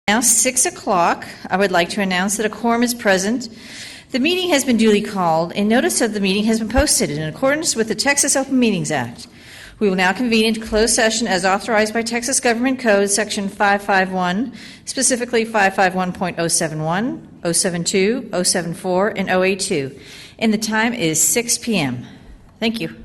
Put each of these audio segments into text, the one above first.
Now 6 o'clock. I would like to announce that a quorum is present. The meeting has been duly called, and notice of the meeting has been posted in accordance with the Texas Open Meetings Act. We will now convene into closed session as authorized by Texas Government Code Section 551, specifically 551.071, 072, 074, and 082. And the time is 6 p.m. Thank you.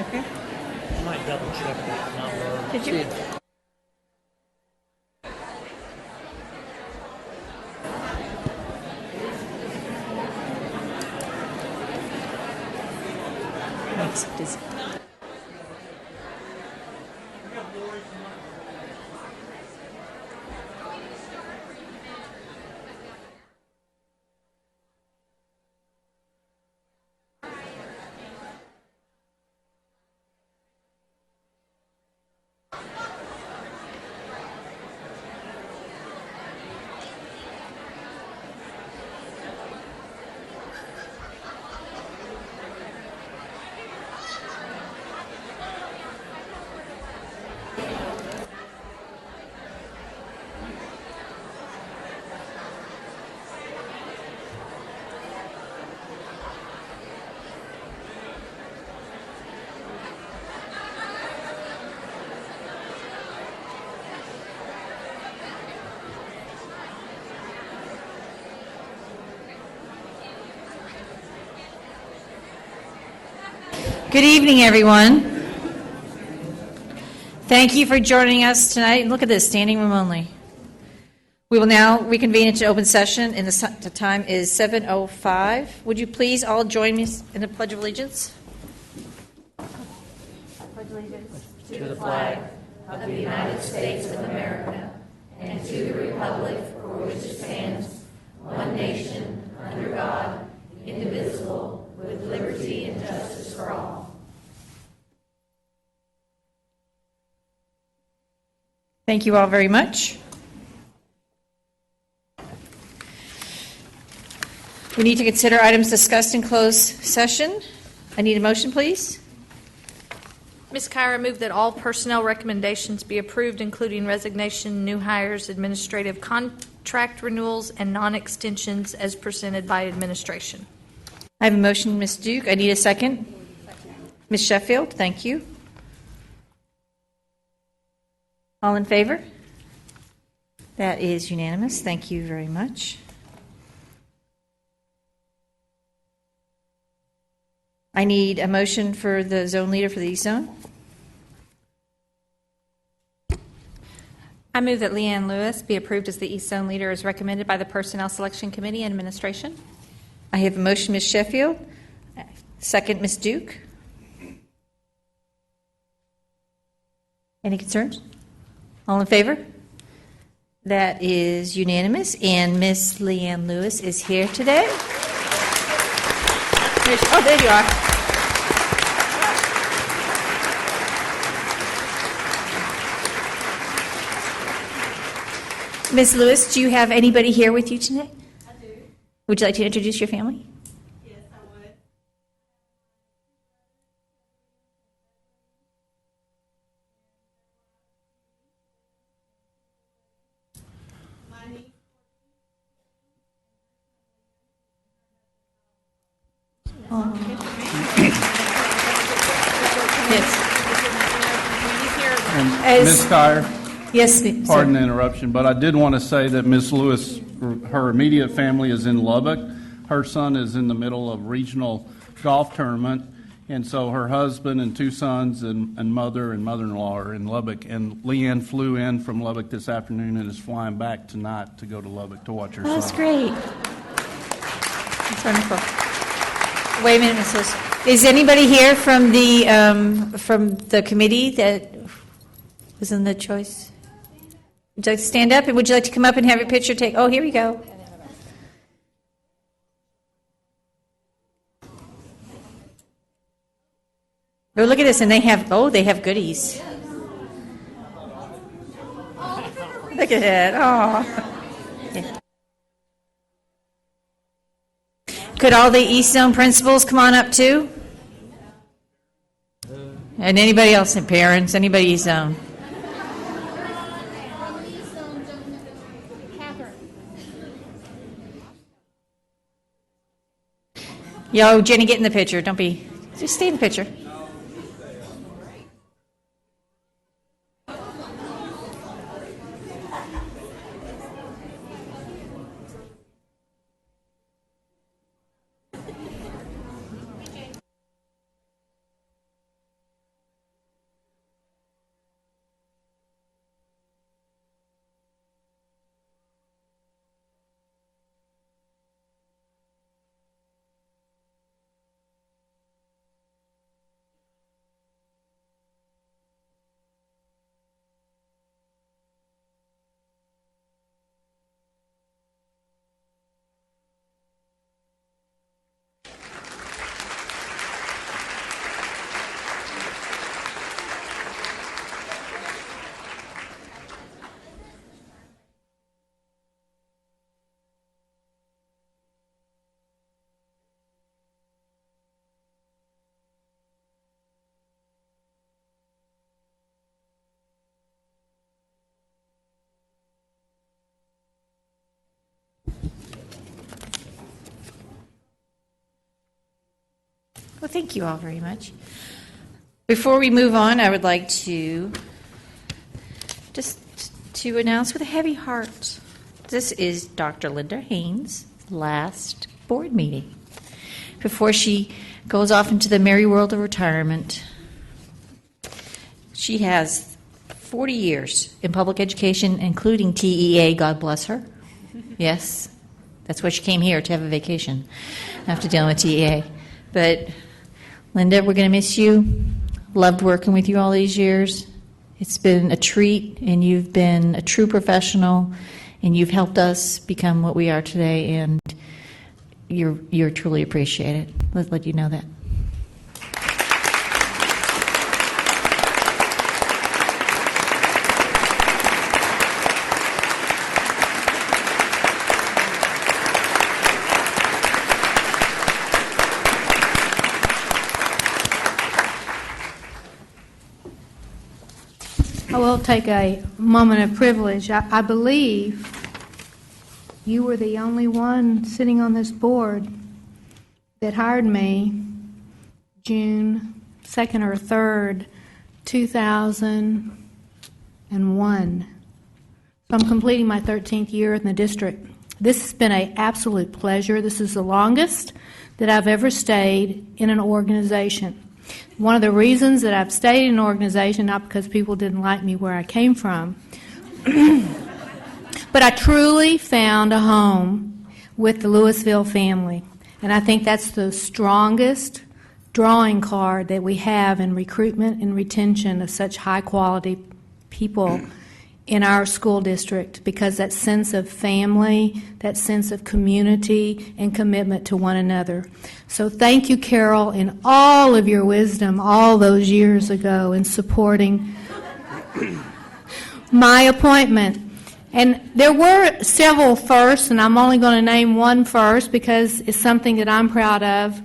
Okay. I might double check that number. Did you? Makes dizzy. Good evening, everyone. Thank you for joining us tonight. Look at this, standing room only. We will now reconvene into open session, and the time is 7:05. Would you please all join me in the Pledge of Allegiance? Pledge allegiance To the flag of the United States of America and to the republic for which it stands, one nation, under God, indivisible, with liberty and justice for all. Thank you all very much. We need to consider items discussed in closed session. I need a motion, please. Ms. Kyra, move that all personnel recommendations be approved, including resignation, new hires, administrative contract renewals, and non-extensions as presented by administration. I have a motion, Ms. Duke. I need a second. Ms. Sheffield, thank you. All in favor? That is unanimous. Thank you very much. I need a motion for the zone leader for the East Zone. I move that Leanne Lewis be approved as the East Zone leader as recommended by the Personnel Selection Committee and Administration. I have a motion, Ms. Sheffield. Second, Ms. Duke. Any concerns? All in favor? That is unanimous, and Ms. Leanne Lewis is here today. Oh, there you are. Ms. Lewis, do you have anybody here with you tonight? I do. Would you like to introduce your family? Yes, I would. My niece. As- Ms. Skyer, Yes, sir. pardon the interruption, but I did want to say that Ms. Lewis, her immediate family is in Lubbock. Her son is in the middle of regional golf tournament And so her husband and 2 sons and mother and mother-in-law are in Lubbock. And Leanne flew in from Lubbock this afternoon and is flying back tonight to go to Lubbock to watch her son. That's great. That's wonderful. Wait a minute, Mrs. Is anybody here from the committee that was in the choice? Would you like to stand up, and would you like to come up and have your picture taken? Oh, here we go. Oh, look at this, and they have goodies. Look at it. Oh. Yeah. Could all the East Zone principals come on up too? And anybody else, parents, anybody East Zone? Yo, Jenny, get in the picture. Don't be, just stay in the picture. Well, thank you all very much. Before we move on, I would like to announce with a heavy heart, this is Dr. Linda Haynes' last board meeting before she goes off into the merry world of retirement. She has 40 years in public education, including TEA, God bless her. Yes, that's why she came here, to have a vacation after dealing with TEA. But Linda, we're going to miss you. Loved working with you all these years. It's been a treat, and you've been a true professional, and you've helped us become what we are today, and you're truly appreciated. Let's let you know that. I will take a moment of privilege. I believe you were the only one sitting on this board that hired me June 2nd or 3rd, 2001. So I'm completing my 13th year in the district. This has been an absolute pleasure. This is the longest that I've ever stayed in an organization. One of the reasons that I've stayed in an organization, not because people didn't like me where I came from, but I truly found a home with the Lewisville family. And I think that's the strongest drawing card that we have in recruitment and retention of such high-quality people in our school district, because that sense of family, that sense of community and commitment to one another. So thank you, Carol, in all of your wisdom all those years ago in supporting my appointment. And there were several firsts, and I'm only going to name one first because it's something that I'm proud of.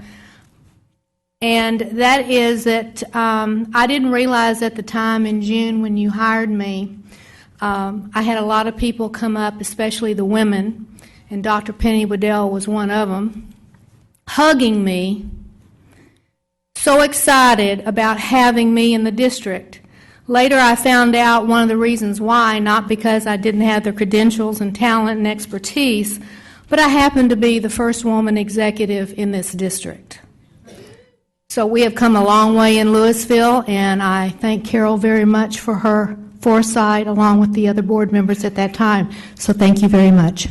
And that is that I didn't realize at the time in June when you hired me, I had a lot of people come up, especially the women, and Dr. Penny Waddell was one of them, hugging me, so excited about having me in the district. Later I found out one of the reasons why, not because I didn't have the credentials and talent and expertise, but I happened to be the first woman executive in this district. So we have come a long way in Lewisville, and I thank Carol very much for her foresight, along with the other board members at that time. So thank you very much.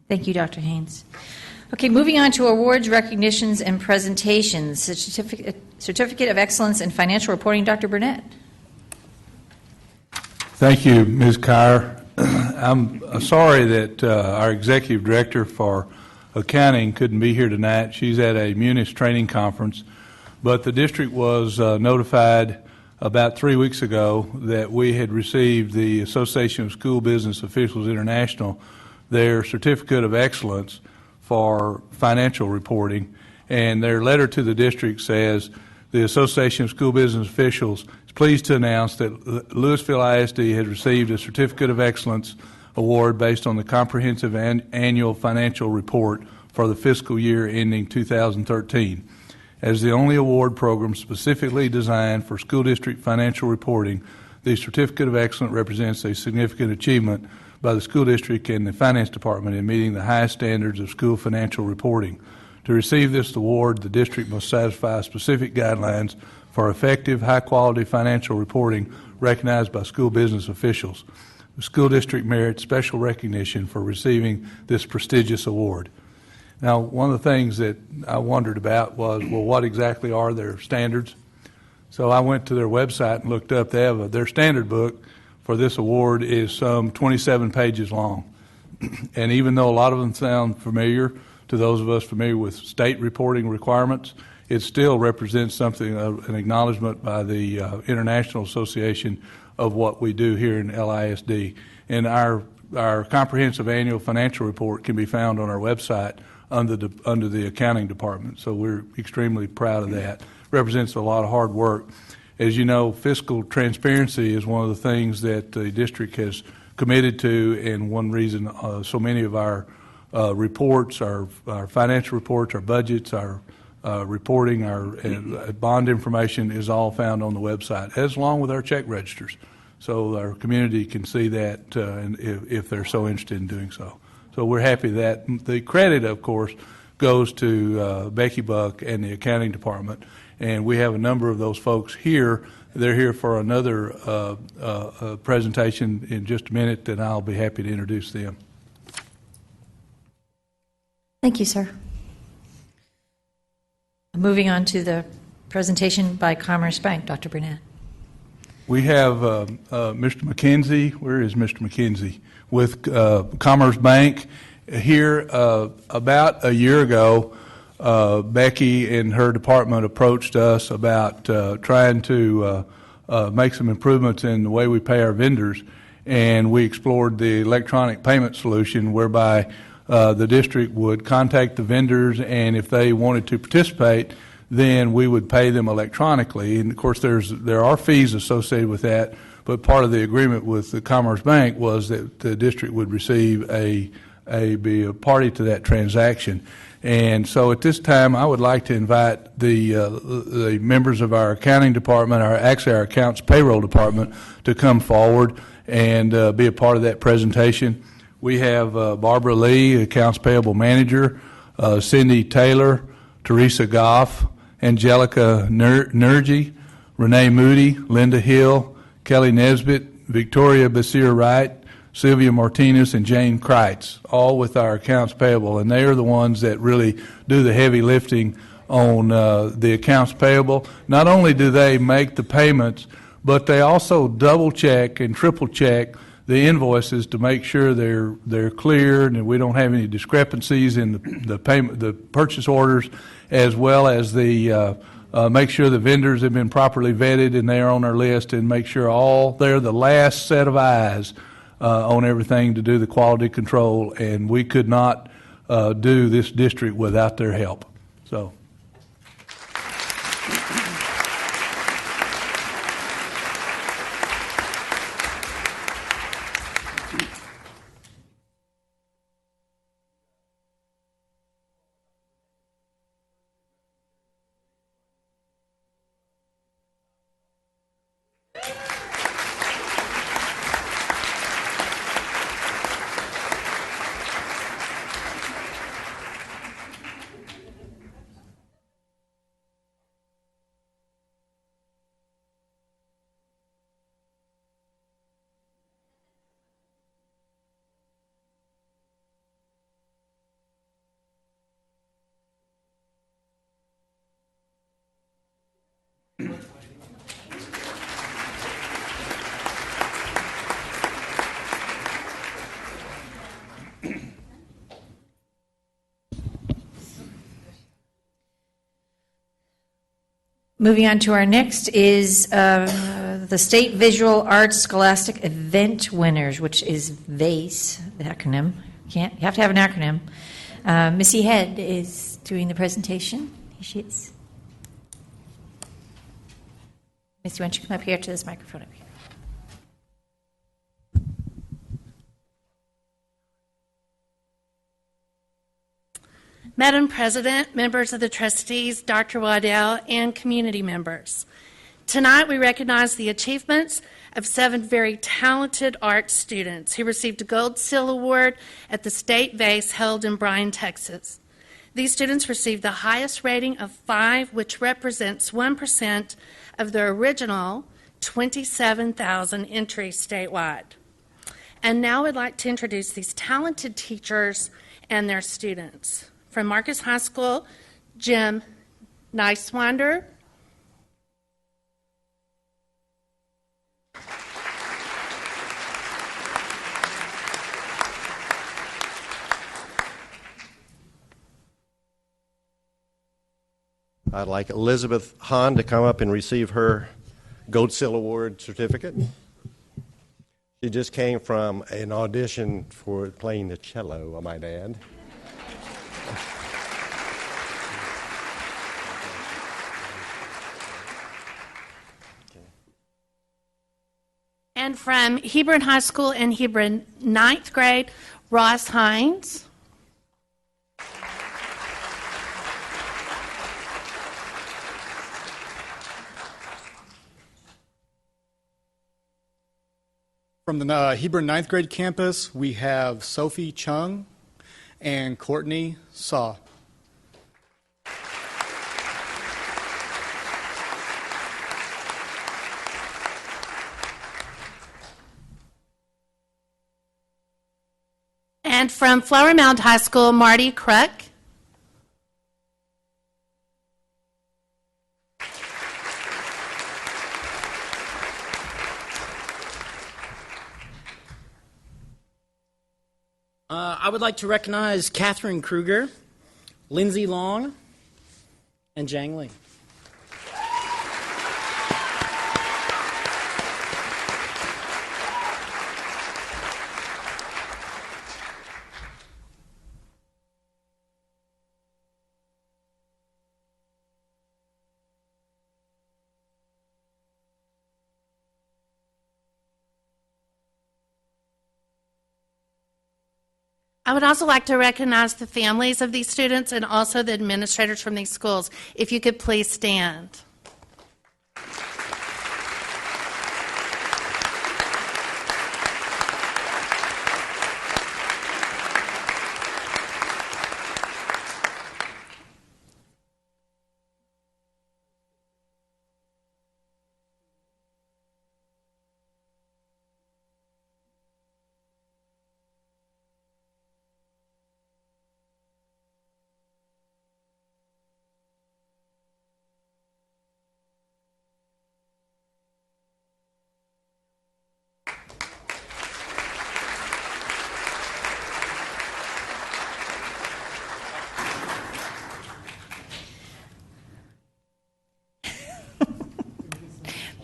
Thank you, Dr. Haynes. Okay, moving on to awards, recognitions, and presentations. Certificate of Excellence in Financial Reporting, Dr. Burnett. Thank you, Ms. Kyer. I'm sorry that our Executive Director for Accounting couldn't be here tonight. She's at a Munis training conference, but the district was notified about 3 weeks ago that we had received the Association of School Business Officials International, their Certificate of Excellence for financial reporting, and their letter to the district says, the Association of School Business Officials is pleased to announce that Lewisville ISD has received a Certificate of Excellence award based on the comprehensive annual financial report for the fiscal year ending 2013. As the only award program specifically designed for school district financial reporting, the Certificate of Excellence represents a significant achievement by the school district and the finance department in meeting the highest standards of school financial reporting. To receive this award, the district must satisfy specific guidelines for effective, high-quality financial reporting recognized by school business officials. The school district merits special recognition for receiving this prestigious award. Now, one of the things that I wondered about was, well, what exactly are their standards? So I went to their website and looked up. They have their standard book for this award is some 27 pages long. And even though a lot of them sound familiar to those of us familiar with state reporting requirements, it still represents something of an acknowledgement by the International Association of what we do here in LISD. And our comprehensive annual financial report can be found on our website under the accounting department. So we're extremely proud of that. Represents a lot of hard work. As you know, fiscal transparency is one of the things that the district has committed to, and one reason so many of our reports, our financial reports, our budgets, our reporting, our bond information is all found on the website, as along with our check registers. So our community can see that if they're so interested in doing so. So we're happy that the credit, of course, goes to Becky Buck and the accounting department. And we have a number of those folks here. They're here for another presentation in just a minute, and I'll be happy to introduce them. Thank you, sir. Moving on to the presentation by Commerce Bank, Dr. Burnett. We have Mr. McKenzie. Where is Mr. McKenzie? With Commerce Bank. Here about a year ago, Becky and her department approached us about trying to make some improvements in the way we pay our vendors, and we explored the electronic payment solution whereby the district would contact the vendors, and if they wanted to participate, then we would pay them electronically. And of course, there are fees associated with that, but part of the agreement with the Commerce Bank was that the district would receive be a party to that transaction. And so at this time, I would like to invite the members of our accounting department, our accounts payroll department, to come forward and be a part of that presentation. We have Barbara Lee, accounts payable manager, Cindy Taylor, Teresa Goff, Angelica Nergy, Renee Moody, Linda Hill, Kelly Nesbitt, Victoria Basir Wright, Sylvia Martinez, and Jane Kreitz, all with our accounts payable. And they are the ones that really do the heavy lifting on the accounts payable. Not only do they make the payments, but they also double check and triple check the invoices to make sure they're clear and we don't have any discrepancies in the payment, the purchase orders, as well as the make sure the vendors have been properly vetted and they're on our list, and make sure they're the last set of eyes on everything to do the quality control. And we could not do this district without their help. So. Moving on to our next is the State Visual Arts Scholastic Event Winners, which is VACE, the acronym. You have to have an acronym. Missy Head is doing the presentation. Here she is. Missy, why don't you come up here to this microphone up here? Madam President, members of the trustees, Dr. Waddell, and community members. Tonight we recognize the achievements of 7 very talented art students who received a Gold Seal Award at the State VACE held in Bryan, Texas. These students received the highest rating of 5, which represents 1% of their original 27,000 entries statewide. And now I'd like to introduce these talented teachers and their students. From Marcus High School, Jim Neiswander. I'd like Elizabeth Hahn to come up and receive her Gold Seal Award certificate. She just came from an audition for playing the cello, I might add. And from Hebron High School in Hebron, 9th grade, Ross Hines. From the Hebron 9th grade campus, we have Sophie Chung and Courtney Saw. And from Flower Mound High School, Marty Kruk. I would like to recognize Catherine Kruger, Lindsay Long, and Jang Lee. I would also like to recognize the families of these students and also the administrators from these schools. If you could please stand.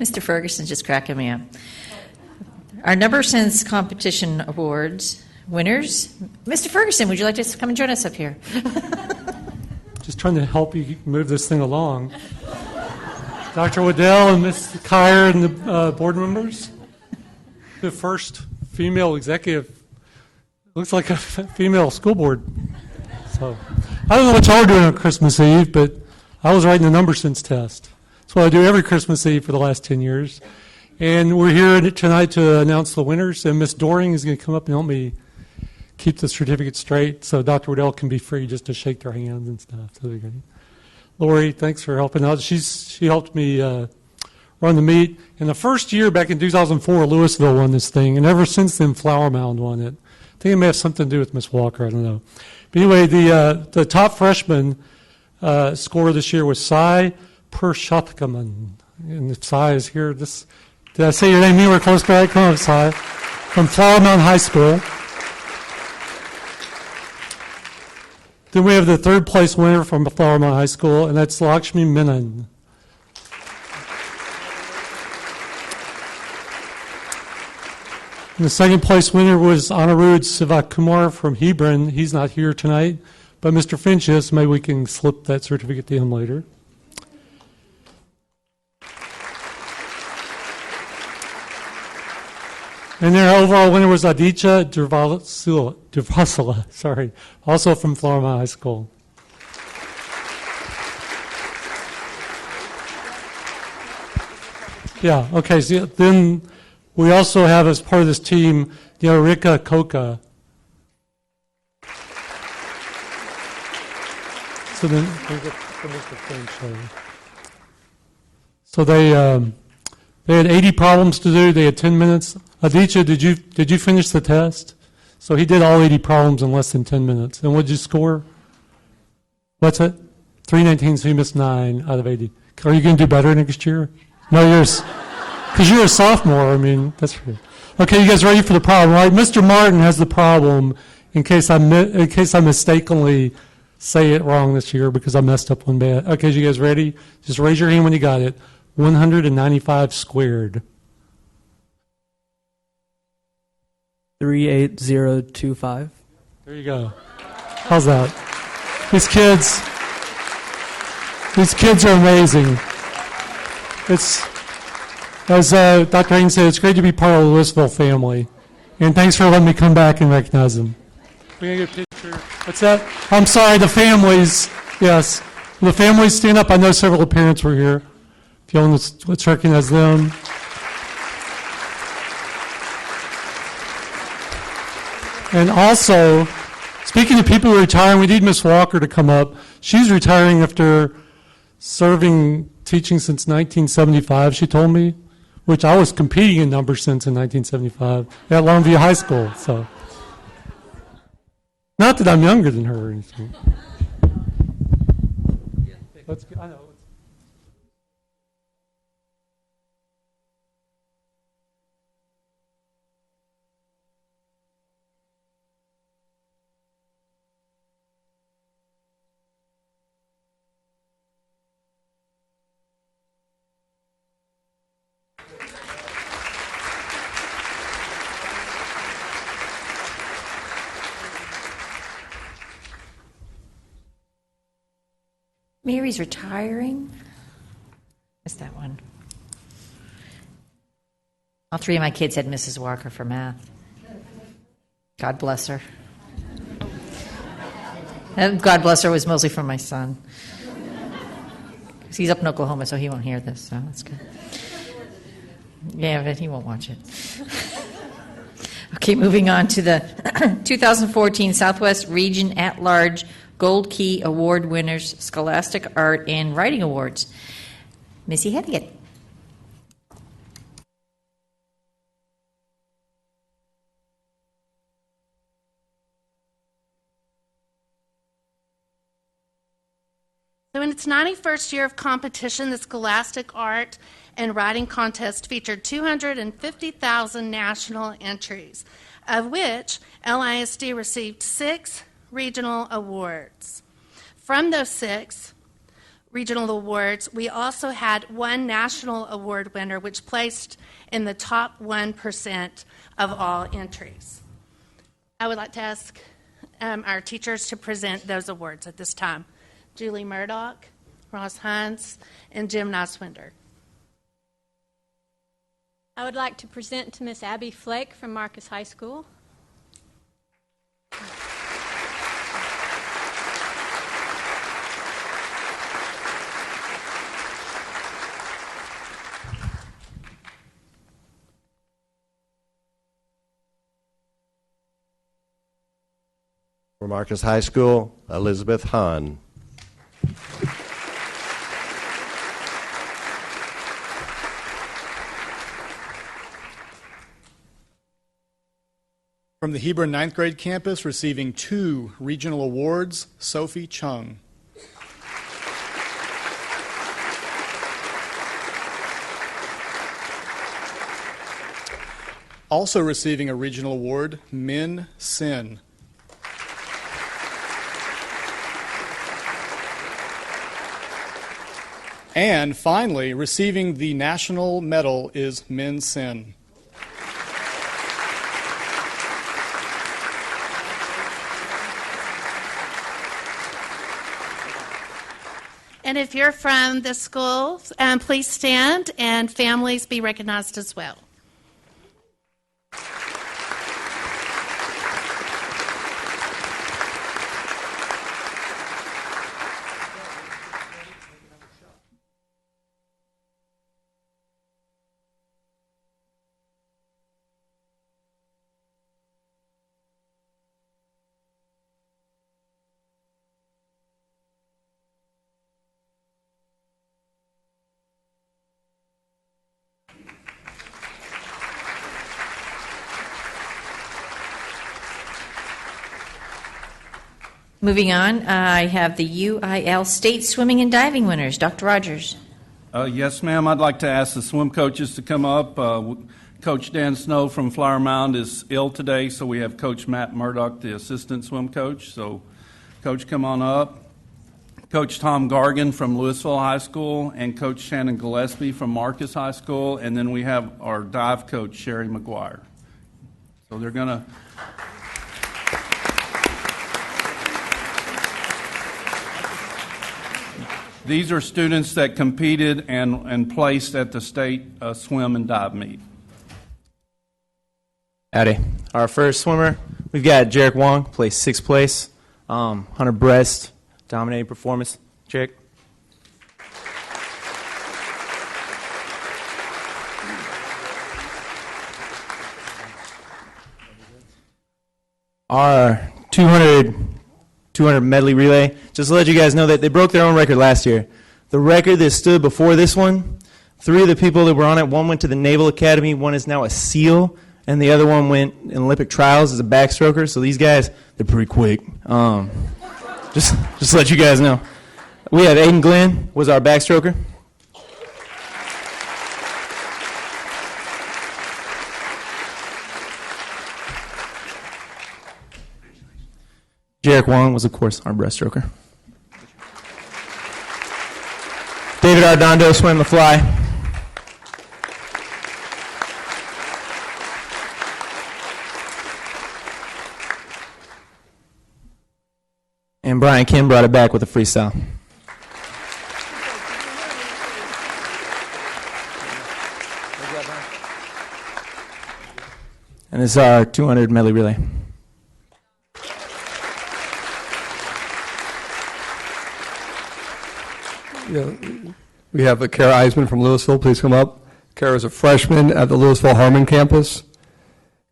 Mr. Ferguson's just cracking me up. Our Number Sense Competition Awards winners. Mr. Ferguson, would you like to come and join us up here? Just trying to help you move this thing along. Dr. Waddell and Ms. Kyer and the board members. The first female executive. Looks like a female school board. So I don't know what y'all are doing on Christmas Eve, but I was writing the Number Sense test. That's what I do every Christmas Eve for the last 10 years. And we're here tonight to announce the winners, and Ms. Doring is going to come up and help me keep the certificate straight so Dr. Waddell can be free just to shake their hands and stuff. So that'd be great. Lori, thanks for helping out. She helped me run the meet. In the first year, back in 2004, Lewisville won this thing, and ever since then, Flower Mound won it. I think it may have something to do with Miss Walker, I don't know. But anyway, the top freshman score this year was Cy Pershotkaman. And if Cy is here, did I say your name anywhere close to right? Come on, Cy. From Flower Mound High School. Then we have the third place winner from Flower Mound High School, and that's Lakshmi Menon. And the second place winner was Anirudh Sivakumar from Hebron. He's not here tonight, but Mr. Finch is. Maybe we can slip that certificate to him later. And their overall winner was Aditya Durvasula, also from Florida High School. Yeah, okay, so then we also have as part of this team, Yarika Koka. So then, so they had 80 problems to do. They had 10 minutes. Aditya, did you finish the test? So he did all 80 problems in less than 10 minutes. And what did you score? What's it? 319, so you missed 9 out of 80. Are you going to do better next year? No, because you're a sophomore. I mean, that's true. Okay, you guys ready for the problem, right? Mr. Martin has the problem in case I mistakenly say it wrong this year because I messed up one bad. Okay, you guys ready? Just raise your hand when you got it. 195 squared. 38025. There you go. How's that? These kids are amazing. It's, as Dr. Haynes said, it's great to be part of the Lewisville family. And thanks for letting me come back and recognize them. We're going to get a picture. What's that? I'm sorry, the families. Yes. The families stand up. I know several of the parents were here. If you want to, let's recognize them. And also, speaking of people who are retiring, we need Miss Walker to come up. She's retiring after teaching since 1975, she told me, which I was competing in numbers since in 1975 at Longview High School. So, not that I'm younger than her or anything. I know. Mary's retiring. Missed that one. All 3 of my kids had Mrs. Walker for math. God bless her. And God bless her was mostly from my son. He's up in Oklahoma, so he won't hear this, so that's good. Yeah, but he won't watch it. Okay, moving on to the 2014 Southwest Region at-large Gold Key Award winners, Scholastic Art and Writing Awards. Missy Hedigan. So in its 91st year of competition, the Scholastic Art and Writing Contest featured 250,000 national entries, of which LISD received 6 regional awards. From those 6 regional awards, we also had 1 national award winner, which placed in the top 1% of all entries. I would like to ask our teachers to present those awards at this time. Julie Murdoch, Ross Hines, and Jim Niswinder. I would like to present to Miss Abby Fleck from Marcus High School. For Marcus High School, Elizabeth Hahn. From the Hebron 9th grade campus, receiving 2 regional awards, Sophie Chung. Also receiving a regional award, Min Sin. And finally, receiving the national medal is Min Sin. And if you're from the school, please stand, and families be recognized as well. Moving on, I have the UIL State Swimming and Diving winners. Dr. Rogers. Yes, ma'am. I'd like to ask the swim coaches to come up. Coach Dan Snow from Flower Mound is ill today, so we have Coach Matt Murdoch, the assistant swim coach. So, Coach, come on up. Coach Tom Gargan from Lewisville High School and Coach Shannon Gillespie from Marcus High School. And then we have our dive coach, Sherry McGuire. So they're going to... These are students that competed and placed at the state swim and dive meet. Howdy. Our first swimmer, we've got Jarek Wong, placed 6th place. 100 breast, dominating performance. Jarek. Our 200 medley relay, just to let you guys know that they broke their own record last year. The record that stood before this one, 3 of the people that were on it, one went to the Naval Academy, one is now a SEAL, and the other one went in Olympic trials as a backstroker. So these guys, they're pretty quick. Just to let you guys know. We have Aiden Glenn, was our backstroker. Jarek Wong was, of course, our breaststroker. David Ardondo swam the fly. And Brian Kim brought it back with a freestyle. And this is our 200 medley relay. Yeah, we have Kara Eisman from Lewisville. Please come up. Kara is a freshman at the Lewisville Harmon campus.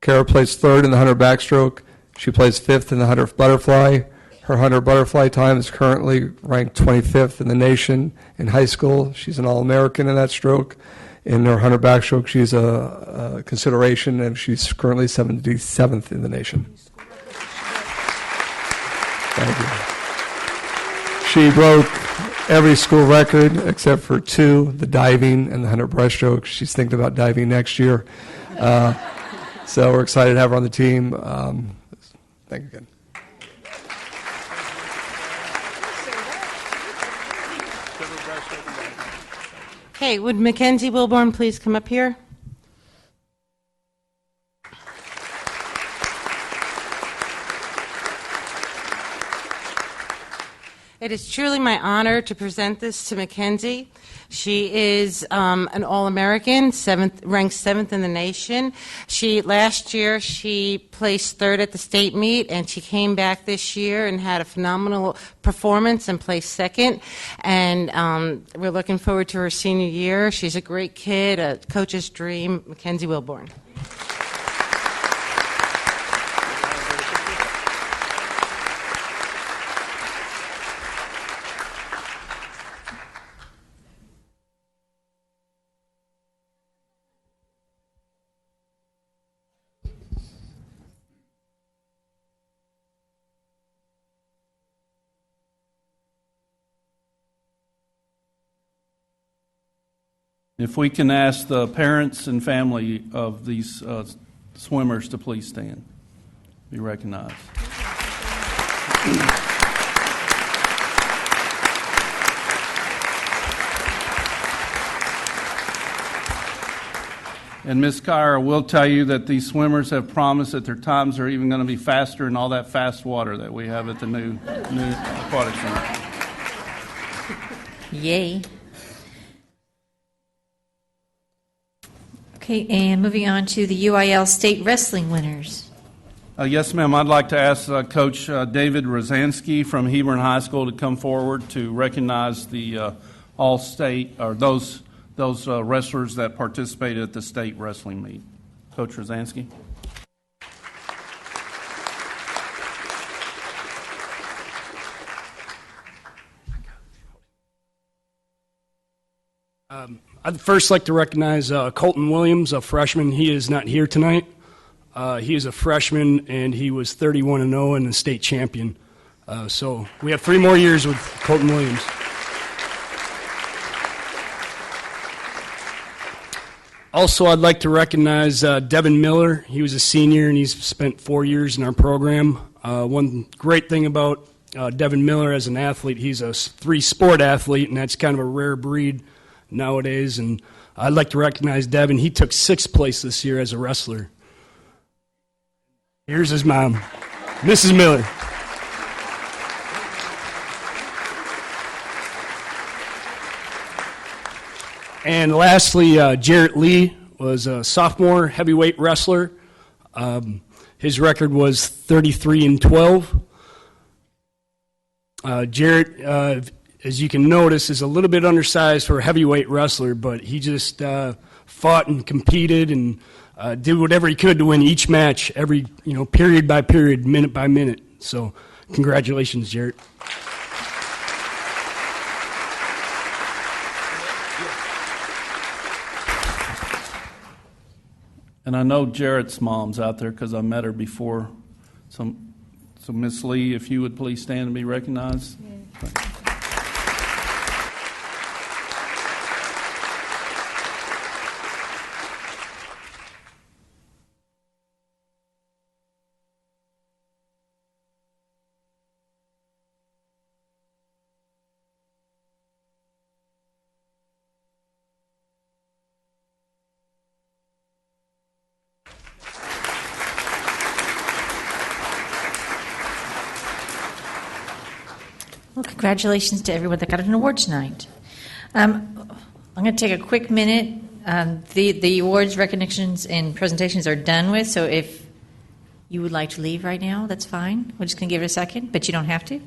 Kara placed 3rd in the 100 backstroke. She placed 5th in the 100 butterfly. Her 100 butterfly time is currently ranked 25th in the nation in high school. She's an All-American in that stroke. In her 100 backstroke, she's a consideration, and she's currently 77th in the nation. Thank you. She broke every school record except for 2, the diving and the 100 breaststroke. She's thinking about diving next year. So we're excited to have her on the team. Thank you again. Okay, would Mackenzie Wilborn please come up here? It is truly my honor to present this to Mackenzie. She is an All-American, ranked 7th in the nation. Last year she placed 3rd at the state meet, and she came back this year and had a phenomenal performance and placed 2nd. And we're looking forward to her senior year. She's a great kid, a coach's dream. Mackenzie Wilborn. If we can ask the parents and family of these swimmers to please stand, be recognized. And Ms. Kyer, we'll tell you that these swimmers have promised that their times are even going to be faster in all that fast water that we have at the new aquatic center. Yay. Okay, and moving on to the UIL state wrestling winners. Yes, ma'am. I'd like to ask Coach David Rosansky from Hebron High School to come forward to recognize the all-state, or those wrestlers that participated at the state wrestling meet. Coach Rosansky. I'd first like to recognize Colton Williams, a freshman. He is not here tonight. He is a freshman, and he was 31-0 and a state champion. So we have 3 more years with Colton Williams. Also, I'd like to recognize Devin Miller. He was a senior, and he's spent 4 years in our program. One great thing about Devin Miller as an athlete, he's a 3-sport athlete, and that's kind of a rare breed nowadays. And I'd like to recognize Devin. He took 6th place this year as a wrestler. Here's his mom, Mrs. Miller. And lastly, Jarrett Lee was a sophomore heavyweight wrestler. His record was 33-12. Jarrett, as you can notice, is a little bit undersized for a heavyweight wrestler, but he just fought and competed and did whatever he could to win each match, every period by period, minute by minute. So, congratulations, Jarrett. And I know Jarrett's mom's out there because I met her before. So Miss Lee, if you would please stand and be recognized. Yeah. Well, congratulations to everyone that got an award tonight. I'm going to take a quick minute. The awards, recognitions, and presentations are done with, so if you would like to leave right now, that's fine. We're just going to give it a second, but you don't have to.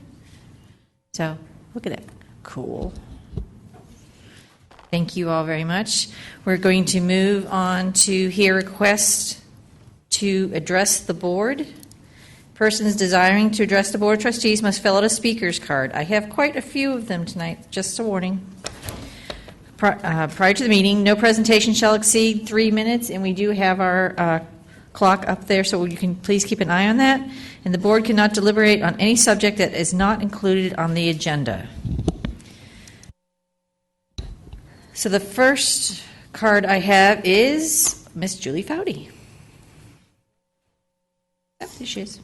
So, look at that. Cool. Thank you all very much. We're going to move on to hear requests to address the board. Persons desiring to address the Board of Trustees must fill out a speaker's card. I have quite a few of them tonight, just a warning. Prior to the meeting, no presentation shall exceed 3 minutes, and we do have our clock up there, so you can please keep an eye on that. And the board cannot deliberate on any subject that is not included on the agenda. So the first card I have is Miss Julie Foudy. Oh, there she is.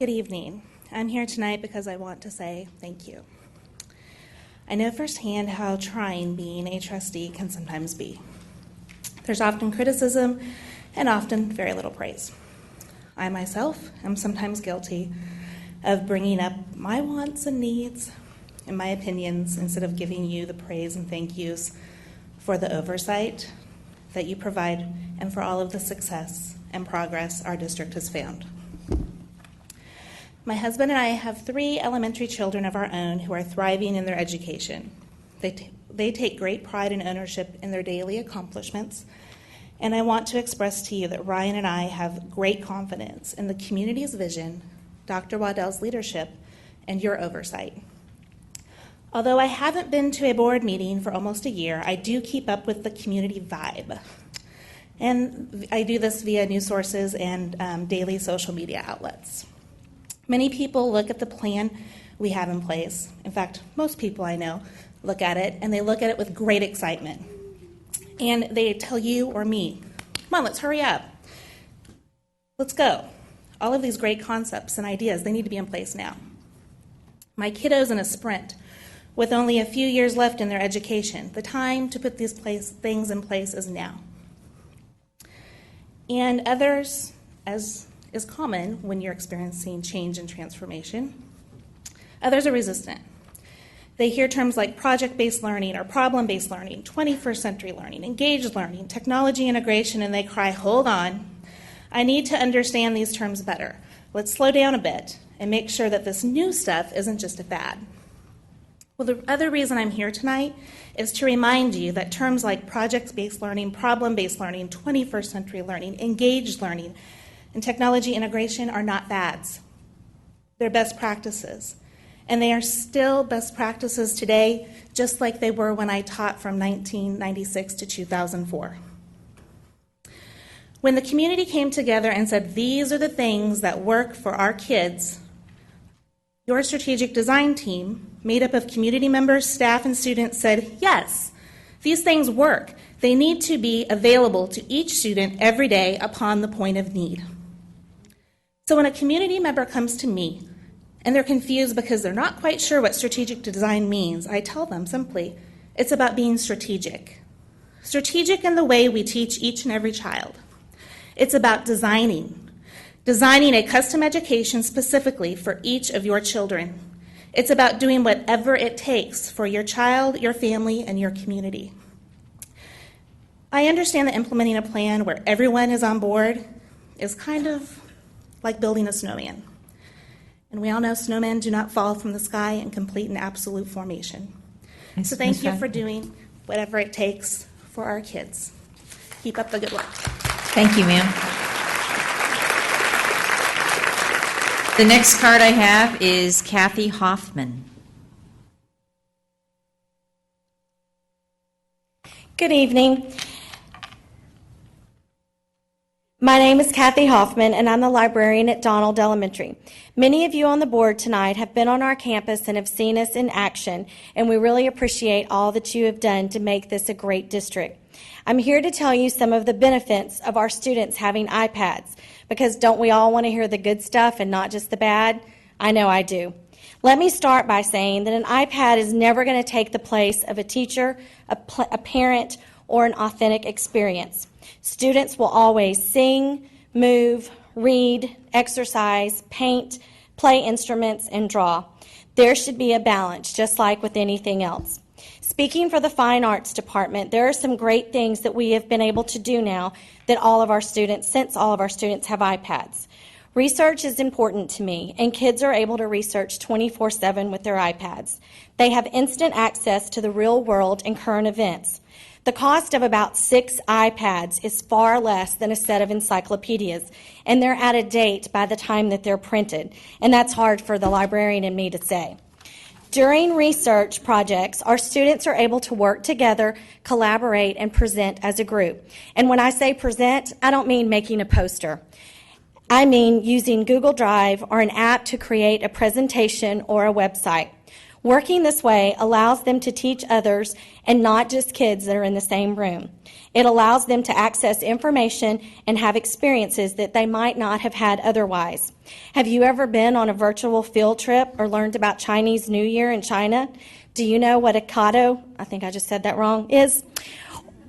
Good evening. I'm here tonight because I want to say thank you. I know firsthand how trying being a trustee can sometimes be. There's often criticism and often very little praise. I myself am sometimes guilty of bringing up my wants and needs and my opinions instead of giving you the praise and thank yous for the oversight that you provide and for all of the success and progress our district has found. My husband and I have 3 elementary children of our own who are thriving in their education. They take great pride and ownership in their daily accomplishments, and I want to express to you that Ryan and I have great confidence in the community's vision, Dr. Waddell's leadership, and your oversight. Although I haven't been to a board meeting for almost a year, I do keep up with the community vibe. And I do this via news sources and daily social media outlets. Many people look at the plan we have in place. In fact, most people I know look at it, and they look at it with great excitement. And they tell you or me, come on, let's hurry up. Let's go. All of these great concepts and ideas, they need to be in place now. My kiddo's in a sprint with only a few years left in their education. The time to put these things in place is now. And others, as is common when you're experiencing change and transformation, others are resistant. They hear terms like project-based learning or problem-based learning, 21st century learning, engaged learning, technology integration, and they cry, hold on, I need to understand these terms better. Let's slow down a bit and make sure that this new stuff isn't just a fad. Well, the other reason I'm here tonight is to remind you that terms like project-based learning, problem-based learning, 21st century learning, engaged learning, and technology integration are not fads. They're best practices. And they are still best practices today, just like they were when I taught from 1996 to 2004. When the community came together and said, these are the things that work for our kids, your strategic design team, made up of community members, staff, and students, said, yes, these things work. They need to be available to each student every day upon the point of need. So when a community member comes to me and they're confused because they're not quite sure what strategic design means, I tell them simply, it's about being strategic. Strategic in the way we teach each and every child. It's about designing a custom education specifically for each of your children. It's about doing whatever it takes for your child, your family, and your community. I understand that implementing a plan where everyone is on board is kind of like building a snowman. And we all know snowmen do not fall from the sky in complete and absolute formation. So thank you for doing whatever it takes for our kids. Keep up the good work. Thank you, ma'am. The next card I have is Kathy Hoffman. Good evening. My name is Kathy Hoffman, and I'm the librarian at Donald Elementary. Many of you on the board tonight have been on our campus and have seen us in action, and we really appreciate all that you have done to make this a great district. I'm here to tell you some of the benefits of our students having iPads, because don't we all want to hear the good stuff and not just the bad? I know I do. Let me start by saying that an iPad is never going to take the place of a teacher, a parent, or an authentic experience. Students will always sing, move, read, exercise, paint, play instruments, and draw. There should be a balance, just like with anything else. Speaking for the Fine Arts Department, there are some great things that we have been able to do now that since all of our students have iPads. Research is important to me, and kids are able to research 24/7 with their iPads. They have instant access to the real world and current events. The cost of about 6 iPads is far less than a set of encyclopedias, and they're out of date by the time that they're printed, and that's hard for the librarian and me to say. During research projects, our students are able to work together, collaborate, and present as a group. And when I say present, I don't mean making a poster. I mean using Google Drive or an app to create a presentation or a website. Working this way allows them to teach others and not just kids that are in the same room. It allows them to access information and have experiences that they might not have had otherwise. Have you ever been on a virtual field trip or learned about Chinese New Year in China? Do you know what a kado, I think I just said that wrong, is?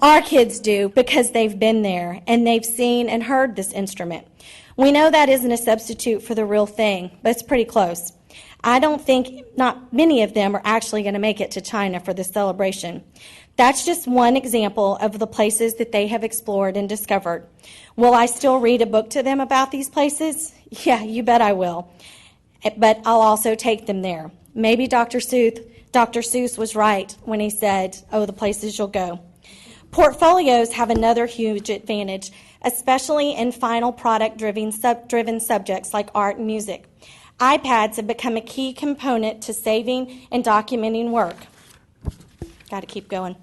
Our kids do because they've been there and they've seen and heard this instrument. We know that isn't a substitute for the real thing, but it's pretty close. I don't think not many of them are actually going to make it to China for this celebration. That's just one example of the places that they have explored and discovered. Will I still read a book to them about these places? Yeah, you bet I will. But I'll also take them there. Maybe Dr. Seuss was right when he said, oh, the places you'll go. Portfolios have another huge advantage, especially in final product-driven subjects like art and music. iPads have become a key component to saving and documenting work. Got to keep going.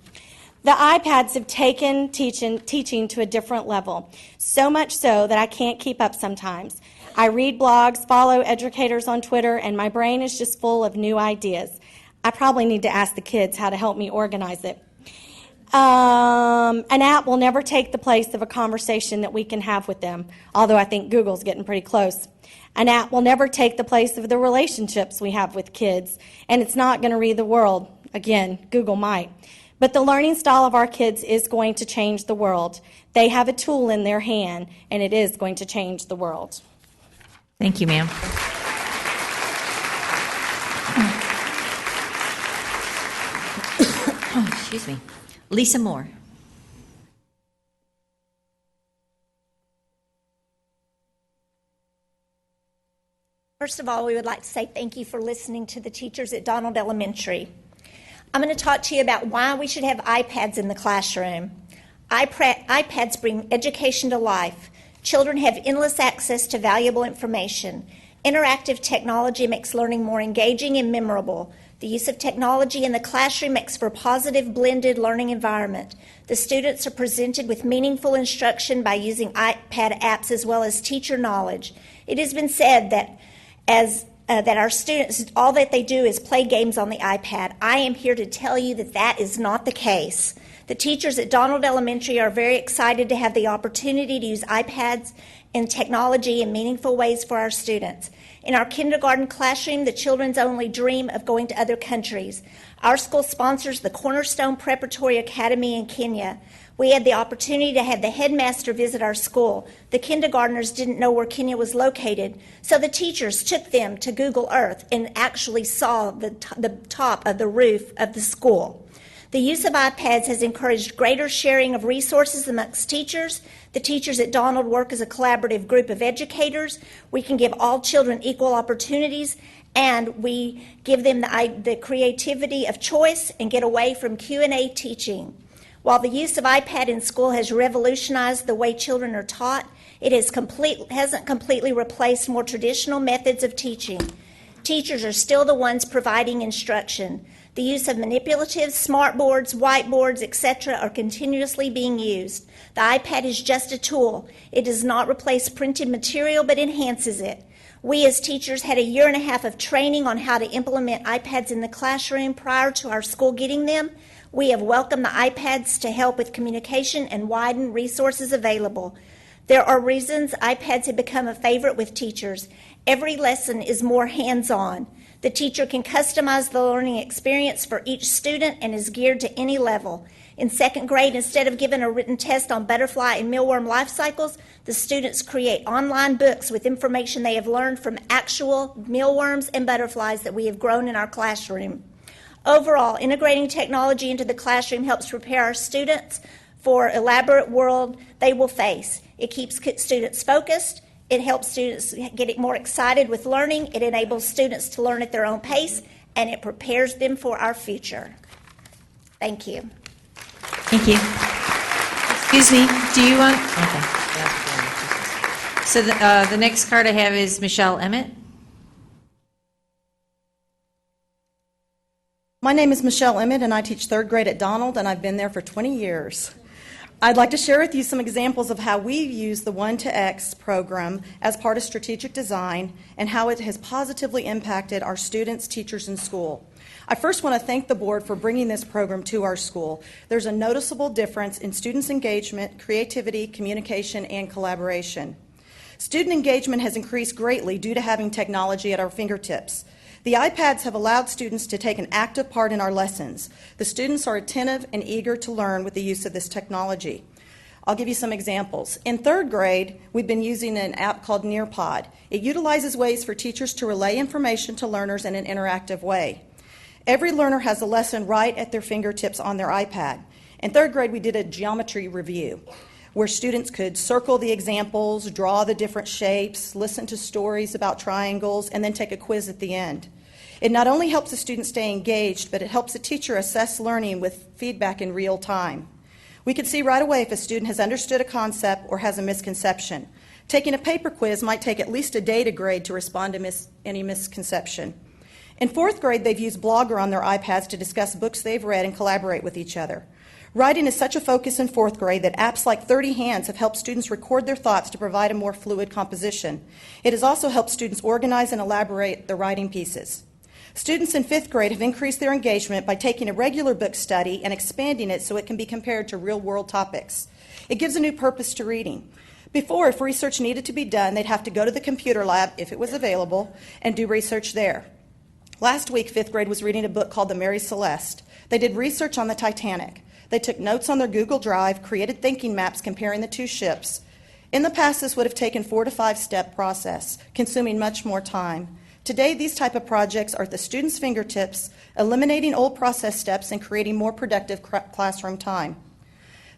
The iPads have taken teaching to a different level, so much so that I can't keep up sometimes. I read blogs, follow educators on Twitter, and my brain is just full of new ideas. I probably need to ask the kids how to help me organize it. An app will never take the place of a conversation that we can have with them, although I think Google's getting pretty close. An app will never take the place of the relationships we have with kids, and it's not going to read the world. Again, Google might. But the learning style of our kids is going to change the world. They have a tool in their hand, and it is going to change the world. Thank you, ma'am. Excuse me. Lisa Moore. First of all, we would like to say thank you for listening to the teachers at Donald Elementary. I'm going to talk to you about why we should have iPads in the classroom. iPads bring education to life. Children have endless access to valuable information. Interactive technology makes learning more engaging and memorable. The use of technology in the classroom makes for a positive, blended learning environment. The students are presented with meaningful instruction by using iPad apps as well as teacher knowledge. It has been said that that our students, all that they do is play games on the iPad. I am here to tell you that that is not the case. The teachers at Donald Elementary are very excited to have the opportunity to use iPads and technology in meaningful ways for our students. In our kindergarten classroom, the children's only dream of going to other countries. Our school sponsors the Cornerstone Preparatory Academy in Kenya. We had the opportunity to have the headmaster visit our school. The kindergartners didn't know where Kenya was located, so the teachers took them to Google Earth and actually saw the top of the roof of the school. The use of iPads has encouraged greater sharing of resources amongst teachers. The teachers at Donald work as a collaborative group of educators. We can give all children equal opportunities, and we give them the creativity of choice and get away from Q&A teaching. While the use of iPad in school has revolutionized the way children are taught, it hasn't completely replaced more traditional methods of teaching. Teachers are still the ones providing instruction. The use of manipulatives, smartboards, whiteboards, etc. are continuously being used. The iPad is just a tool. It does not replace printed material, but enhances it. We as teachers had a year and a half of training on how to implement iPads in the classroom prior to our school getting them. We have welcomed the iPads to help with communication and widen resources available. There are reasons iPads have become a favorite with teachers. Every lesson is more hands-on. The teacher can customize the learning experience for each student and is geared to any level. In second grade, instead of giving a written test on butterfly and mealworm life cycles, the students create online books with information they have learned from actual mealworms and butterflies that we have grown in our classroom. Overall, integrating technology into the classroom helps prepare our students for an elaborate world they will face. It keeps students focused. It helps students get more excited with learning. It enables students to learn at their own pace, and it prepares them for our future. Thank you. Thank you. Excuse me, do you want? Okay. So the next card I have is Michelle Emmett. My name is Michelle Emmett, and I teach third grade at Donald, and I've been there for 20 years. I'd like to share with you some examples of how we've used the 1 to X program as part of strategic design and how it has positively impacted our students, teachers, and school. I first want to thank the board for bringing this program to our school. There's a noticeable difference in students' engagement, creativity, communication, and collaboration. Student engagement has increased greatly due to having technology at our fingertips. The iPads have allowed students to take an active part in our lessons. The students are attentive and eager to learn with the use of this technology. I'll give you some examples. In third grade, we've been using an app called Nearpod. It utilizes ways for teachers to relay information to learners in an interactive way. Every learner has a lesson right at their fingertips on their iPad. In third grade, we did a geometry review where students could circle the examples, draw the different shapes, listen to stories about triangles, and then take a quiz at the end. It not only helps the student stay engaged, but it helps the teacher assess learning with feedback in real time. We can see right away if a student has understood a concept or has a misconception. Taking a paper quiz might take at least a day to grade to respond to any misconception. In fourth grade, they've used Blogger on their iPads to discuss books they've read and collaborate with each other. Writing is such a focus in fourth grade that apps like 30 Hands have helped students record their thoughts to provide a more fluid composition. It has also helped students organize and elaborate their writing pieces. Students in fifth grade have increased their engagement by taking a regular book study and expanding it so it can be compared to real-world topics. It gives a new purpose to reading. Before, if research needed to be done, they'd have to go to the computer lab, if it was available, and do research there. Last week, 5th grade was reading a book called The Mary Celeste. They did research on the Titanic. They took notes on their Google Drive, created thinking maps comparing the two ships. In the past, this would have taken 4 to 5 step process, consuming much more time. Today, these type of projects are at the students' fingertips, eliminating old process steps and creating more productive classroom time.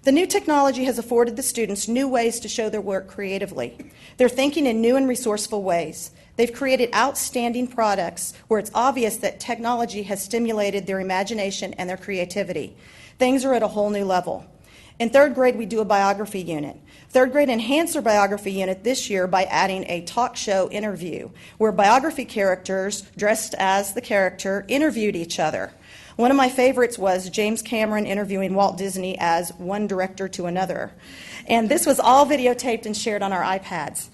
The new technology has afforded the students new ways to show their work creatively. They're thinking in new and resourceful ways. They've created outstanding products where it's obvious that technology has stimulated their imagination and their creativity. Things are at a whole new level. In 3rd grade, we do a biography unit. 3rd grade enhanced their biography unit this year by adding a talk show interview, where biography characters, dressed as the character, interviewed each other. One of my favorites was James Cameron interviewing Walt Disney as one director to another. And this was all videotaped and shared on our iPads.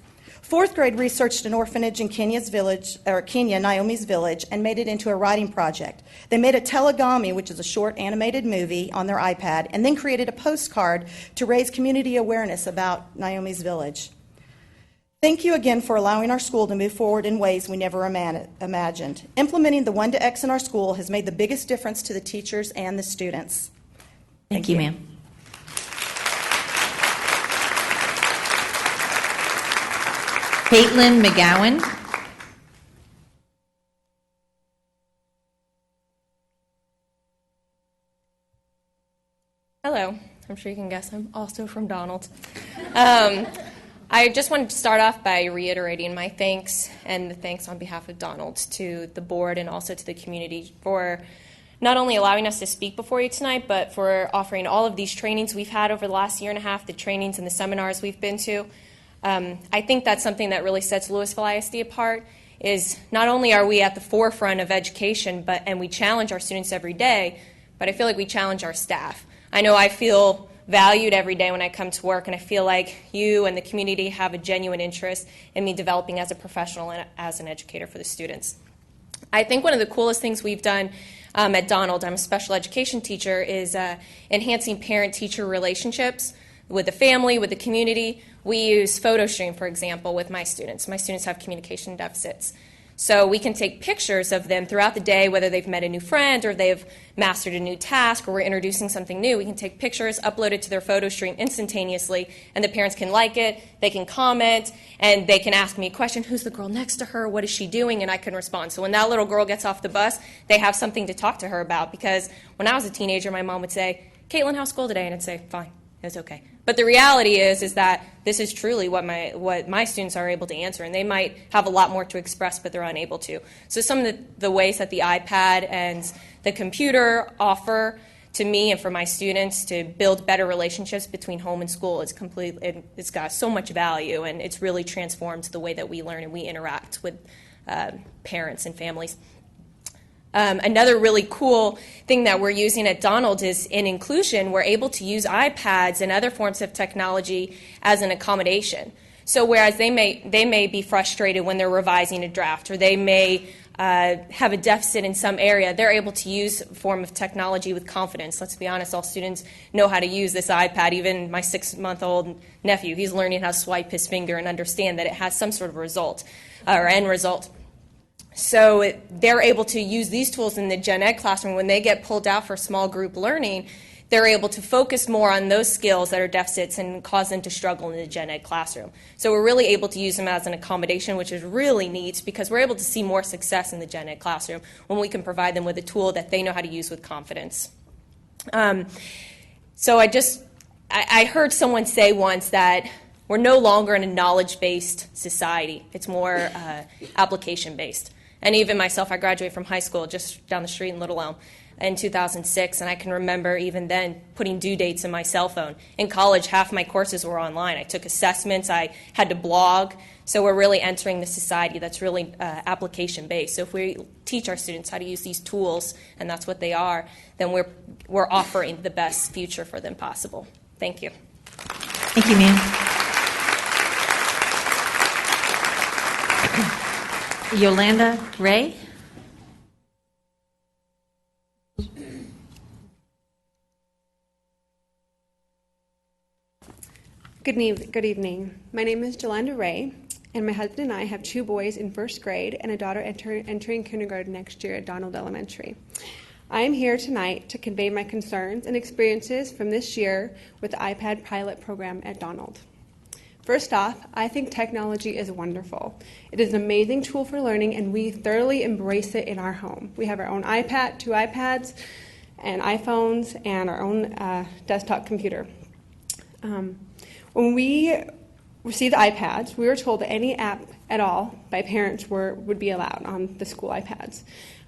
4th grade researched an orphanage in Kenya, Naomi's village, and made it into a writing project. They made a telegami, which is a short animated movie, on their iPad, and then created a postcard to raise community awareness about Naomi's village. Thank you again for allowing our school to move forward in ways we never imagined. Implementing the 1 to X in our school has made the biggest difference to the teachers and the students. Thank you, ma'am. Caitlin McGowan. Hello. I'm sure you can guess I'm also from Donald. I just wanted to start off by reiterating my thanks and the thanks on behalf of Donald to the board and also to the community for not only allowing us to speak before you tonight, but for offering all of these trainings we've had over the last year and a half, the trainings and the seminars we've been to. I think that's something that really sets Lewisville ISD apart, is not only are we at the forefront of education, and we challenge our students every day, but I feel like we challenge our staff. I know I feel valued every day when I come to work, and I feel like you and the community have a genuine interest in me developing as a professional and as an educator for the students. I think one of the coolest things we've done at Donald, I'm a special education teacher, is enhancing parent-teacher relationships with the family, with the community. We use PhotoStream, for example, with my students. My students have communication deficits. So we can take pictures of them throughout the day, whether they've met a new friend or they've mastered a new task or we're introducing something new. We can take pictures, upload it to their PhotoStream instantaneously, and the parents can like it, they can comment, and they can ask me a question, who's the girl next to her, what is she doing, and I can respond. So when that little girl gets off the bus, they have something to talk to her about, because when I was a teenager, my mom would say, Caitlin, how's school today? And I'd say, fine, it's okay. But the reality is that this is truly what my students are able to answer, and they might have a lot more to express, but they're unable to. So some of the ways that the iPad and the computer offer to me and for my students to build better relationships between home and school is it's got so much value, and it's really transformed the way that we learn and we interact with parents and families. Another really cool thing that we're using at Donald is in inclusion, we're able to use iPads and other forms of technology as an accommodation. So whereas they may be frustrated when they're revising a draft, or they may have a deficit in some area, they're able to use a form of technology with confidence. Let's be honest, all students know how to use this iPad. Even my 6-month-old nephew, he's learning how to swipe his finger and understand that it has some sort of result or end result. So they're able to use these tools in the gen ed classroom. When they get pulled out for small group learning, they're able to focus more on those skills that are deficits and cause them to struggle in the gen ed classroom. So we're really able to use them as an accommodation, which is really neat, because we're able to see more success in the gen ed classroom when we can provide them with a tool that they know how to use with confidence. So I heard someone say once that we're no longer in a knowledge-based society. It's more application-based. And even myself, I graduated from high school just down the street in Little Elm in 2006, and I can remember even then putting due dates in my cell phone. In college, half my courses were online. I took assessments. I had to blog. So we're really entering the society that's really application-based. So if we teach our students how to use these tools, and that's what they are, then we're offering the best future for them possible. Thank you. Thank you, ma'am. Yolanda Ray. Good evening. My name is Jolanda Ray, and my husband and I have 2 boys in 1st grade and a daughter entering kindergarten next year at Donald Elementary. I am here tonight to convey my concerns and experiences from this year with the iPad pilot program at Donald. First off, I think technology is wonderful. It is an amazing tool for learning, and we thoroughly embrace it in our home. We have our own iPad, 2 iPads, and iPhones, and our own desktop computer. When we received iPads, we were told that any app at all by parents would be allowed on the school iPads.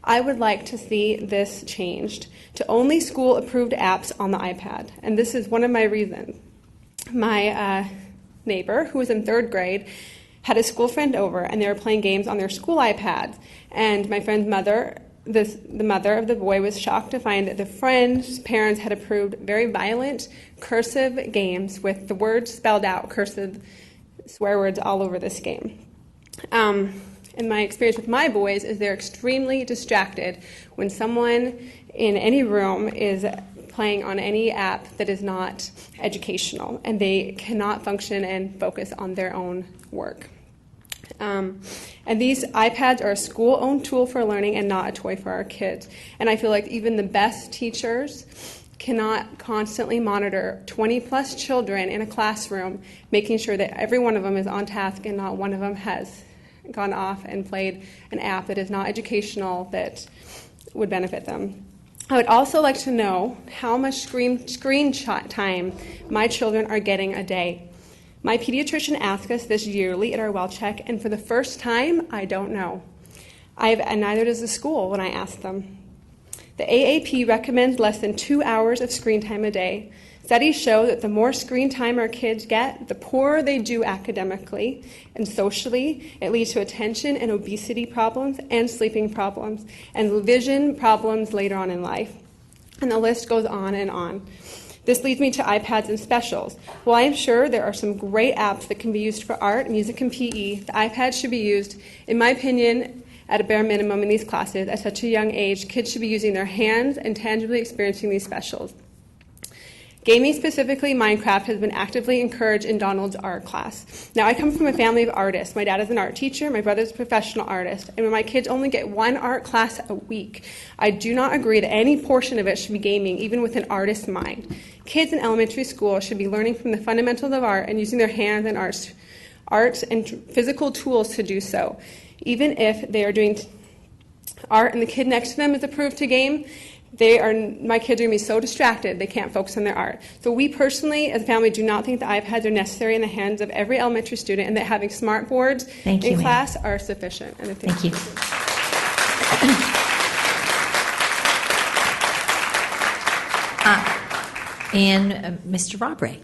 I would like to see this changed to only school-approved apps on the iPad, and this is one of my reasons. My neighbor, who was in 3rd grade, had a school friend over, and they were playing games on their school iPads, and my friend's mother, the mother of the boy, was shocked to find that the friend's parents had approved very violent, cursive games with the words spelled out, cursive swear words all over this game. And my experience with my boys is they're extremely distracted when someone in any room is playing on any app that is not educational, and they cannot function and focus on their own work. And these iPads are a school-owned tool for learning and not a toy for our kids. And I feel like even the best teachers cannot constantly monitor 20-plus children in a classroom, making sure that every one of them is on task and not one of them has gone off and played an app that is not educational that would benefit them. I would also like to know how much screen time my children are getting a day. My pediatrician asks us this yearly at our well check, and for the first time, I don't know. And neither does the school when I ask them. The AAP recommends less than 2 hours of screen time a day. Studies show that the more screen time our kids get, the poorer they do academically and socially. It leads to attention and obesity problems and sleeping problems and vision problems later on in life. And the list goes on and on. This leads me to iPads and specials. While I am sure there are some great apps that can be used for art, music, and PE, the iPads should be used, in my opinion, at a bare minimum in these classes. At such a young age, kids should be using their hands and tangibly experiencing these specials. Gaming, specifically Minecraft, has been actively encouraged in Donald's art class. Now, I come from a family of artists. My dad is an art teacher, my brother's a professional artist, and when my kids only get 1 art class a week, I do not agree that any portion of it should be gaming, even with an artist's mind. Kids in elementary school should be learning from the fundamentals of art and using their hands and arts and physical tools to do so. Even if they are doing art and the kid next to them is approved to game, my kids are going to be so distracted they can't focus on their art. So we personally, as a family, do not think the iPads are necessary in the hands of every elementary student, and that having smart boards in class are sufficient. And Thank you. Mr. Robre.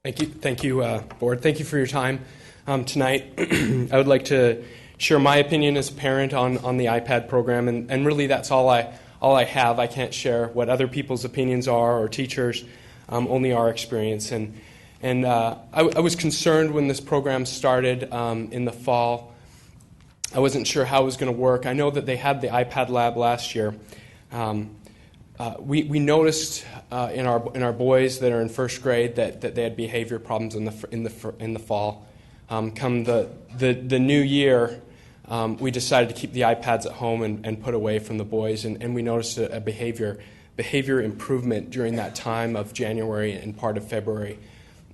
Thank you, Board. Thank you for your time tonight. I would like to share my opinion as a parent on the iPad program, and really that's all I have. I can't share what other people's opinions are or teachers, only our experience. And I was concerned when this program started in the fall. I wasn't sure how it was going to work. I know that they had the iPad lab last year. We noticed in our boys that are in 1st grade that they had behavior problems in the fall. Come the new year, we decided to keep the iPads at home and put away from the boys, and we noticed a behavior improvement during that time of January and part of February.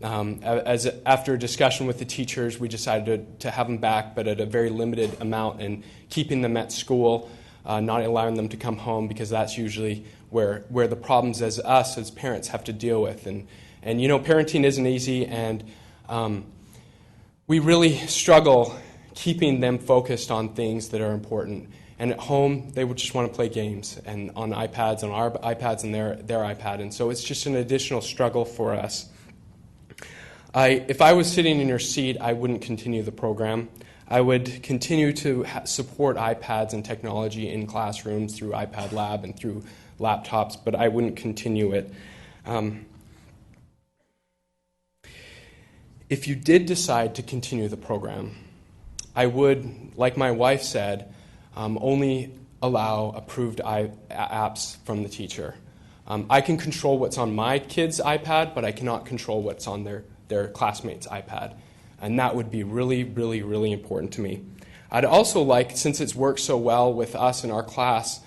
After a discussion with the teachers, we decided to have them back, but at a very limited amount, and keeping them at school, not allowing them to come home, because that's usually where the problems as parents have to deal with. And you know, parenting isn't easy, and we really struggle keeping them focused on things that are important. And at home, they would just want to play games, and on iPads, on our iPads and their iPad. And so it's just an additional struggle for us. If I was sitting in your seat, I wouldn't continue the program. I would continue to support iPads and technology in classrooms through iPad Lab and through laptops, but I wouldn't continue it. If you did decide to continue the program, I would, like my wife said, only allow approved apps from the teacher. I can control what's on my kid's iPad, but I cannot control what's on their classmate's iPad. And that would be really, really, really important to me. I'd also like, since it's worked so well with us in our class,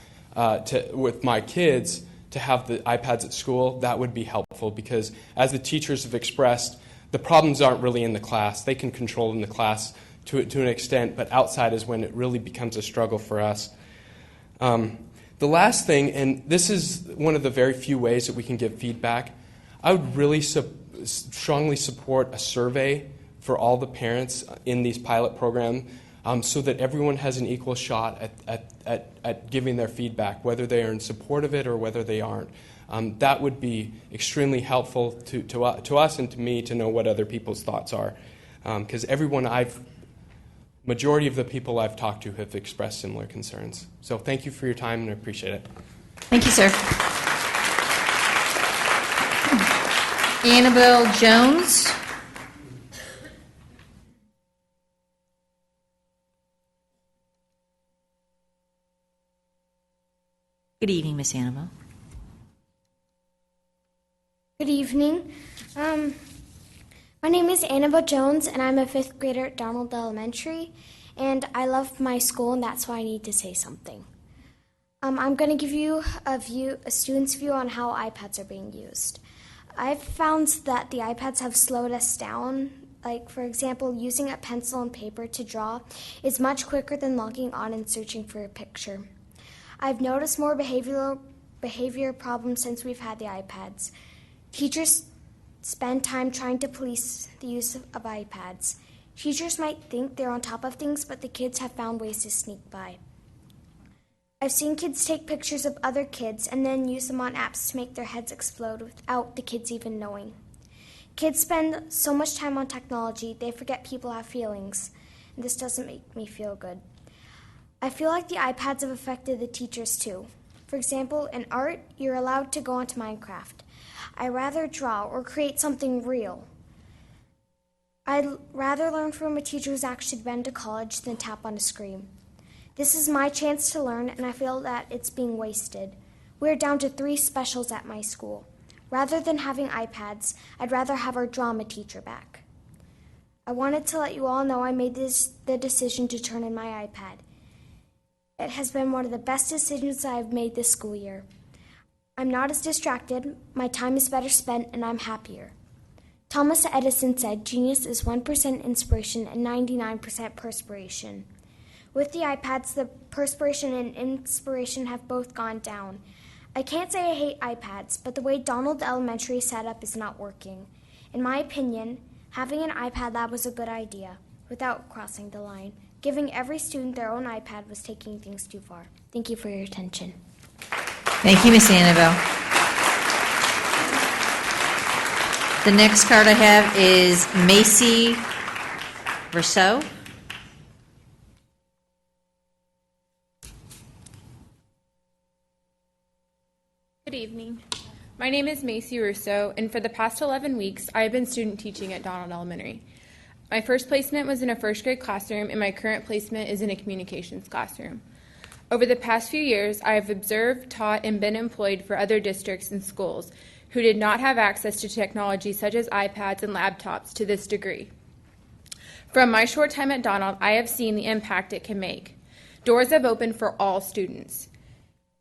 with my kids, to have the iPads at school. That would be helpful because, as the teachers have expressed, the problems aren't really in the class. They can control in the class to an extent, but outside is when it really becomes a struggle for us. The last thing, and this is one of the very few ways that we can give feedback, I would really strongly support a survey for all the parents in these pilot programs so that everyone has an equal shot at giving their feedback, whether they are in support of it or whether they aren't. That would be extremely helpful to us and to me to know what other people's thoughts are. Because majority of the people I've talked to have expressed similar concerns. So thank you for your time, and I appreciate it. Thank you, sir. Annabelle Jones. Good evening, Miss Annabelle. Good evening. My name is Annabelle Jones, and I'm a 5th grader at Donald Elementary, and I love my school, and that's why I need to say something. I'm going to give you a student's view on how iPads are being used. I've found that the iPads have slowed us down. Like, for example, using a pencil and paper to draw is much quicker than logging on and searching for a picture. I've noticed more behavior problems since we've had the iPads. Teachers spend time trying to police the use of iPads. Teachers might think they're on top of things, but the kids have found ways to sneak by. I've seen kids take pictures of other kids and then use them on apps to make their heads explode without the kids even knowing. Kids spend so much time on technology, they forget people have feelings, and this doesn't make me feel good. I feel like the iPads have affected the teachers too. For example, in art, you're allowed to go onto Minecraft. I'd rather draw or create something real. I'd rather learn from a teacher who's actually been to college than tap on a screen. This is my chance to learn, and I feel that it's being wasted. We're down to 3 specials at my school. Rather than having iPads, I'd rather have our drama teacher back. I wanted to let you all know I made the decision to turn in my iPad. It has been one of the best decisions I've made this school year. I'm not as distracted, my time is better spent, and I'm happier. Thomas Edison said, "Genius is 1% inspiration and 99% perspiration." With the iPads, the perspiration and inspiration have both gone down. I can't say I hate iPads, but the way Donald Elementary is set up is not working. In my opinion, having an iPad lab was a good idea, without crossing the line. Giving every student their own iPad was taking things too far. Thank you for your attention. Thank you, Miss Annabelle. The next card I have is Macy Rousseau. Good evening. My name is Macy Rousseau, and for the past 11 weeks, I have been student teaching at Donald Elementary. My first placement was in a 1st grade classroom, and my current placement is in a communications classroom. Over the past few years, I have observed, taught, and been employed for other districts and schools who did not have access to technology such as iPads and laptops to this degree. From my short time at Donald, I have seen the impact it can make. Doors have opened for all students.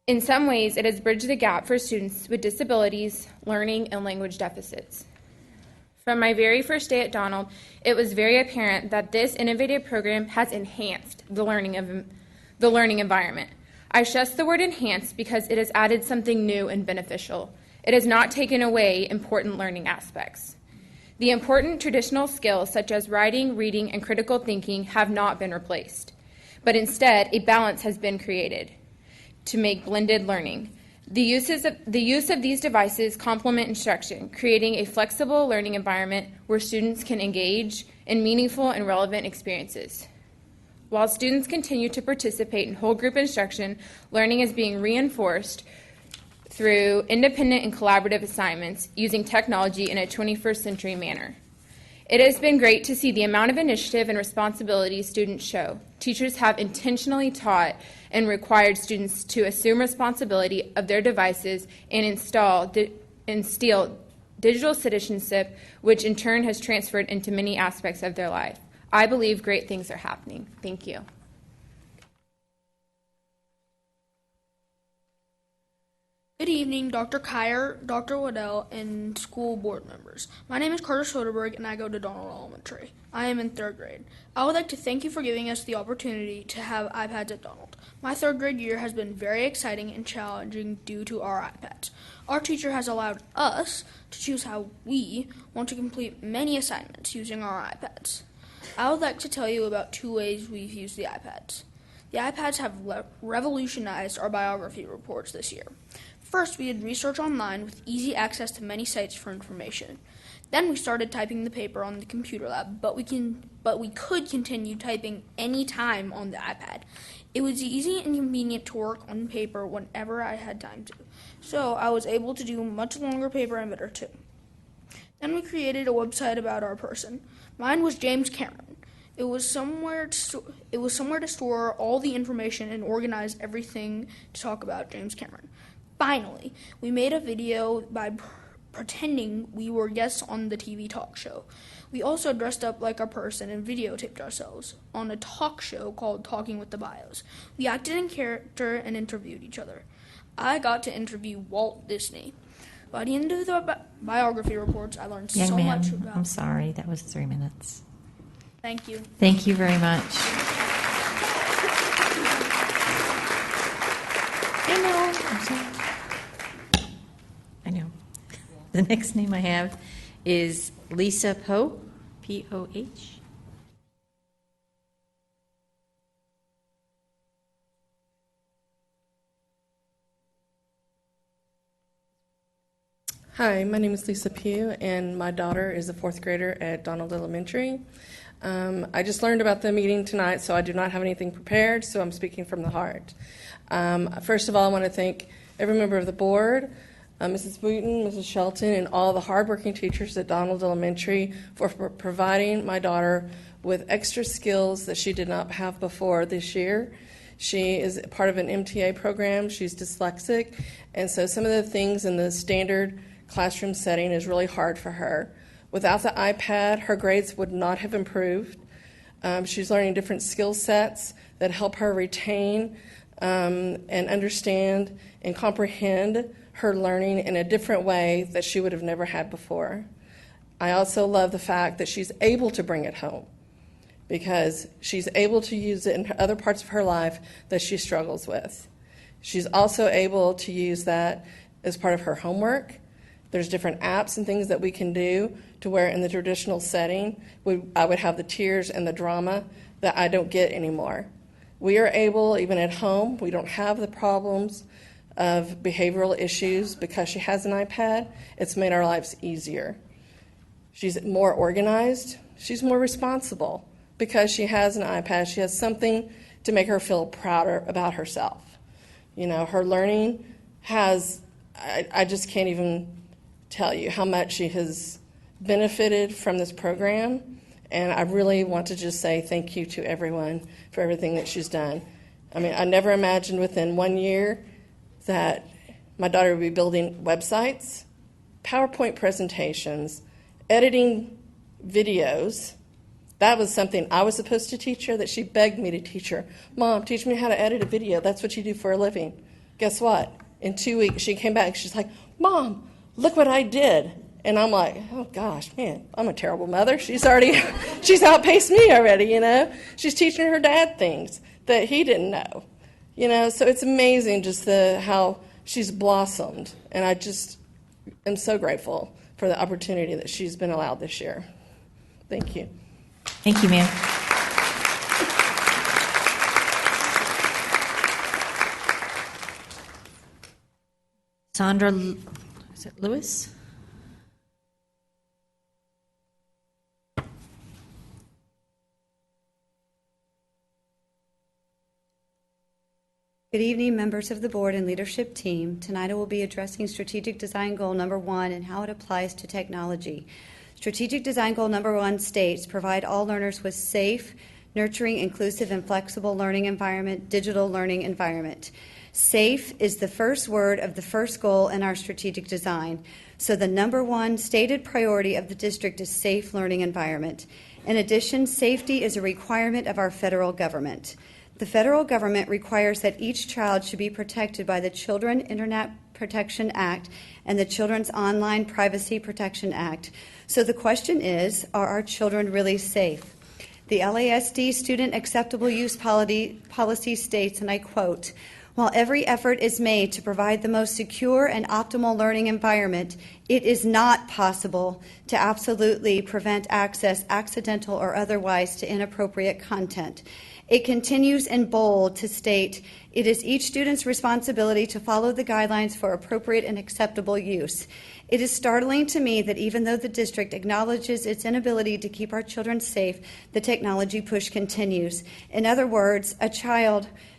In some ways, it has bridged the gap for students with disabilities, learning, and language deficits. From my very first day at Donald, it was very apparent that this innovative program has enhanced the learning environment. I stress the word enhanced because it has added something new and beneficial. It has not taken away important learning aspects. The important traditional skills such as writing, reading, and critical thinking have not been replaced, but instead a balance has been created to make blended learning. The use of these devices complement instruction, creating a flexible learning environment where students can engage in meaningful and relevant experiences. While students continue to participate in whole group instruction, learning is being reinforced through independent and collaborative assignments using technology in a 21st century manner. It has been great to see the amount of initiative and responsibility students show. Teachers have intentionally taught and required students to assume responsibility of their devices and instill digital citizenship, which in turn has transferred into many aspects of their life. I believe great things are happening. Thank you. Good evening, Dr. Kyer, Dr. Waddell, and school board members. My name is Carter Soderberg, and I go to Donald Elementary. I am in 3rd grade. I would like to thank you for giving us the opportunity to have iPads at Donald. My 3rd grade year has been very exciting and challenging due to our iPads. Our teacher has allowed us to choose how we want to complete many assignments using our iPads. I would like to tell you about 2 ways we've used the iPads. The iPads have revolutionized our biography reports this year. First, we did research online with easy access to many sites for information. Then we started typing the paper on the computer lab, but we could continue typing any time on the iPad. It was easy and convenient to work on paper whenever I had time to, so I was able to do much longer paper and better too. Then we created a website about our person. Mine was James Cameron. It was somewhere to store all the information and organize everything to talk about James Cameron. Finally, we made a video by pretending we were guests on the TV talk show. We also dressed up like a person and videotaped ourselves on a talk show called Talking with the Bios. We acted in character and interviewed each other. I got to interview Walt Disney. By the end of the biography reports, I learned so much about... I'm sorry, that was 3 minutes. Thank you. Thank you very much. I know. The next name I have is Lisa Poe, P-O-H. Hi, my name is Lisa Pugh, and my daughter is a 4th grader at Donald Elementary. I just learned about the meeting tonight, so I do not have anything prepared, so I'm speaking from the heart. First of all, I want to thank every member of the board, Mrs. Booten, Mrs. Shelton, and all the hardworking teachers at Donald Elementary for providing my daughter with extra skills that she did not have before this year. She is part of an MTA program. She's dyslexic, and so some of the things in the standard classroom setting is really hard for her. Without the iPad, her grades would not have improved. She's learning different skill sets that help her retain and understand and comprehend her learning in a different way that she would have never had before. I also love the fact that she's able to bring it home because she's able to use it in other parts of her life that she struggles with. She's also able to use that as part of her homework. There's different apps and things that we can do to where in the traditional setting, I would have the tears and the drama that I don't get anymore. We are able, even at home, we don't have the problems of behavioral issues because she has an iPad. It's made our lives easier. She's more organized. She's more responsible because she has an iPad. She has something to make her feel prouder about herself. You know, her learning has, I just can't even tell you how much she has benefited from this program, and I really want to just say thank you to everyone for everything that she's done. I mean, I never imagined within 1 year that my daughter would be building websites, PowerPoint presentations, editing videos. That was something I was supposed to teach her that she begged me to teach her. Mom, teach me how to edit a video. That's what you do for a living. Guess what? In 2 weeks, she came back and she's like, Mom, look what I did. And I'm like, oh gosh, man, I'm a terrible mother. She's outpaced me already, you know. She's teaching her dad things that he didn't know, you know. So it's amazing just how she's blossomed. And I just am so grateful for the opportunity that she's been allowed this year. Thank you. Thank you, ma'am. Sandra, is it Lewis? Good evening, members of the board and leadership team. Tonight I will be addressing strategic design goal number 1 and how it applies to technology. Strategic design goal number 1 states provide all learners with safe, nurturing, inclusive, and flexible learning environment, digital learning environment. Safe is the first word of the first goal in our strategic design. So the number 1 stated priority of the district is safe learning environment. In addition, safety is a requirement of our federal government. The federal government requires that each child should be protected by the Children Internet Protection Act and the Children's Online Privacy Protection Act. So the question is, are our children really safe? The LASD Student Acceptable Use Policy states, and I quote, "While every effort is made to provide the most secure and optimal learning environment, it is not possible to absolutely prevent access, accidental or otherwise, to inappropriate content." It continues in bold to state, "It is each student's responsibility to follow the guidelines for appropriate and acceptable use." It is startling to me that even though the district acknowledges its inability to keep our children safe, the technology push continues. In other words,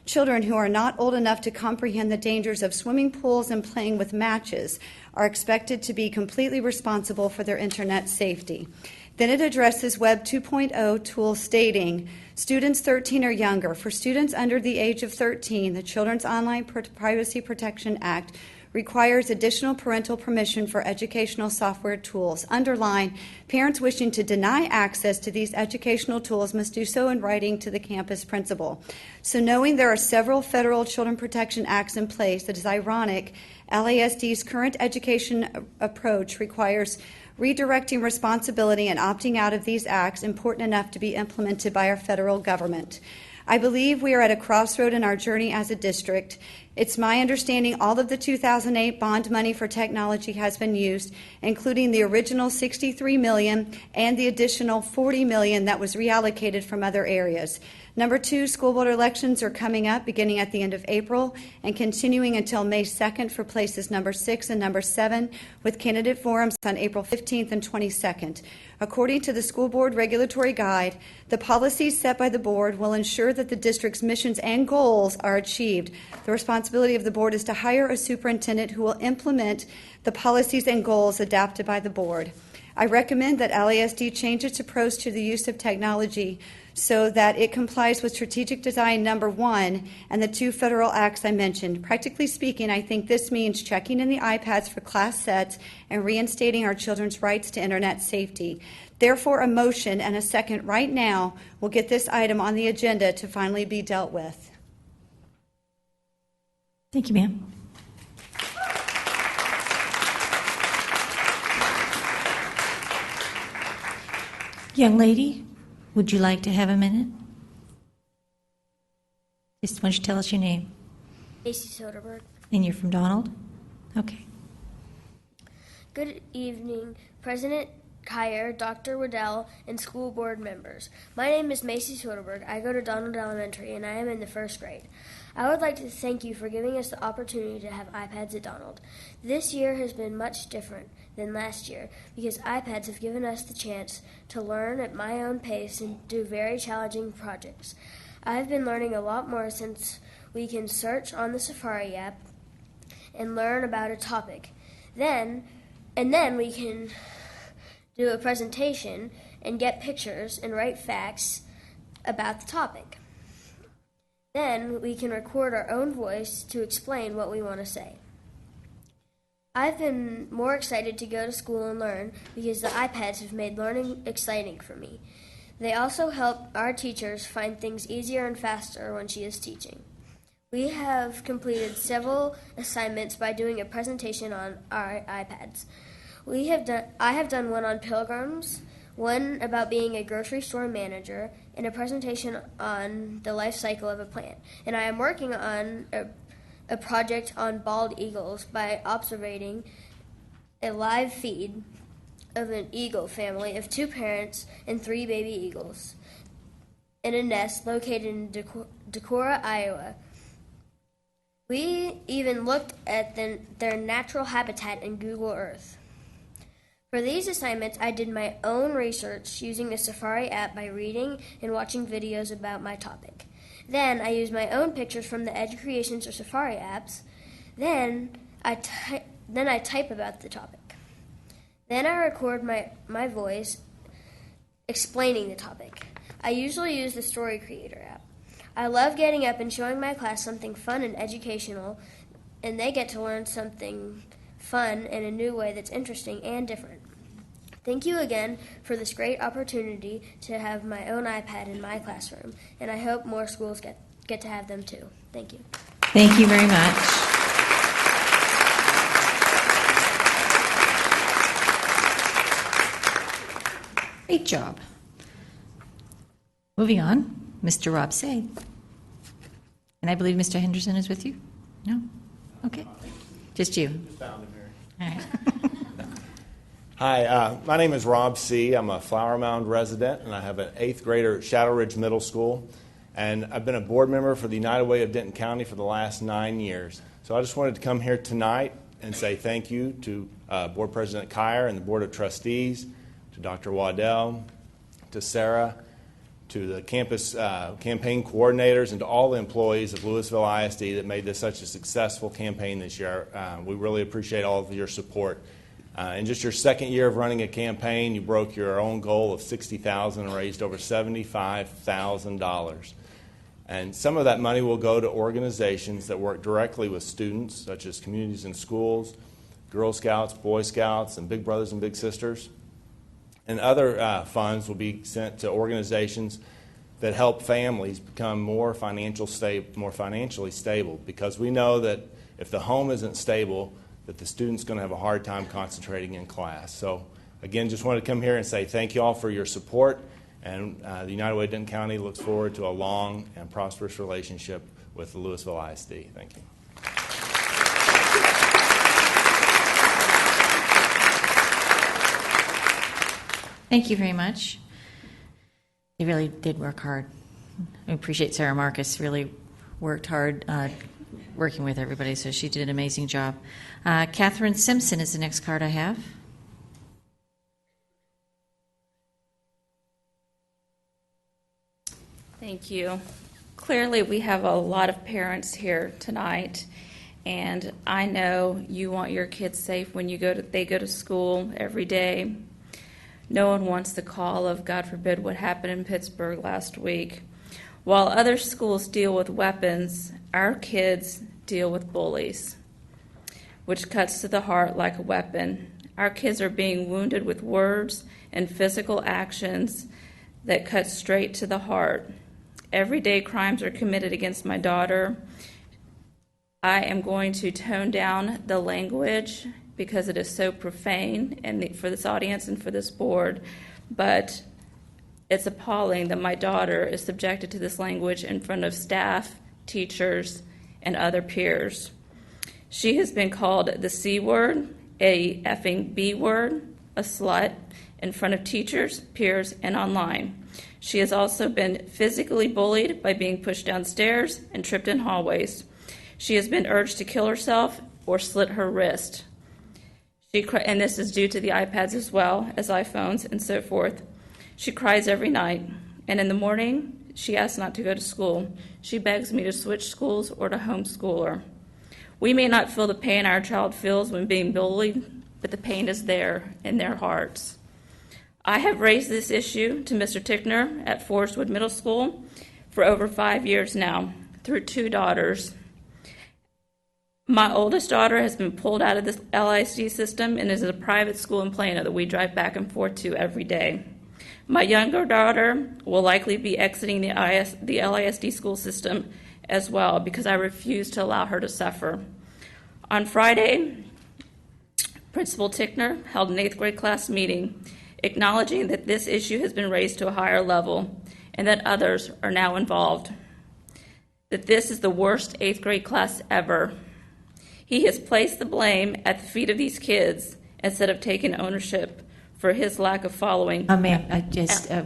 children who are not old enough to comprehend the dangers of swimming pools and playing with matches are expected to be completely responsible for their internet safety. Then it addresses Web 2.0 tools stating, students 13 or younger. For students under the age of 13, the Children's Online Privacy Protection Act requires additional parental permission for educational software tools. Underline, parents wishing to deny access to these educational tools must do so in writing to the campus principal. So knowing there are several federal children protection acts in place, it is ironic LASD's current education approach requires redirecting responsibility and opting out of these acts important enough to be implemented by our federal government. I believe we are at a crossroad in our journey as a district. It's my understanding all of the 2008 bond money for technology has been used, including the original $63 million and the additional $40 million that was reallocated from other areas. Number 2, school board elections are coming up beginning at the end of April and continuing until May 2nd for places number 6 and number 7, with candidate forums on April 15th and 22nd. According to the school board regulatory guide, the policies set by the board will ensure that the district's missions and goals are achieved. The responsibility of the board is to hire a superintendent who will implement the policies and goals adopted by the board. I recommend that LASD change its approach to the use of technology so that it complies with strategic design number 1 and the 2 federal acts I mentioned. Practically speaking, I think this means checking in the iPads for class sets and reinstating our children's rights to internet safety. Therefore, a motion and a second right now will get this item on the agenda to finally be dealt with. Thank you, ma'am. Young lady, would you like to have a minute? Just want you to tell us your name. Macy Soderberg. And you're from Donald? Okay. Good evening, President Kyer, Dr. Waddell, and school board members. My name is Macy Soderberg. I go to Donald Elementary, and I am in the 1st grade. I would like to thank you for giving us the opportunity to have iPads at Donald. This year has been much different than last year because iPads have given us the chance to learn at my own pace and do very challenging projects. I've been learning a lot more since we can search on the Safari app and learn about a topic. Then we can do a presentation and get pictures and write facts about the topic. Then we can record our own voice to explain what we want to say. I've been more excited to go to school and learn because the iPads have made learning exciting for me. They also help our teachers find things easier and faster when she is teaching. We have completed several assignments by doing a presentation on our iPads. I have done one on pilgrims, one about being a grocery store manager, and a presentation on the life cycle of a plant. And I am working on a project on bald eagles by observing a live feed of an eagle family of 2 parents and 3 baby eagles in a nest located in Decorah, Iowa. We even looked at their natural habitat in Google Earth. For these assignments, I did my own research using the Safari app by reading and watching videos about my topic. Then I used my own pictures from the Educreations or Safari apps. Then I type about the topic. Then I record my voice explaining the topic. I usually use the Story Creator app. I love getting up and showing my class something fun and educational, and they get to learn something fun in a new way that's interesting and different. Thank you again for this great opportunity to have my own iPad in my classroom, and I hope more schools get to have them too. Thank you. Thank you very much. Great job. Moving on, Mr. Rob Say. And I believe Mr. Henderson is with you? No? Okay. Just you. All right. Hi, my name is Rob C. I'm a Flower Mound resident, and I have an 8th grader at Shadow Ridge Middle School. And I've been a board member for the United Way of Denton County for the last 9 years. So I just wanted to come here tonight and say thank you to Board President Kyer and the Board of Trustees, to Dr. Waddell, to Sarah, to the campus campaign coordinators, and to all the employees of Lewisville ISD that made this such a successful campaign this year. We really appreciate all of your support. In just your 2nd year of running a campaign, you broke your own goal of $60,000 and raised over $75,000. And some of that money will go to organizations that work directly with students, such as communities and schools, Girl Scouts, Boy Scouts, and Big Brothers and Big Sisters. And other funds will be sent to organizations that help families become more financially stable, because we know that if the home isn't stable, that the student's going to have a hard time concentrating in class. So again, just wanted to come here and say thank you all for your support, and the United Way of Denton County looks forward to a long and prosperous relationship with the Lewisville ISD. Thank you. Thank you very much. They really did work hard. I appreciate Sarah Marcus really worked hard working with everybody, so she did an amazing job. Catherine Simpson is the next card I have. Thank you. Clearly, we have a lot of parents here tonight, and I know you want your kids safe when they go to school every day. No one wants the call of, God forbid, what happened in Pittsburgh last week. While other schools deal with weapons, our kids deal with bullies, which cuts to the heart like a weapon. Our kids are being wounded with words and physical actions that cut straight to the heart. Everyday crimes are committed against my daughter. I am going to tone down the language because it is so profane and for this audience and for this board, but it's appalling that my daughter is subjected to this language in front of staff, teachers, and other peers. She has been called the C word, a effing B word, a slut, in front of teachers, peers, and online. She has also been physically bullied by being pushed downstairs and tripped in hallways. She has been urged to kill herself or slit her wrist. And this is due to the iPads as well as iPhones and so forth. She cries every night, and in the morning, she asks not to go to school. She begs me to switch schools or to homeschool her. We may not feel the pain our child feels when being bullied, but the pain is there in their hearts. I have raised this issue to Mr. Tickner at Forest Wood Middle School for over 5 years now, through 2 daughters. My oldest daughter has been pulled out of this LISD system and is at a private school in Plano that we drive back and forth to every day. My younger daughter will likely be exiting the LISD school system as well because I refuse to allow her to suffer. On Friday, Principal Tickner held an 8th grade class meeting acknowledging that this issue has been raised to a higher level and that others are now involved, that this is the worst 8th grade class ever. He has placed the blame at the feet of these kids instead of taking ownership for his lack of following. Ma'am,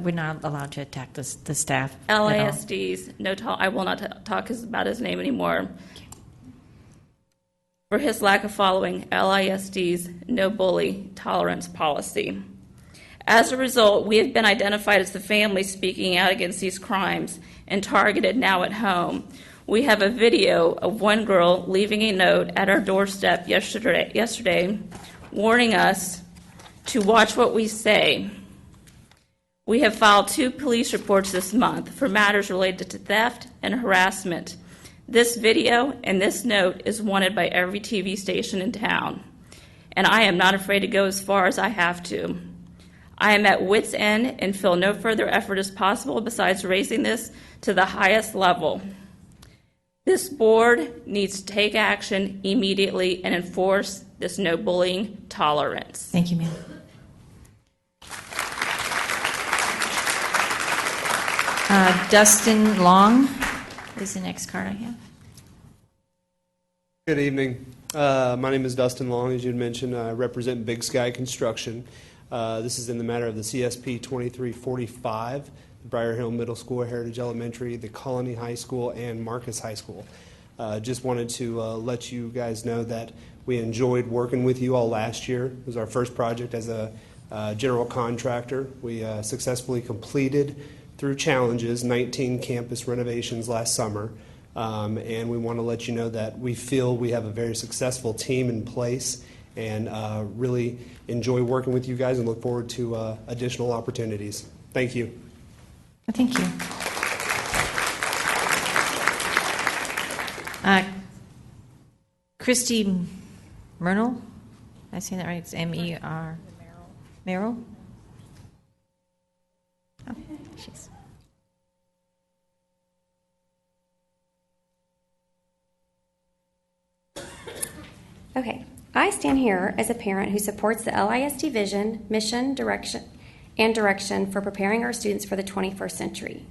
we're not allowed to attack the staff. LISD's, I will not talk about his name anymore. For his lack of following LISD's no bully tolerance policy. As a result, we have been identified as the family speaking out against these crimes and targeted now at home. We have a video of one girl leaving a note at our doorstep yesterday warning us to watch what we say. We have filed 2 police reports this month for matters related to theft and harassment. This video and this note is wanted by every TV station in town, and I am not afraid to go as far as I have to. I am at wit's end and feel no further effort is possible besides raising this to the highest level. This board needs to take action immediately and enforce this no bullying tolerance. Thank you, ma'am. Dustin Long is the next card I have. Good evening. My name is Dustin Long. As you had mentioned, I represent Big Sky Construction. This is in the matter of the CSP 2345, Briar Hill Middle School, Heritage Elementary, the Colony High School, and Marcus High School. Just wanted to let you guys know that we enjoyed working with you all last year. It was our first project as a general contractor. We successfully completed, through challenges, 19 campus renovations last summer. And we want to let you know that we feel we have a very successful team in place and really enjoy working with you guys and look forward to additional opportunities. Thank you. Thank you. Christy Merrill, am I saying that right? It's M-E-R. Merrill? Oh, she's. Okay, I stand here as a parent who supports the LISD vision, mission, direction for preparing our students for the 21st century.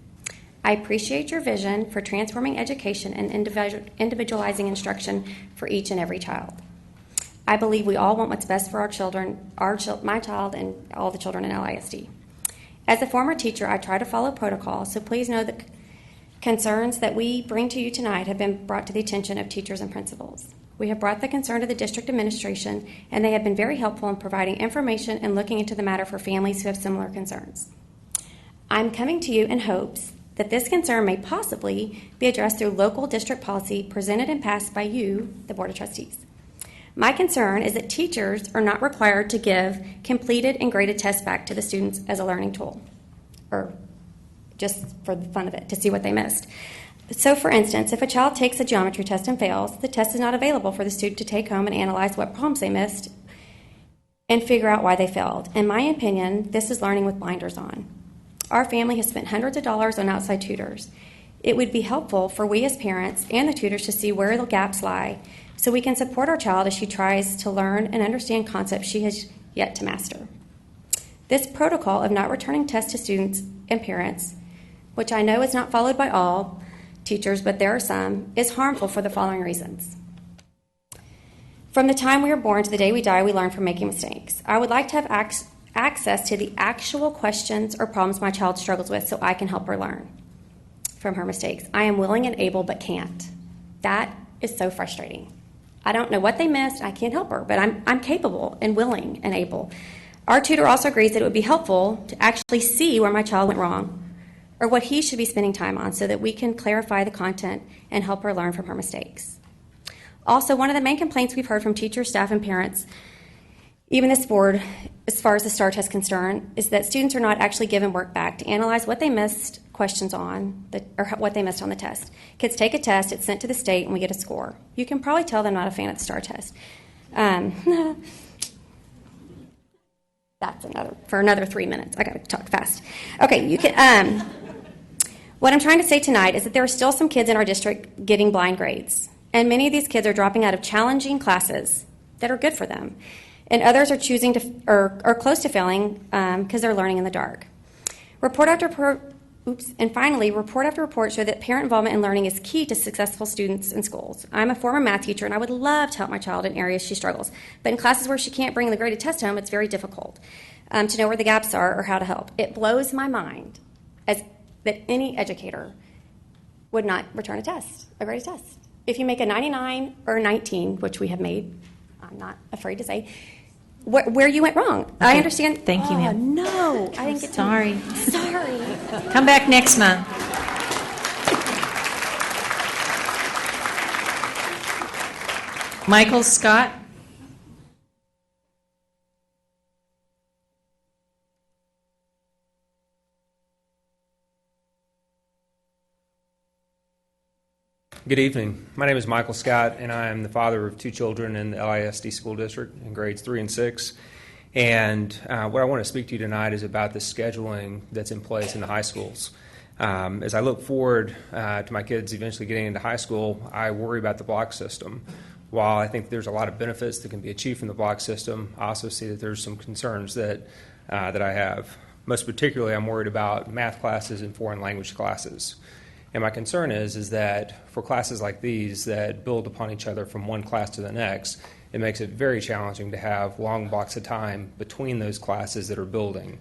I appreciate your vision for transforming education and individualizing instruction for each and every child. I believe we all want what's best for our children, my child, and all the children in LISD. As a former teacher, I try to follow protocol, so please know that concerns that we bring to you tonight have been brought to the attention of teachers and principals. We have brought the concern to the district administration, and they have been very helpful in providing information and looking into the matter for families who have similar concerns. I'm coming to you in hopes that this concern may possibly be addressed through local district policy presented and passed by you, the Board of Trustees. My concern is that teachers are not required to give completed and graded tests back to the students as a learning tool, or just for the fun of it, to see what they missed. So, for instance, if a child takes a geometry test and fails, the test is not available for the student to take home and analyze what problems they missed and figure out why they failed. In my opinion, this is learning with blinders on. Our family has spent hundreds of dollars on outside tutors. It would be helpful for we as parents and the tutors to see where the gaps lie so we can support our child as she tries to learn and understand concepts she has yet to master. This protocol of not returning tests to students and parents, which I know is not followed by all teachers, but there are some, is harmful for the following reasons. From the time we are born to the day we die, we learn from making mistakes. I would like to have access to the actual questions or problems my child struggles with so I can help her learn from her mistakes. I am willing and able, but can't. That is so frustrating. I don't know what they missed. I can't help her, but I'm capable and willing and able. Our tutor also agrees that it would be helpful to actually see where my child went wrong or what he should be spending time on so that we can clarify the content and help her learn from her mistakes. Also, one of the main complaints we've heard from teachers, staff, and parents, even this board, as far as the STAR test is concerned, is that students are not actually given work back to analyze what they missed questions on, or what they missed on the test. Kids take a test, it's sent to the state, and we get a score. You can probably tell they're not a fan of the STAR test. That's another 3 minutes. I got to talk fast. Okay, you can. What I'm trying to say tonight is that there are still some kids in our district getting blind grades, and many of these kids are dropping out of challenging classes that are good for them, and others are choosing to or close to failing because they're learning in the dark. Report after report show that parent involvement in learning is key to successful students in schools. I'm a former math teacher, and I would love to help my child in areas she struggles, but in classes where she can't bring the graded test home, it's very difficult to know where the gaps are or how to help. It blows my mind that any educator would not return a graded test. If you make a 99 or a 19, which we have made, I'm not afraid to say, where you went wrong. Okay. I understand. Thank you, ma'am. No, I didn't get Sorry. Sorry. Come back next month. Michael Scott. Good evening. My name is Michael Scott, and I am the father of 2 children in the LISD school district in grades 3 and 6. And what I want to speak to you tonight is about the scheduling that's in place in the high schools. As I look forward to my kids eventually getting into high school, I worry about the block system. While I think there's a lot of benefits that can be achieved from the block system, I also see that there's some concerns that I have. Most particularly, I'm worried about math classes and foreign language classes. And my concern is that for classes like these that build upon each other from one class to the next, it makes it very challenging to have long blocks of time between those classes that are building.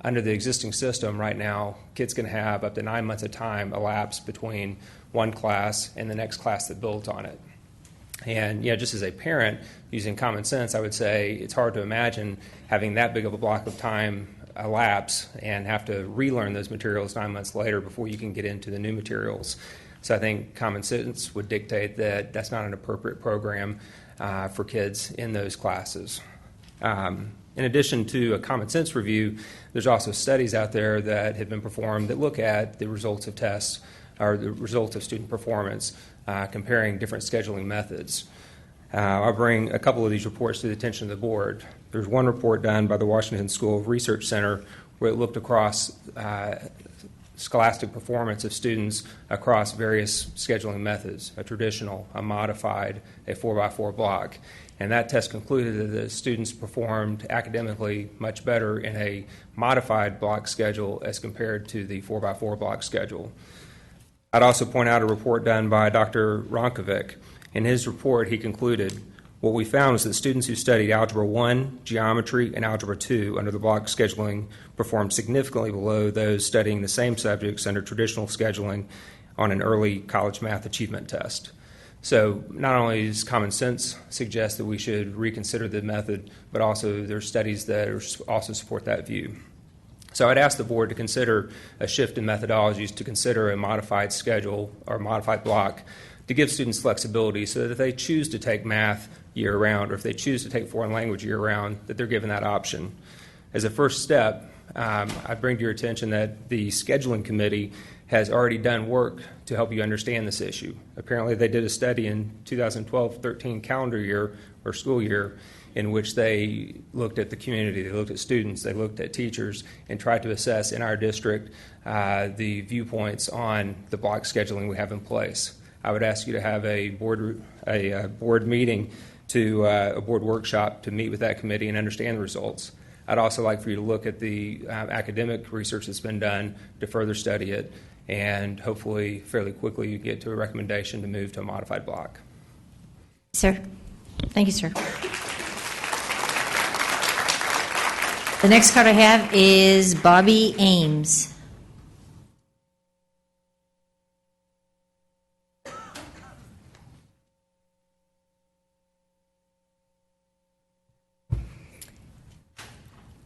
Under the existing system right now, kids can have up to 9 months of time elapsed between one class and the next class that builds on it. And just as a parent, using common sense, I would say it's hard to imagine having that big of a block of time elapse and have to relearn those materials 9 months later before you can get into the new materials. So I think common sense would dictate that that's not an appropriate program for kids in those classes. In addition to a common sense review, there's also studies out there that have been performed that look at the results of tests or the results of student performance, comparing different scheduling methods. I'll bring a couple of these reports to the attention of the board. There's one report done by the Washington School of Research Center where it looked across scholastic performance of students across various scheduling methods, a traditional, a modified, a 4x4 block. And that test concluded that the students performed academically much better in a modified block schedule as compared to the 4x4 block schedule. I'd also point out a report done by Dr. Ronkovic. In his report, he concluded, what we found was that students who studied Algebra 1, Geometry, and Algebra 2 under the block scheduling performed significantly below those studying the same subjects under traditional scheduling on an early college math achievement test. So not only does common sense suggest that we should reconsider the method, but also there's studies that also support that view. So I'd ask the board to consider a shift in methodologies to consider a modified schedule or modified block to give students flexibility so that if they choose to take math year-round or if they choose to take foreign language year-round, that they're given that option. As a first step, I bring to your attention that the scheduling committee has already done work to help you understand this issue. Apparently they did a study in 2012-13 calendar year or school year in which they looked at the community, they looked at students, they looked at teachers, and tried to assess in our district the viewpoints on the block scheduling we have in place. I would ask you to have a board meeting, a board workshop to meet with that committee and understand the results. I'd also like for you to look at the academic research that's been done to further study it, and hopefully fairly quickly you get to a recommendation to move to a modified block. Sir. Thank you, sir. The next card I have is Bobby Ames.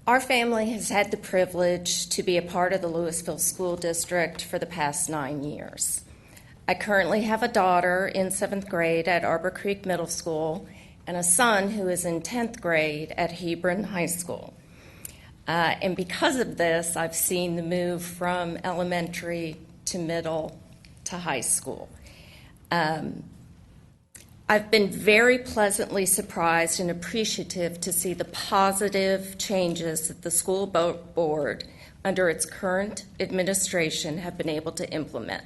Our family has had the privilege to be a part of the Lewisville School District for the past 9 years. I currently have a daughter in 7th grade at Arbor Creek Middle School and a son who is in 10th grade at Hebron High School. And because of this, I've seen the move from elementary to middle to high school. I've been very pleasantly surprised and appreciative to see the positive changes that the school board, under its current administration, have been able to implement.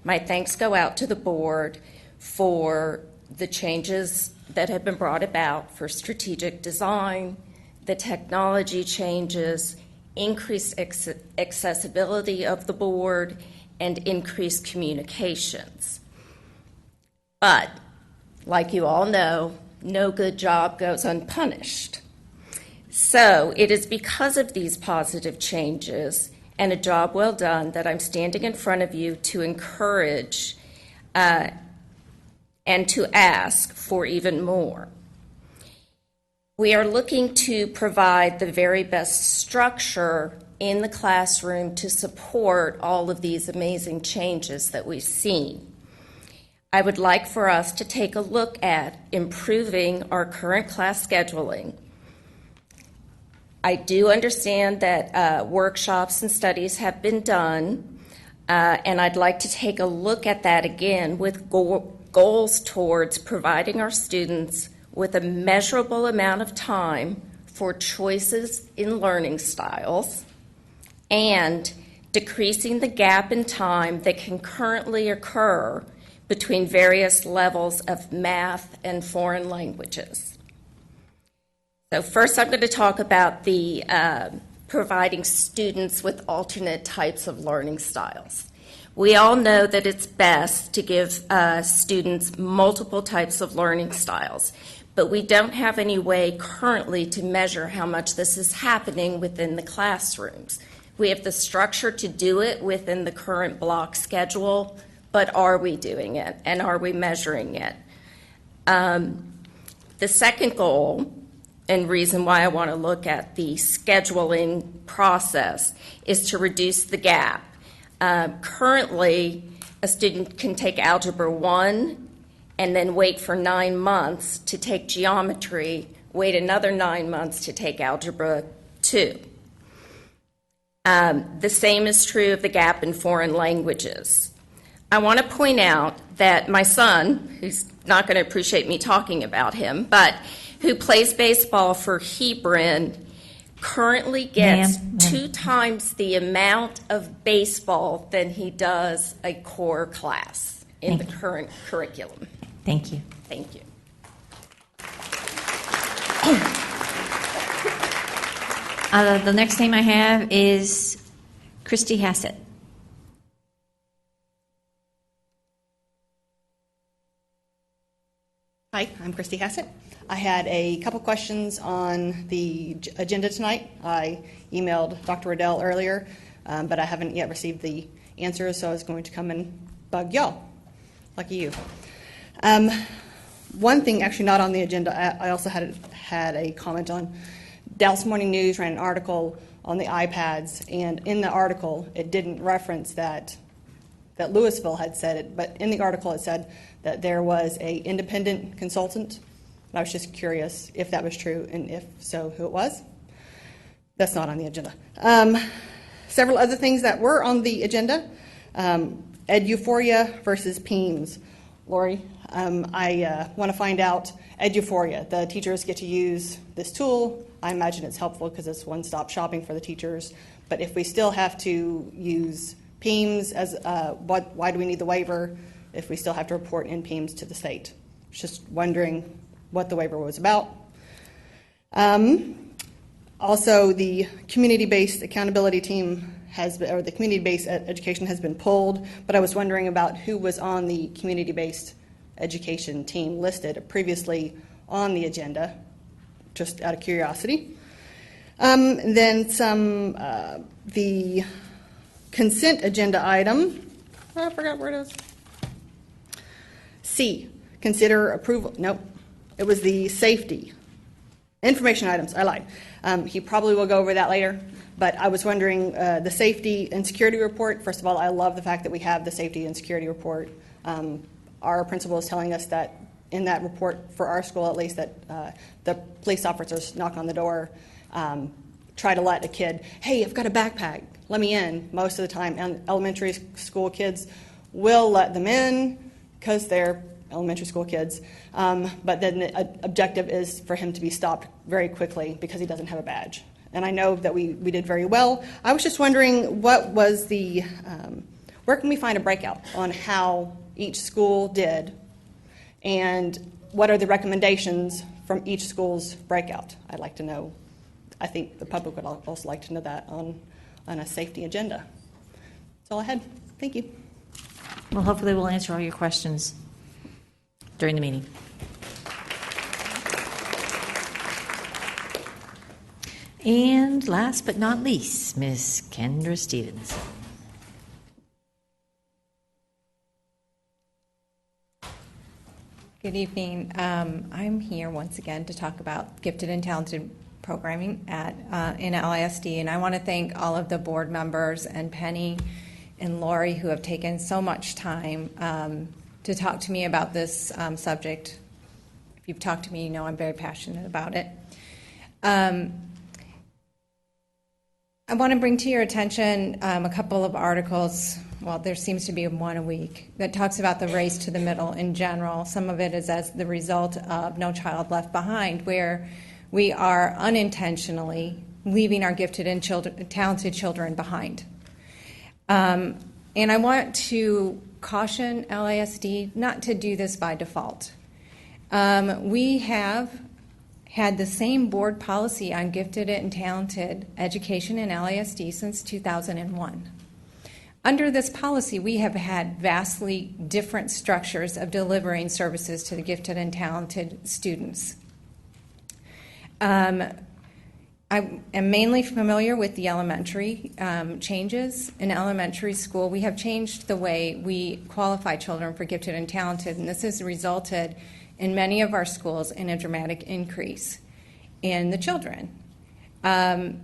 My thanks go out to the board for the changes that have been brought about for strategic design, the technology changes, increased accessibility of the board, and increased communications. But like you all know, no good job goes unpunished. So it is because of these positive changes and a job well done that I'm standing in front of you to encourage and to ask for even more. We are looking to provide the very best structure in the classroom to support all of these amazing changes that we've seen. I would like for us to take a look at improving our current class scheduling. I do understand that workshops and studies have been done. And I'd like to take a look at that again with goals towards providing our students with a measurable amount of time for choices in learning styles and decreasing the gap in time that can currently occur between various levels of math and foreign languages. So first I'm going to talk about the providing students with alternate types of learning styles. We all know that it's best to give students multiple types of learning styles, but we don't have any way currently to measure how much this is happening within the classrooms. We have the structure to do it within the current block schedule, but are we doing it and are we measuring it? The second goal and reason why I want to look at the scheduling process is to reduce the gap. Currently, a student can take Algebra 1 and then wait for 9 months to take geometry, wait another 9 months to take Algebra 2. The same is true of the gap in foreign languages. I want to point out that my son, who's not going to appreciate me talking about him, but who plays baseball for Hebron, currently gets 2 times the amount of baseball than he does a core class in the current curriculum. Thank you. Thank you. The next name I have is Christy Hassett. Hi, I'm Christy Hassett. I had a couple questions on the agenda tonight. I emailed Dr. Riddell earlier, but I haven't yet received the answers, so I was going to come and bug y'all. Lucky you. One thing actually not on the agenda, I also had a comment on Dallas Morning News ran an article on the iPads, and in the article it didn't reference that Lewisville had said it, but in the article it said that there was an independent consultant. And I was just curious if that was true, and if so, who it was. That's not on the agenda. Several other things that were on the agenda, EdUphoria versus PEAMS. Lori, I want to find out EdUphoria. The teachers get to use this tool. I imagine it's helpful because it's one-stop shopping for the teachers. But if we still have to use PEAMS, why do we need the waiver if we still have to report in PEAMS to the state? Just wondering what the waiver was about. Also, the community-based accountability team or the community-based education has been pulled, but I was wondering about who was on the community-based education team listed previously on the agenda, just out of curiosity. Then the consent agenda item, I forgot where it is. C, consider approval, nope, it was the safety. Information items, I lied. He probably will go over that later, but I was wondering, the safety and security report, first of all, I love the fact that we have the safety and security report. Our principal is telling us that in that report, for our school at least, that the police officers knock on the door, try to let a kid, hey, I've got a backpack, let me in. Most of the time, elementary school kids will let them in because they're elementary school kids, but then the objective is for him to be stopped very quickly because he doesn't have a badge. And I know that we did very well. I was just wondering what was where can we find a breakout on how each school did, and what are the recommendations from each school's breakout? I'd like to know. I think the public would also like to know that on a safety agenda. That's all I had. Thank you. Well, hopefully we'll answer all your questions during the meeting. And last but not least, Ms. Kendra Stevens. Good evening. I'm here once again to talk about gifted and talented programming in LISD, and I want to thank all of the board members and Penny and Lori who have taken so much time to talk to me about this subject. If you've talked to me, you know I'm very passionate about it. I want to bring to your attention a couple of articles. well, there seems to be one a week that talks about the race to the middle in general. Some of it is as the result of No Child Left Behind, where we are unintentionally leaving our gifted and talented children behind. And I want to caution LASD not to do this by default. We have had the same board policy on gifted and talented education in LASD since 2001. Under this policy, we have had vastly different structures of delivering services to the gifted and talented students. I am mainly familiar with the elementary changes. In elementary school, we have changed the way we qualify children for gifted and talented, and this has resulted in many of our schools in a dramatic increase in the children. All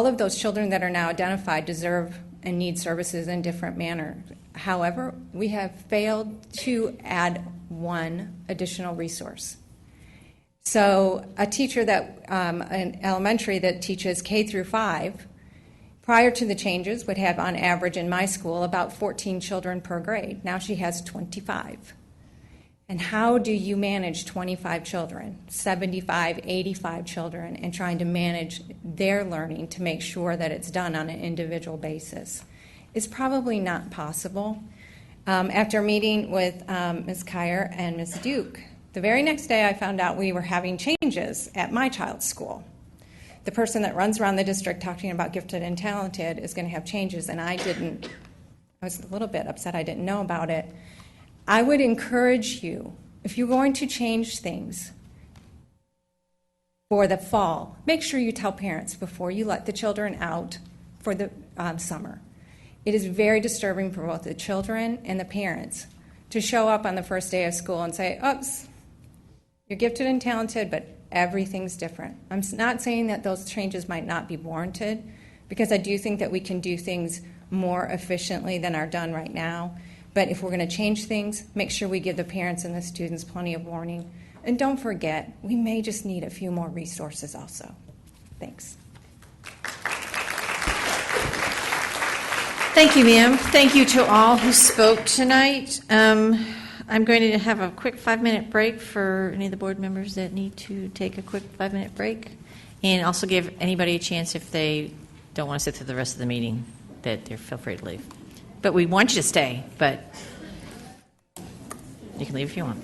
of those children that are now identified deserve and need services in different manners. However, we have failed to add one additional resource. So a teacher an elementary that teaches K through 5, prior to the changes, would have on average in my school about 14 children per grade. Now she has 25. And how do you manage 25 children, 75, 85 children, and trying to manage their learning to make sure that it's done on an individual basis? It's probably not possible. After meeting with Ms. Kyer and Ms. Duke, the very next day I found out we were having changes at my child's school. The person that runs around the district talking about gifted and talented is going to have changes, and I was a little bit upset I didn't know about it. I would encourage you, if you're going to change things for the fall, make sure you tell parents before you let the children out for the summer. It is very disturbing for both the children and the parents to show up on the first day of school and say, oops, you're gifted and talented, but everything's different. I'm not saying that those changes might not be warranted, because I do think that we can do things more efficiently than are done right now. But if we're going to change things, make sure we give the parents and the students plenty of warning. And don't forget, we may just need a few more resources also. Thanks. Thank you, ma'am. Thank you to all who spoke tonight. I'm going to have a quick 5-minute break for any of the board members that need to take a quick 5-minute break, and also give anybody a chance, if they don't want to sit through the rest of the meeting, that they feel free to leave. But we want you to stay, but you can leave if you want.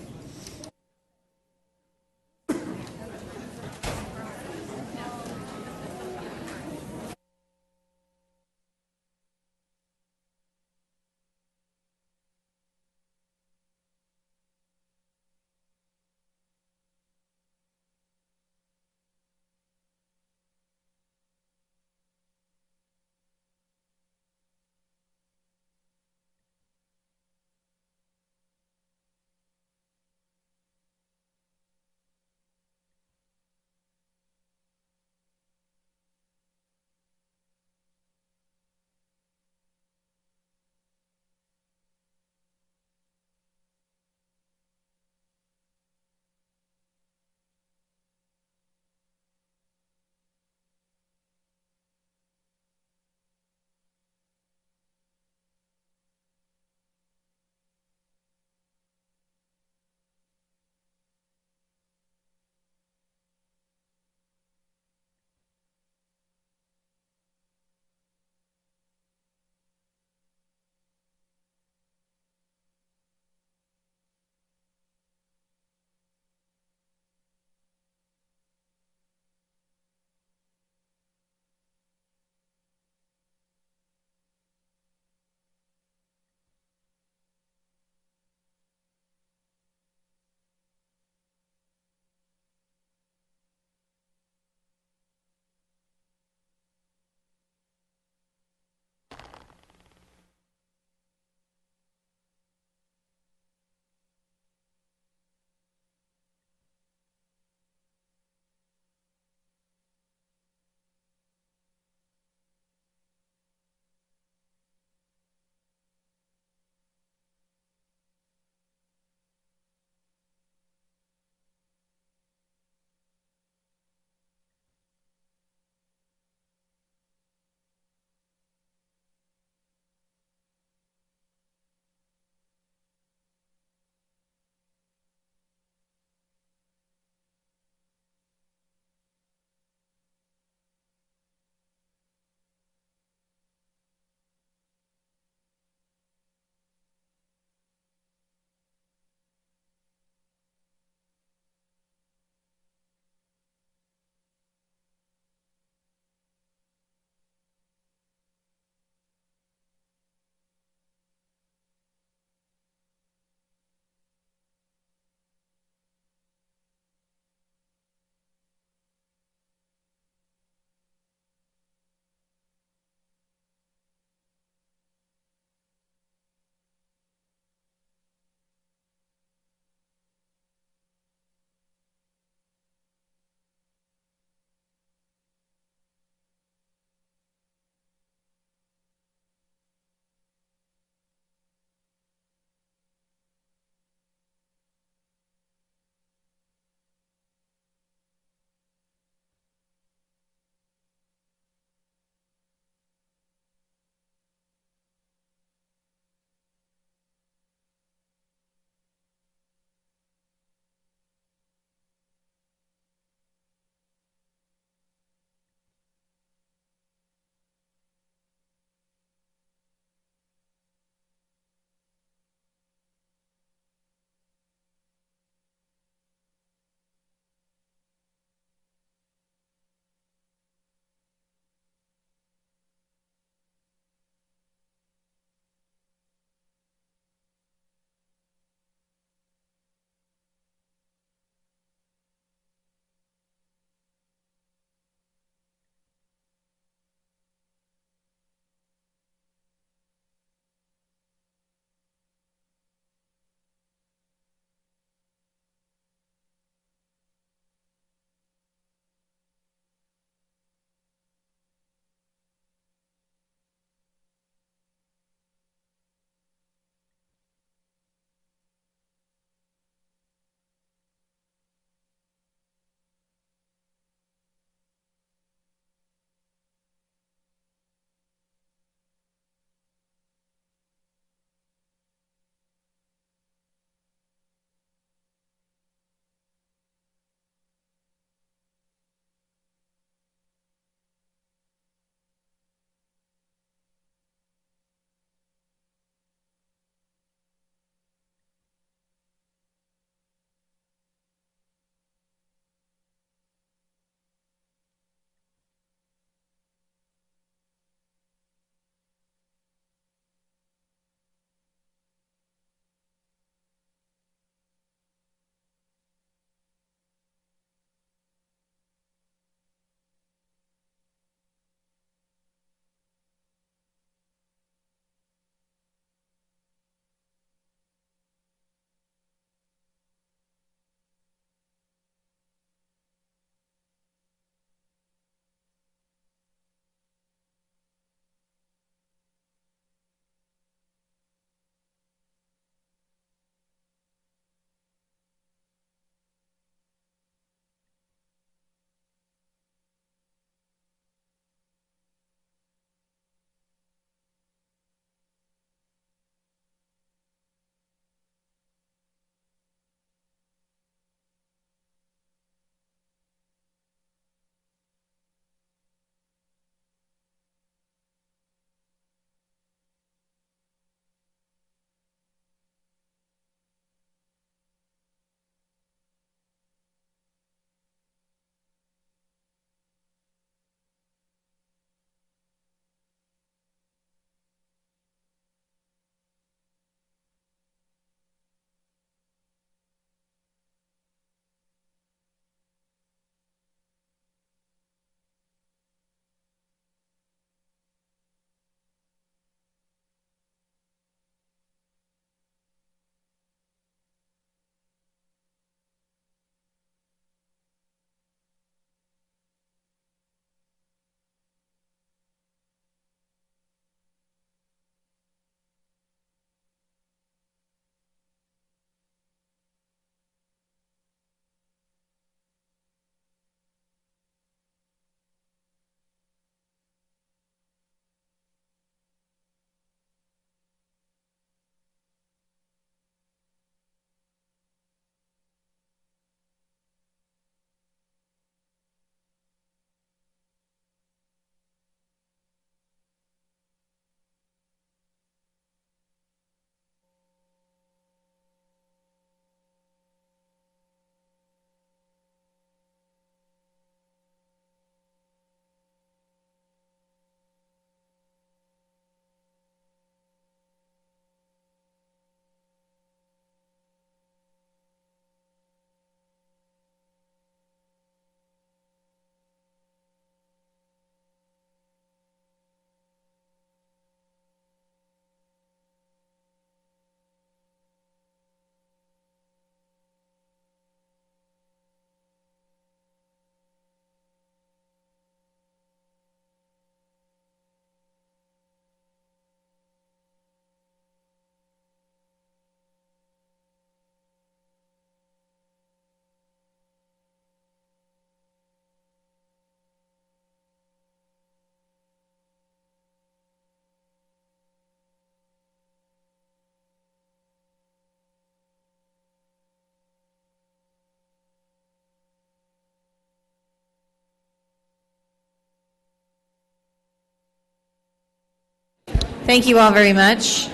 Thank you all very much.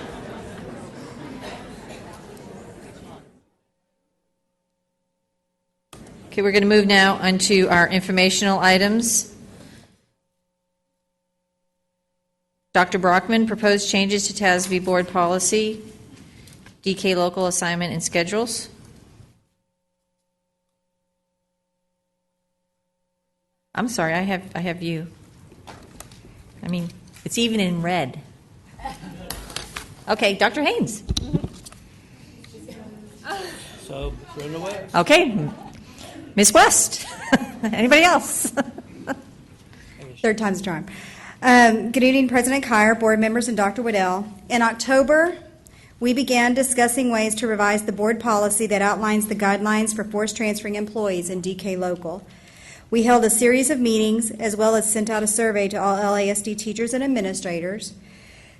Okay, we're going to move now onto our informational items. Dr. Brockman, proposed changes to TASB board policy, DK local assignment and schedules. I'm sorry, I have you. I mean, it's even in red. Okay, Dr. Haynes. So, Brenda West. Okay, Ms. West. Anybody else? Third time's a charm. Good evening, President Kyer, board members, and Dr. Waddell. In October, we began discussing ways to revise the board policy that outlines the guidelines for forced transferring employees in DK Local. We held a series of meetings as well as sent out a survey to all LASD teachers and administrators.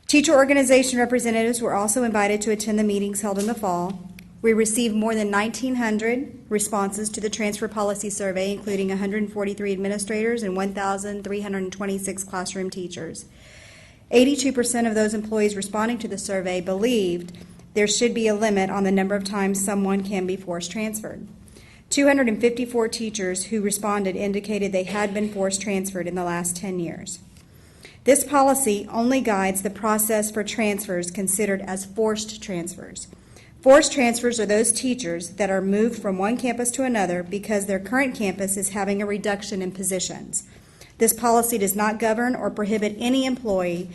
Teacher organization representatives were also invited to attend the meetings held in the fall. We received more than 1,900 responses to the transfer policy survey, including 143 administrators and 1,326 classroom teachers. 82% of those employees responding to the survey believed there should be a limit on the number of times someone can be forced transferred. 254 teachers who responded indicated they had been forced transferred in the last 10 years. This policy only guides the process for transfers considered as forced transfers. Forced transfers are those teachers that are moved from one campus to another because their current campus is having a reduction in positions. This policy does not govern or prohibit any employee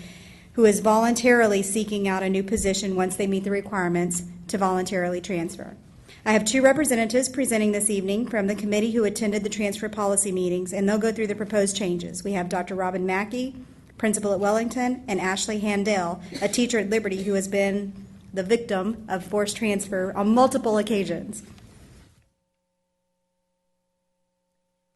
who is voluntarily seeking out a new position once they meet the requirements to voluntarily transfer. I have two representatives presenting this evening from the committee who attended the transfer policy meetings, and they'll go through the proposed changes. We have Dr. Robin Mackey, principal at Wellington, and Ashley Handel, a teacher at Liberty who has been the victim of forced transfer on multiple occasions.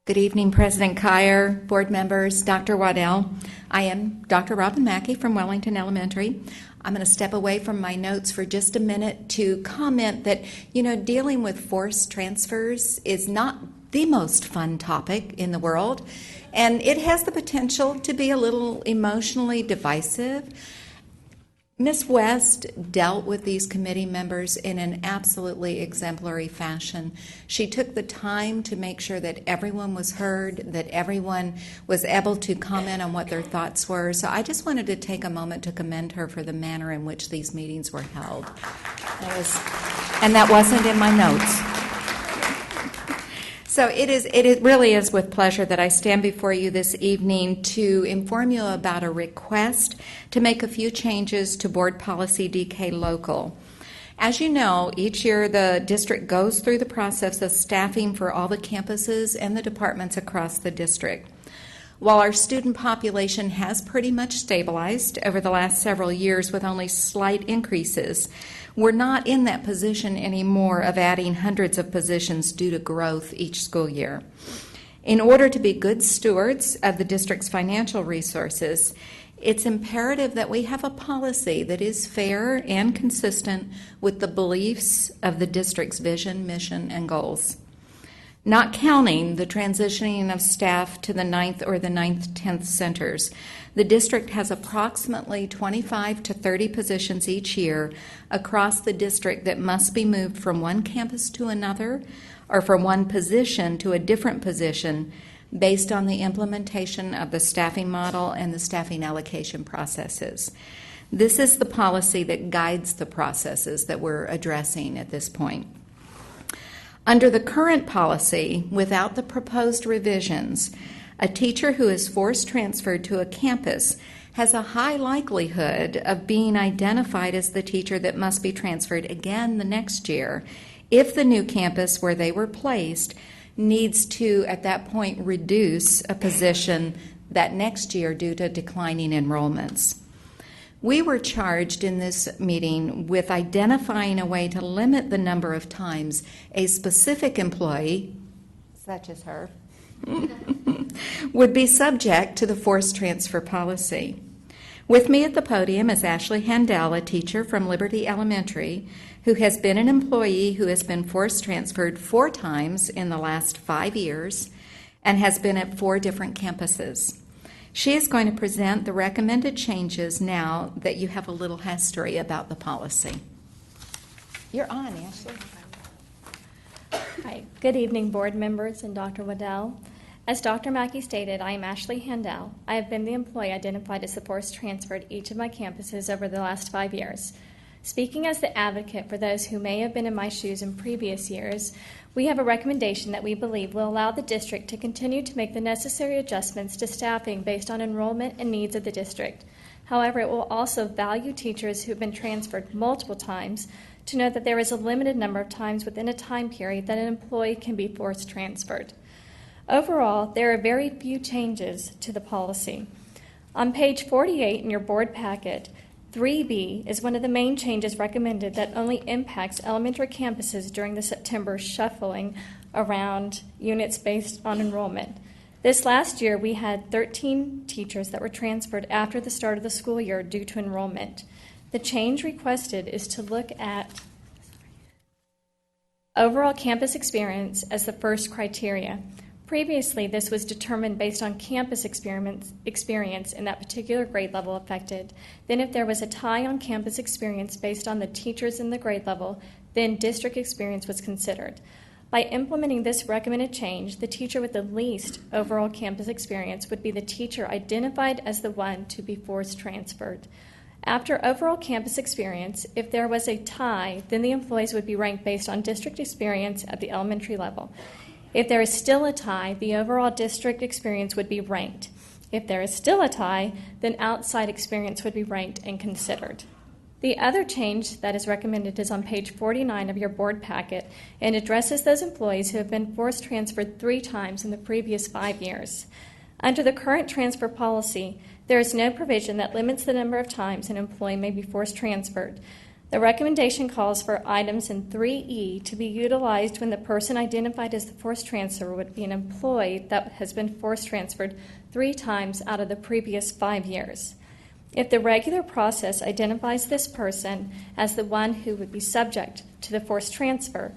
Good evening, President Kyer, board members, Dr. Waddell. I am Dr. Robin Mackey from Wellington Elementary. I'm going to step away from my notes for just a minute to comment that, dealing with forced transfers is not the most fun topic in the world, and it has the potential to be a little emotionally divisive. Ms. West dealt with these committee members in an absolutely exemplary fashion. She took the time to make sure that everyone was heard, that everyone was able to comment on what their thoughts were. So I just wanted to take a moment to commend her for the manner in which these meetings were held. That wasn't in my notes. So it really is with pleasure that I stand before you this evening to inform you about a request to make a few changes to Board Policy DK Local. As you know, each year the district goes through the process of staffing for all the campuses and the departments across the district. While our student population has pretty much stabilized over the last several years with only slight increases, we're not in that position anymore of adding hundreds of positions due to growth each school year. In order to be good stewards of the district's financial resources, it's imperative that we have a policy that is fair and consistent with the beliefs of the district's vision, mission, and goals. Not counting the transitioning of staff to the 9th or the 9th, 10th centers, the district has approximately 25 to 30 positions each year across the district that must be moved from one campus to another or from one position to a different position based on the implementation of the staffing model and the staffing allocation processes. This is the policy that guides the processes that we're addressing at this point. Under the current policy, without the proposed revisions, a teacher who is forced transferred to a campus has a high likelihood of being identified as the teacher that must be transferred again the next year if the new campus where they were placed needs to, at that point, reduce a position that next year due to declining enrollments. We were charged in this meeting with identifying a way to limit the number of times a specific employee, such as her, would be subject to the forced transfer policy. With me at the podium is Ashley Handel, a teacher from Liberty Elementary, who has been an employee who has been forced transferred 4 times in the last 5 years and has been at 4 different campuses. She is going to present the recommended changes now that you have a little history about the policy. You're on, Ashley. Hi. Good evening, board members and Dr. Waddell. As Dr. Mackey stated, I am Ashley Handel. I have been the employee identified as the forced transfer at each of my campuses over the last 5 years. Speaking as the advocate for those who may have been in my shoes in previous years, we have a recommendation that we believe will allow the district to continue to make the necessary adjustments to staffing based on enrollment and needs of the district. However, it will also value teachers who have been transferred multiple times to note that there is a limited number of times within a time period that an employee can be forced transferred. Overall, there are very few changes to the policy. On page 48 in your board packet, 3B is one of the main changes recommended that only impacts elementary campuses during the September shuffling around units based on enrollment. This last year, we had 13 teachers that were transferred after the start of the school year due to enrollment. The change requested is to look at overall campus experience as the first criteria. Previously, this was determined based on campus experience in that particular grade level affected. Then if there was a tie on campus experience based on the teachers in the grade level, then district experience was considered. By implementing this recommended change, the teacher with the least overall campus experience would be the teacher identified as the one to be forced transferred. After overall campus experience, if there was a tie, then the employees would be ranked based on district experience at the elementary level. If there is still a tie, the overall district experience would be ranked. If there is still a tie, then outside experience would be ranked and considered. The other change that is recommended is on page 49 of your board packet and addresses those employees who have been forced transferred 3 times in the previous 5 years. Under the current transfer policy, there is no provision that limits the number of times an employee may be forced transferred. The recommendation calls for items in 3E to be utilized when the person identified as the forced transfer would be an employee that has been forced transferred 3 times out of the previous 5 years. If the regular process identifies this person as the one who would be subject to the forced transfer,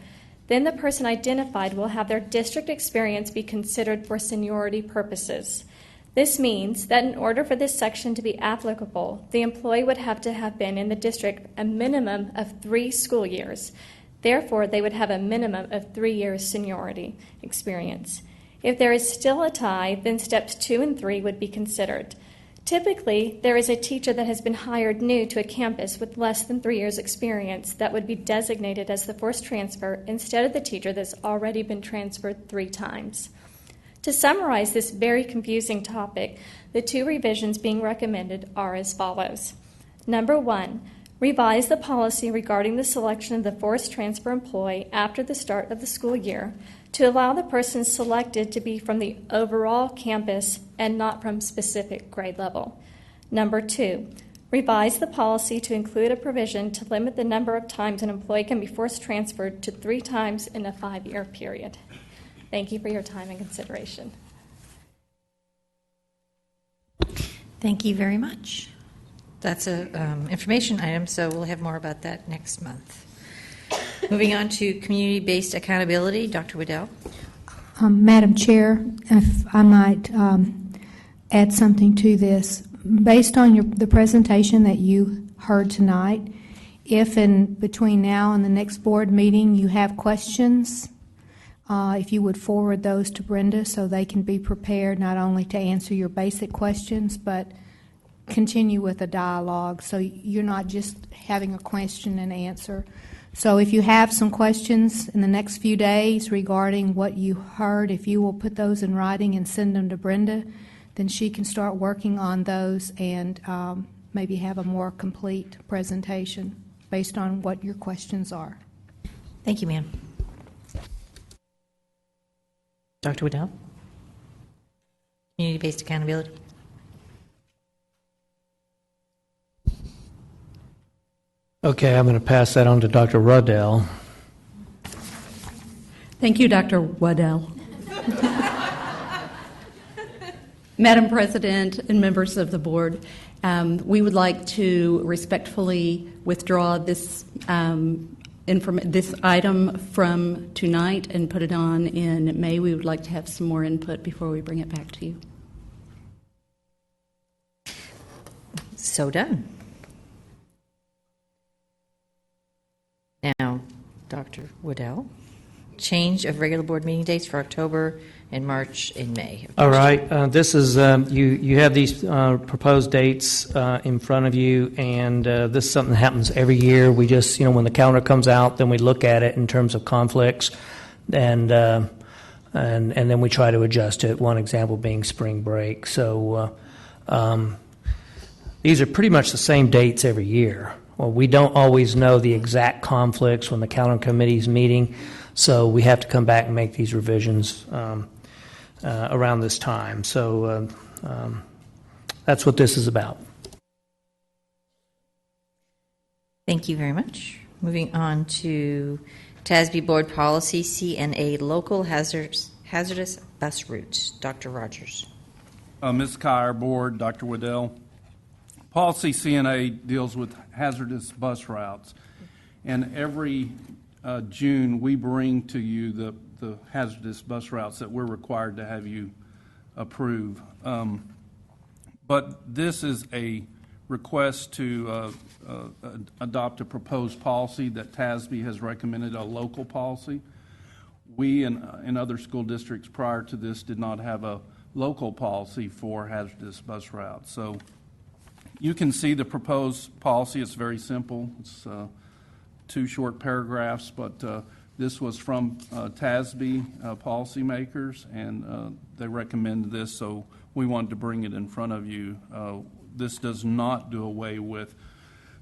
then the person identified will have their district experience be considered for seniority purposes. This means that in order for this section to be applicable, the employee would have to have been in the district a minimum of 3 school years. Therefore, they would have a minimum of 3 years seniority experience. If there is still a tie, then steps 2 and 3 would be considered. Typically, there is a teacher that has been hired new to a campus with less than 3 years experience that would be designated as the forced transfer instead of the teacher that's already been transferred 3 times. To summarize this very confusing topic, the 2 revisions being recommended are as follows. Number 1, revise the policy regarding the selection of the forced transfer employee after the start of the school year to allow the person selected to be from the overall campus and not from specific grade level. Number 2, revise the policy to include a provision to limit the number of times an employee can be forced transferred to 3 times in a 5-year period. Thank you for your time and consideration. Thank you very much. That's an information item, so we'll have more about that next month. Moving on to community-based accountability, Dr. Waddell. Madam Chair, if I might add something to this. Based on the presentation that you heard tonight, if in between now and the next board meeting you have questions, if you would forward those to Brenda so they can be prepared not only to answer your basic questions, but continue with a dialogue so you're not just having a question and answer. So if you have some questions in the next few days regarding what you heard, if you will put those in writing and send them to Brenda, then she can start working on those and maybe have a more complete presentation based on what your questions are. Thank you, ma'am. Dr. Waddell? Community-based accountability. Okay, I'm going to pass that on to Dr. Waddell. Thank you, Dr. Waddell. Madam President and members of the board, we would like to respectfully withdraw this this item from tonight and put it on in May. We would like to have some more input before we bring it back to you. So done. Now, Dr. Waddell, change of regular board meeting dates for October and March and May. All right. This is, you have these proposed dates in front of you, and this is something that happens every year. We just, when the calendar comes out, then we look at it in terms of conflicts, and then we try to adjust it. One example being spring break. So these are pretty much the same dates every year. Well, we don't always know the exact conflicts when the calendar committee is meeting, so we have to come back and make these revisions around this time. So that's what this is about. Thank you very much. Moving on to TASB Board Policy, CNA Local Hazardous Bus Routes. Dr. Rogers. Ms. Kyer, Board, Dr. Waddell. Policy CNA deals with hazardous bus routes, and every June we bring to you the hazardous bus routes that we're required to have you approve. But this is a request to adopt a proposed policy that TASB has recommended, a local policy. We and other school districts prior to this did not have a local policy for hazardous bus routes. So you can see the proposed policy. It's very simple. It's 2 short paragraphs, but this was from TASB policymakers, and they recommended this, so we wanted to bring it in front of you. This does not do away with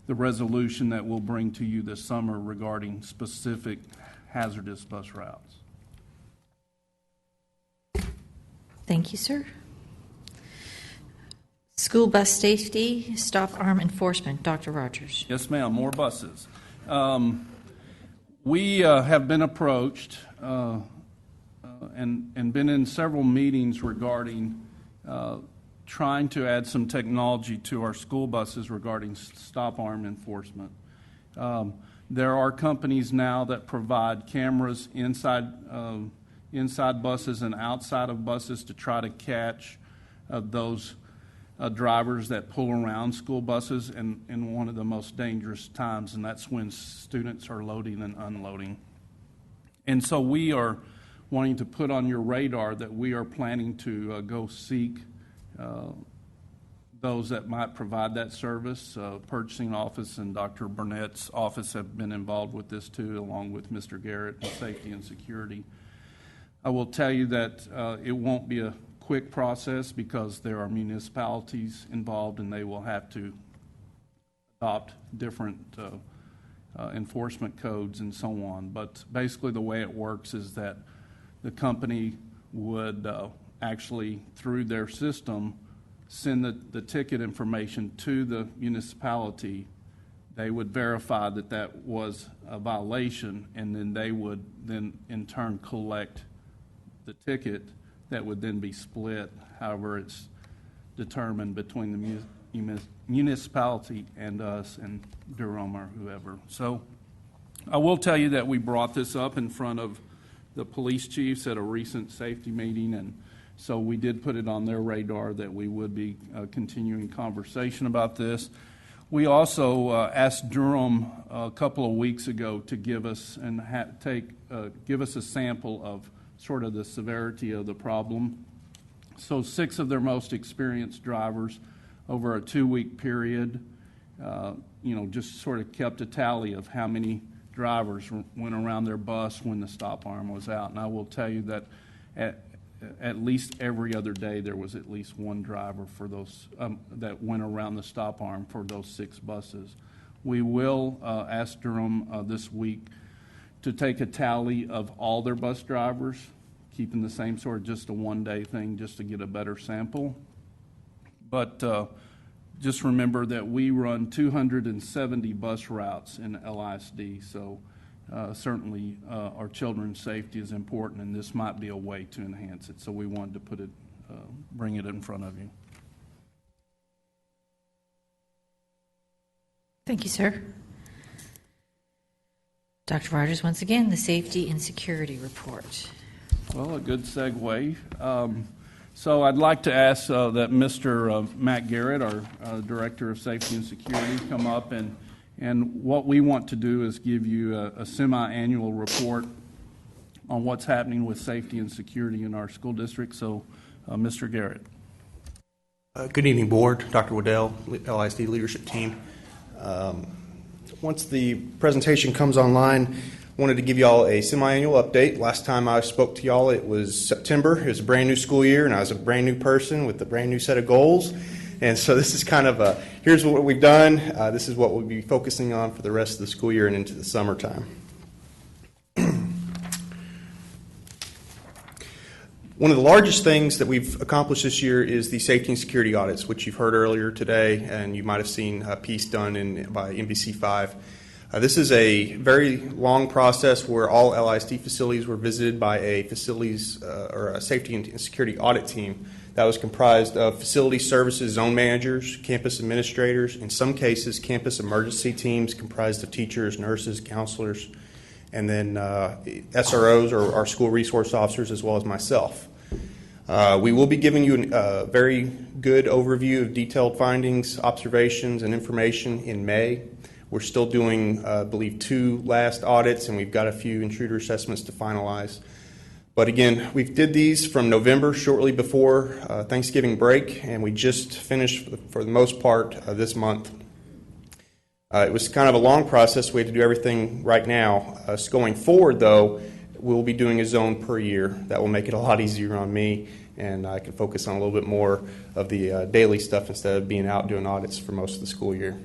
the resolution that we'll bring to you this summer regarding specific hazardous bus routes. Thank you, sir. School bus safety, stop arm enforcement. Dr. Rogers. Yes, ma'am. More buses. We have been approached and been in several meetings regarding trying to add some technology to our school buses regarding stop arm enforcement. There are companies now that provide cameras inside buses and outside of buses to try to catch those drivers that pull around school buses in one of the most dangerous times, and that's when students are loading and unloading. And so we are wanting to put on your radar that we are planning to go seek those that might provide that service. Purchasing office and Dr. Burnett's office have been involved with this too, along with Mr. Garrett and Safety and Security. I will tell you that it won't be a quick process because there are municipalities involved and they will have to adopt different enforcement codes and so on. But basically the way it works is that the company would actually, through their system, send the ticket information to the municipality. They would verify that that was a violation, and then they would then in turn collect the ticket that would then be split, however it's determined between the municipality and us and Durham or whoever. So I will tell you that we brought this up in front of the police chiefs at a recent safety meeting, and so we did put it on their radar that we would be continuing conversation about this. We also asked Durham a couple of weeks ago to give us give us a sample of sort of the severity of the problem. So 6 of their most experienced drivers over a 2-week period, just sort of kept a tally of how many drivers went around their bus when the stop arm was out. And I will tell you that at least every other day there was at least one driver for those that went around the stop arm for those 6 buses. We will ask Durham this week to take a tally of all their bus drivers, keeping the same sort of just a one-day thing just to get a better sample. But just remember that we run 270 bus routes in LISD, so certainly our children's safety is important, and this might be a way to enhance it. So we wanted to put it, bring it in front of you. Thank you, sir. Dr. Rogers, once again, the Safety and Security Report. Well, a good segue. So I'd like to ask that Mr. Matt Garrett, our Director of Safety and Security, come up, and what we want to do is give you a semi-annual report on what's happening with safety and security in our school district. So, Mr. Garrett. Good evening, Board, Dr. Waddell, LISD leadership team. Once the presentation comes online, I wanted to give you all a semi-annual update. Last time I spoke to y'all, it was September. It was a brand new school year, and I was a brand new person with a brand new set of goals. And so this is kind of here's what we've done. This is what we'll be focusing on for the rest of the school year and into the summertime. One of the largest things that we've accomplished this year is the safety and security audits, which you've heard earlier today, and you might have seen a piece done by NBC5. This is a very long process where all LISD facilities were visited by a facilities or a safety and security audit team that was comprised of facility services zone managers, campus administrators, in some cases campus emergency teams comprised of teachers, nurses, counselors, and then SROs or our school resource officers, as well as myself. We will be giving you a very good overview of detailed findings, observations, and information in May. We're still doing, I believe, 2 last audits, and we've got a few intruder assessments to finalize. But again, we did these from November, shortly before Thanksgiving break, and we just finished, for the most part, this month. It was kind of a long process. We had to do everything right now. Going forward, though, we'll be doing a zone per year. That will make it a lot easier on me, and I can focus on a little bit more of the daily stuff instead of being out doing audits for most of the school year.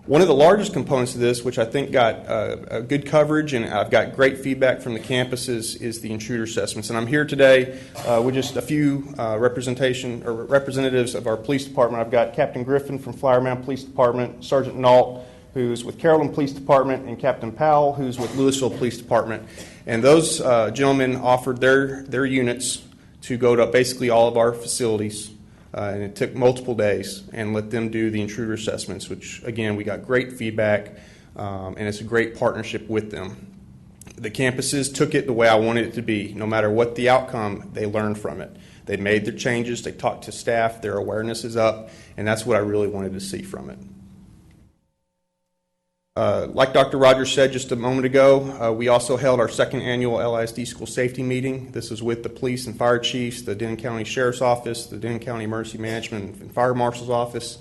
One of the largest components of this, which I think got a good coverage and I've got great feedback from the campuses, is the intruder assessments. And I'm here today with just a few representatives of our police department. I've got Captain Griffin from Flower Mound Police Department, Sergeant Nault, who's with Carrollton Police Department, and Captain Powell, who's with Lewisville Police Department. And those gentlemen offered their units to go to basically all of our facilities. And it took multiple days, and let them do the intruder assessments, which, again, we got great feedback, and it's a great partnership with them. The campuses took it the way I wanted it to be. No matter what the outcome, they learned from it. They made their changes, they talked to staff, their awareness is up, and that's what I really wanted to see from it. Like Dr. Rogers said just a moment ago, we also held our second annual LISD school safety meeting. This was with the police and fire chiefs, the Denton County Sheriff's Office, the Denton County Emergency Management and Fire Marshal's Office.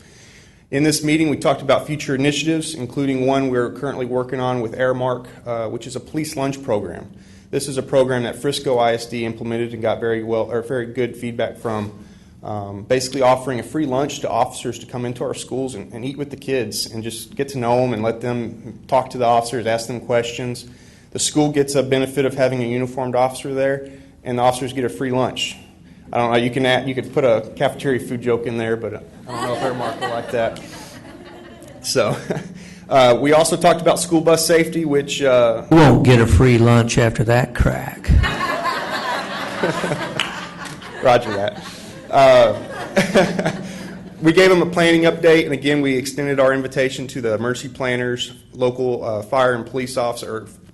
In this meeting, we talked about future initiatives, including one we're currently working on with Airmark, which is a police lunch program. This is a program that Frisco ISD implemented and got very good feedback from. Basically offering a free lunch to officers to come into our schools and eat with the kids and just get to know them and let them talk to the officers, ask them questions. The school gets a benefit of having a uniformed officer there, and the officers get a free lunch. I don't know, you could put a cafeteria food joke in there, but I don't know if Airmark will like that. So we also talked about school bus safety, which... You won't get a free lunch after that crack. Roger that. We gave them a planning update, and again, we extended our invitation to the emergency planners, local fire and police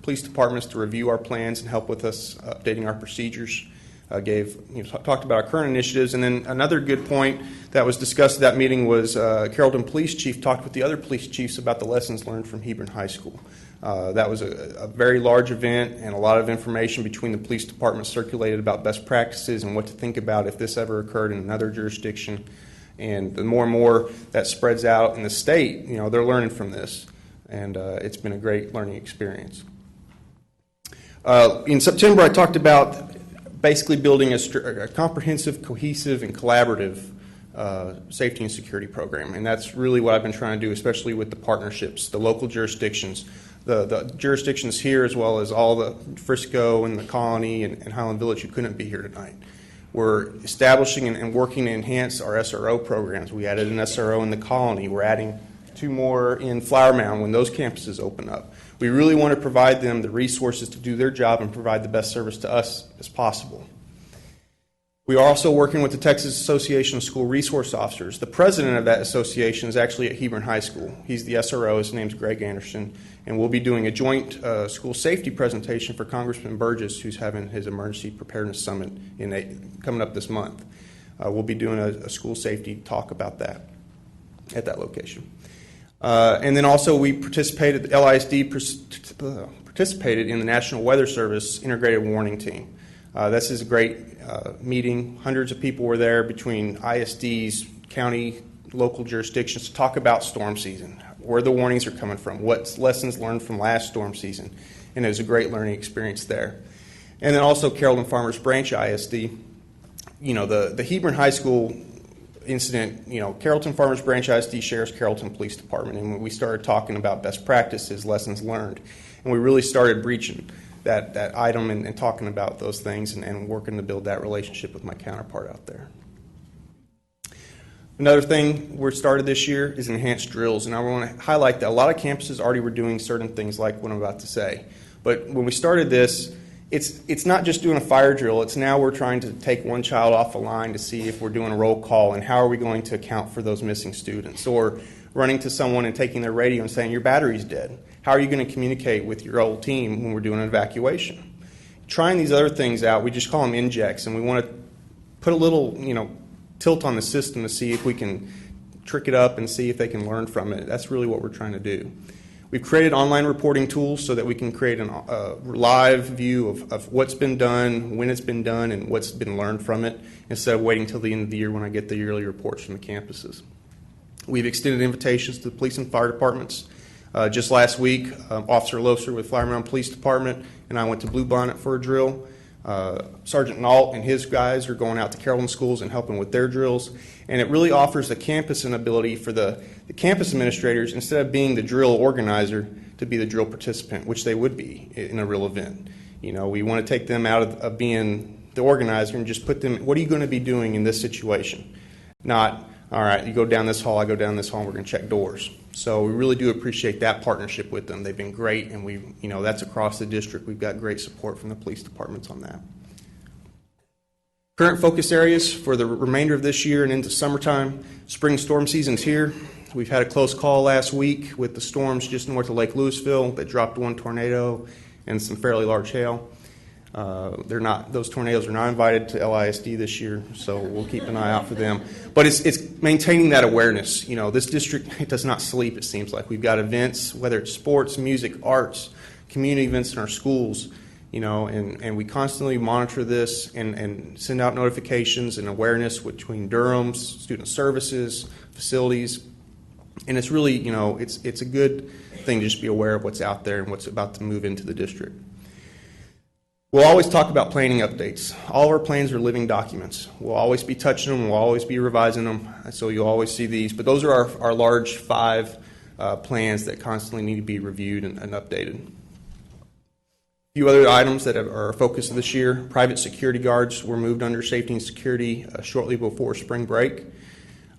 police departments to review our plans and help with us updating our procedures. Talked about our current initiatives, and then another good point that was discussed at that meeting was Carrollton Police Chief talked with the other police chiefs about the lessons learned from Hebron High School. That was a very large event, and a lot of information between the police department circulated about best practices and what to think about if this ever occurred in another jurisdiction. And the more and more that spreads out in the state, they're learning from this, and it's been a great learning experience. In September, I talked about basically building a comprehensive, cohesive, and collaborative safety and security program, and that's really what I've been trying to do, especially with the partnerships, the local jurisdictions. The jurisdictions here, as well as all the Frisco and the Colony and Highland Village who couldn't be here tonight. We're establishing and working to enhance our SRO programs. We added an SRO in the Colony. We're adding 2 more in Flower Mound when those campuses open up. We really want to provide them the resources to do their job and provide the best service to us as possible. We are also working with the Texas Association of School Resource Officers. The president of that association is actually at Hebron High School. He's the SRO. His name's Greg Anderson. And we'll be doing a joint school safety presentation for Congressman Burgess, who's having his Emergency Preparedness Summit coming up this month. we'll be doing a school safety talk about that at that location. And then also we participated, the LISD participated in the National Weather Service Integrated Warning Team. This is a great meeting. Hundreds of people were there between ISDs, county, local jurisdictions to talk about storm season, where the warnings are coming from, what lessons learned from last storm season. And it was a great learning experience there. And then also Carrollton Farmers Branch ISD. You know, the Hebron High School incident, you know, Carrollton Farmers Branch ISD shares Carrollton Police Department. And when we started talking about best practices, lessons learned, and we really started breaching that item and talking about those things and working to build that relationship with my counterpart out there. Another thing we started this year is enhanced drills, and I want to highlight that a lot of campuses already were doing certain things like what I'm about to say. But when we started this, it's not just doing a fire drill. It's now we're trying to take one child off a line to see if we're doing a roll call and how are we going to account for those missing students, or running to someone and taking their radio and saying your battery's dead. How are you going to communicate with your old team when we're doing an evacuation? Trying these other things out, we just call them injects, and we want to put a little, tilt on the system to see if we can trick it up and see if they can learn from it. That's really what we're trying to do. We've created online reporting tools so that we can create a live view of what's been done, when it's been done, and what's been learned from it, instead of waiting until the end of the year when I get the yearly reports from the campuses. We've extended invitations to the police and fire departments. Just last week, Officer Loser with Flower Mound Police Department and I went to Blue Bonnet for a drill. Sergeant Nault and his guys are going out to Carrollton schools and helping with their drills. And it really offers the campus an ability for the campus administrators, instead of being the drill organizer, to be the drill participant, which they would be in a real event. We want to take them out of being the organizer and just put them, what are you going to be doing in this situation? Not, all right, you go down this hall, I go down this hall, and we're going to check doors. So we really do appreciate that partnership with them. They've been great, and that's across the district. We've got great support from the police departments on that. Current focus areas for the remainder of this year and into summertime. Spring storm season's here. We've had a close call last week with the storms just north of Lake Lewisville that dropped one tornado and some fairly large hail. Those tornadoes are not invited to LISD this year, so we'll keep an eye out for them. But it's maintaining that awareness. This district, it does not sleep, it seems like. We've got events, whether it's sports, music, arts, community events in our schools, and we constantly monitor this and send out notifications and awareness between Durham's, student services, facilities. And it's really, it's a good thing to just be aware of what's out there and what's about to move into the district. We'll always talk about planning updates. All of our plans are living documents. We'll always be touching them. We'll always be revising them. So you'll always see these. But those are our large 5 plans that constantly need to be reviewed and updated. A few other items that are a focus of this year. Private security guards were moved under safety and security shortly before spring break.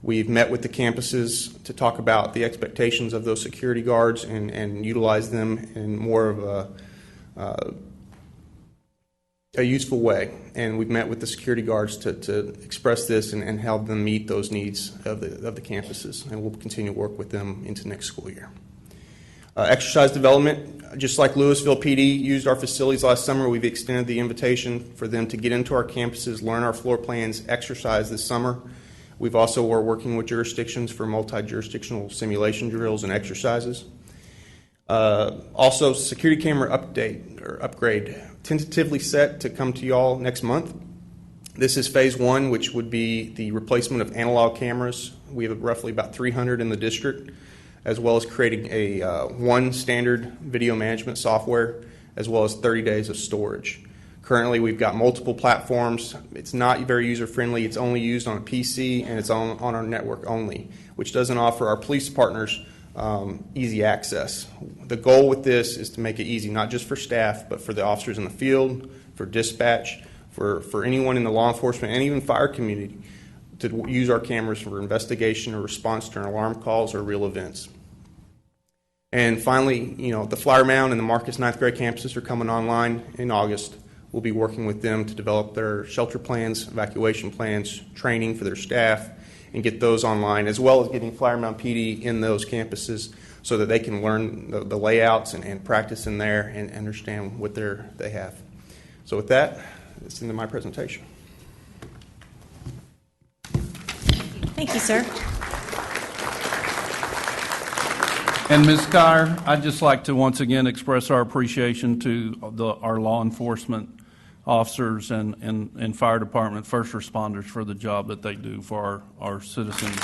We've met with the campuses to talk about the expectations of those security guards and utilize them in more of a useful way. And we've met with the security guards to express this and help them meet those needs of the campuses. And we'll continue to work with them into next school year. Exercise development, just like Lewisville PD used our facilities last summer, we've extended the invitation for them to get into our campuses, learn our floor plans, exercise this summer. We've also are working with jurisdictions for multi-jurisdictional simulation drills and exercises. Also, security camera upgrade, tentatively set to come to y'all next month. This is phase 1, which would be the replacement of analog cameras. We have roughly about 300 in the district, as well as creating a one standard video management software, as well as 30 days of storage. Currently, we've got multiple platforms. It's not very user-friendly. It's only used on a PC, and it's on our network only, which doesn't offer our police partners easy access. The goal with this is to make it easy, not just for staff, but for the officers in the field, for dispatch, for anyone in the law enforcement and even fire community to use our cameras for investigation or response to alarm calls or real events. And finally, the Flower Mound and the Marcus 9th grade campuses are coming online in August. We'll be working with them to develop their shelter plans, evacuation plans, training for their staff, and get those online, as well as getting Flower Mound PD in those campuses so that they can learn the layouts and practice in there and understand what they have. So with that, that's the end of my presentation. Thank you, sir. And Ms. Kyer, I'd just like to once again express our appreciation to our law enforcement officers and fire department first responders for the job that they do for our citizens.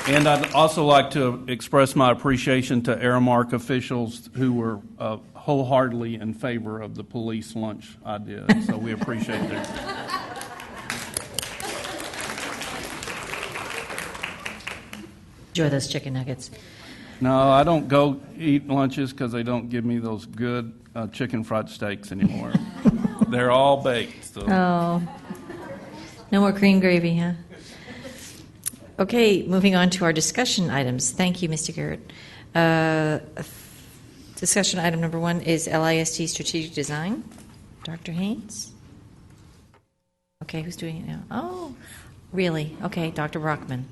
And I'd also like to express my appreciation to Aramark officials who were wholeheartedly in favor of the police lunch idea. So we appreciate that. Enjoy those chicken nuggets. No, I don't go eat lunches because they don't give me those good chicken fried steaks anymore. They're all baked. So. Oh, no more cream gravy, huh? Okay, moving on to our discussion items. Thank you, Mr. Garrett. Discussion item number 1 is LISD strategic design. Dr. Haynes? Okay, who's doing it now? Oh, really? Okay, Dr. Brockman.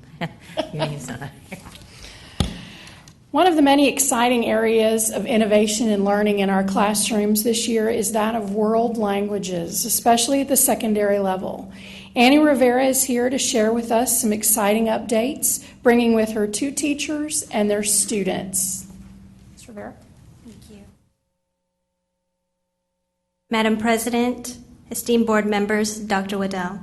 One of the many exciting areas of innovation and learning in our classrooms this year is that of world languages, especially at the secondary level. Annie Rivera is here to share with us some exciting updates, bringing with her 2 teachers and their students. Ms. Rivera. Thank you. Madam President, esteemed board members, Dr. Waddell.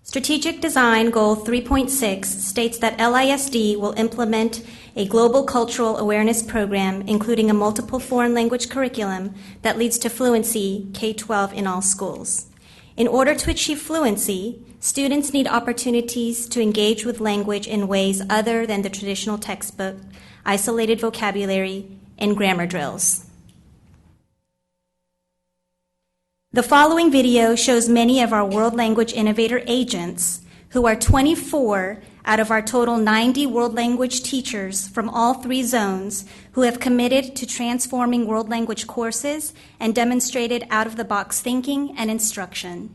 Strategic Design Goal 3.6 states that LISD will implement a global cultural awareness program, including a multiple foreign language curriculum that leads to fluency K-12 in all schools. In order to achieve fluency, students need opportunities to engage with language in ways other than the traditional textbook, isolated vocabulary, and grammar drills. The following video shows many of our World Language Innovator agents, who are 24 out of our total 90 world language teachers from all 3 zones, who have committed to transforming world language courses and demonstrated out-of-the-box thinking and instruction.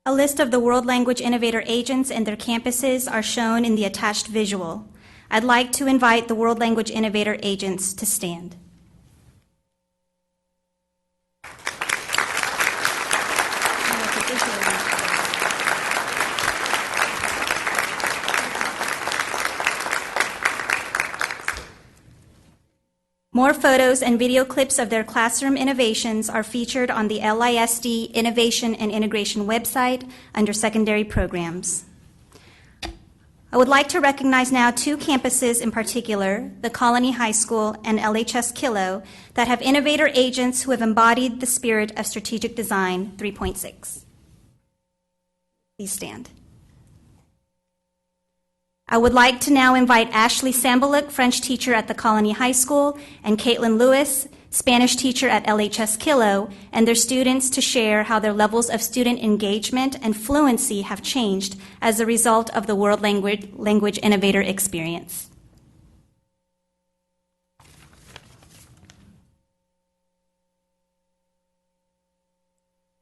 A list of the World Language Innovator agents and their campuses are shown in the attached visual. I'd like to invite the World Language Innovator agents to stand. More photos and video clips of their classroom innovations are featured on the LISD Innovation and Integration website under Secondary Programs. I would like to recognize now two campuses in particular, the Colony High School and LHS Kilo, that have innovator agents who have embodied the spirit of Strategic Design 3.6. Please stand. I would like to now invite Ashley Sambaluk, French teacher at the Colony High School, and Caitlin Lewis, Spanish teacher at LHS Kilo, and their students to share how their levels of student engagement and fluency have changed as a result of the World Language Innovator experience.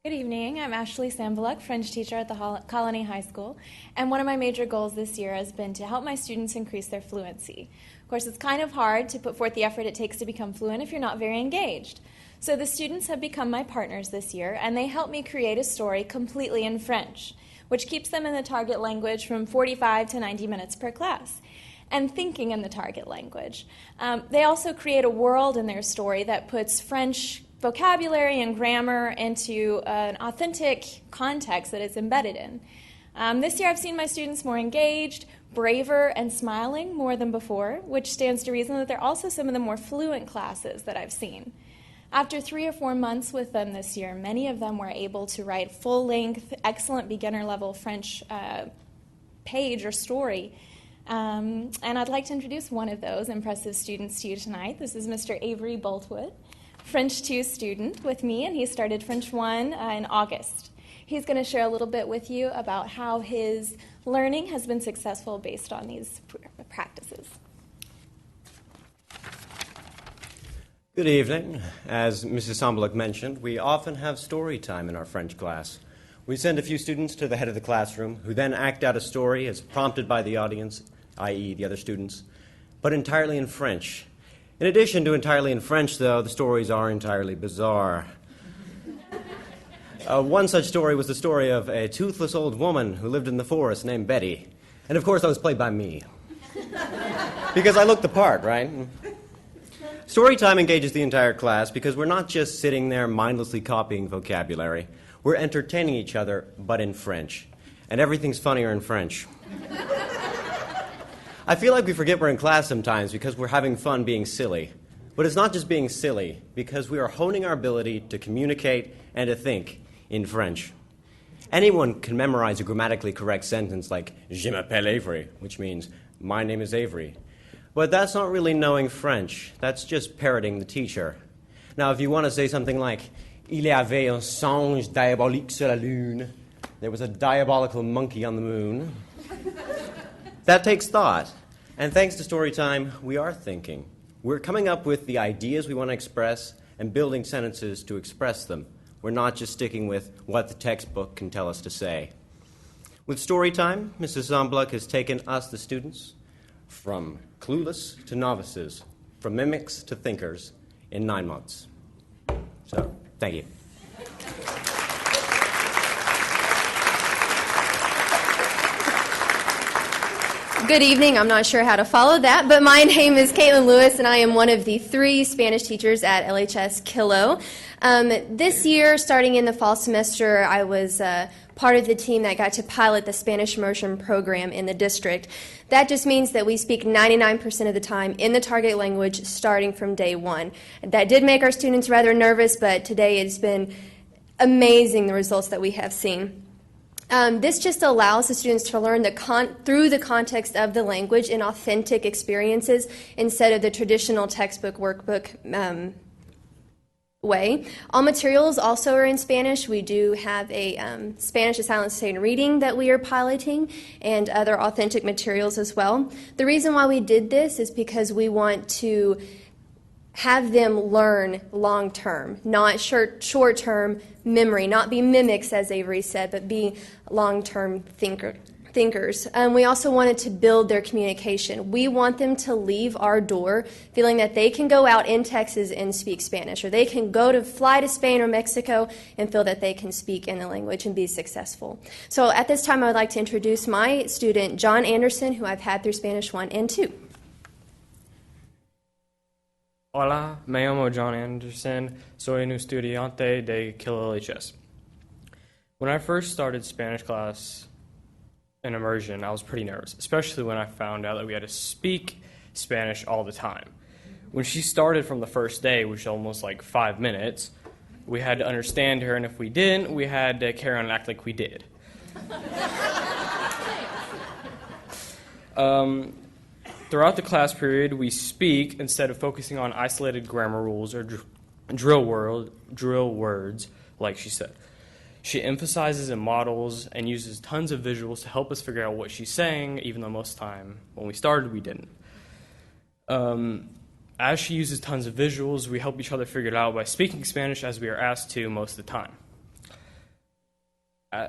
Good evening. I'm Ashley Sambaluk, French teacher at the Colony High School, and one of my major goals this year has been to help my students increase their fluency. Of course, it's kind of hard to put forth the effort it takes to become fluent if you're not very engaged. So the students have become my partners this year, and they helped me create a story completely in French, which keeps them in the target language from 45 to 90 minutes per class, and thinking in the target language. They also create a world in their story that puts French vocabulary and grammar into an authentic context that it's embedded in. This year I've seen my students more engaged, braver, and smiling more than before, which stands to reason that they're also some of the more fluent classes that I've seen. After 3 or 4 months with them this year, many of them were able to write full-length, excellent beginner-level French page or story. And I'd like to introduce one of those impressive students to you tonight. This is Mr. Avery Boltwood, French 2 student with me, and he started French 1 in August. He's going to share a little bit with you about how his learning has been successful based on these practices. Good evening. As Mrs. Sambaluk mentioned, we often have story time in our French class. We send a few students to the head of the classroom, who then act out a story as prompted by the audience, i.e. the other students, but entirely in French. In addition to entirely in French, though, the stories are entirely bizarre. One such story was the story of a toothless old woman who lived in the forest named Betty. And of course, that was played by me. Because I look the part, right? Storytime engages the entire class because we're not just sitting there mindlessly copying vocabulary. We're entertaining each other, but in French. And everything's funnier in French. I feel like we forget we're in class sometimes because we're having fun being silly. But it's not just being silly, because we are honing our ability to communicate and to think in French. Anyone can memorize a grammatically correct sentence like Je m'appelle Avery, which means my name is Avery. But that's not really knowing French. That's just parroting the teacher. Now, if you want to say something like Il y avait un singe diabolique sur la lune, there was a diabolical monkey on the moon, that takes thought. And thanks to Storytime, we are thinking. We're coming up with the ideas we want to express and building sentences to express them. We're not just sticking with what the textbook can tell us to say. With Storytime, Mrs. Sambaluk has taken us, the students, from clueless to novices, from mimics to thinkers, in 9 months. So, thank you. Good evening. I'm not sure how to follow that, but my name is Caitlin Lewis, and I am one of the 3 Spanish teachers at LHS Kilo. This year, starting in the fall semester, I was part of the team that got to pilot the Spanish immersion program in the district. That just means that we speak 99% of the time in the target language starting from day 1. That did make our students rather nervous, but today it's been amazing the results that we have seen. This just allows the students to learn through the context of the language in authentic experiences instead of the traditional textbook workbook way. All materials also are in Spanish. We do have a Spanish to Silent Sustained Reading that we are piloting and other authentic materials as well. The reason why we did this is because we want to have them learn long-term, not short-term memory, not be mimics, as Avery said, but be long-term thinkers. We also wanted to build their communication. We want them to leave our door feeling that they can go out in Texas and speak Spanish, or they can fly to Spain or Mexico and feel that they can speak in the language and be successful. So at this time, I would like to introduce my student, John Anderson, who I've had through Spanish 1 and 2. Hola, me llamo John Anderson. Soy un estudiante de KLHS. When I first started Spanish class in immersion, I was pretty nervous, especially when I found out that we had to speak Spanish all the time. When she started from the first day, which was almost like 5 minutes, we had to understand her, and if we didn't, we had to carry on and act like we did. Throughout the class period, we speak instead of focusing on isolated grammar rules or drill words, like she said. She emphasizes and models and uses tons of visuals to help us figure out what she's saying, even though most of the time, when we started, we didn't. As she uses tons of visuals, we help each other figure it out by speaking Spanish as we are asked to most of the time.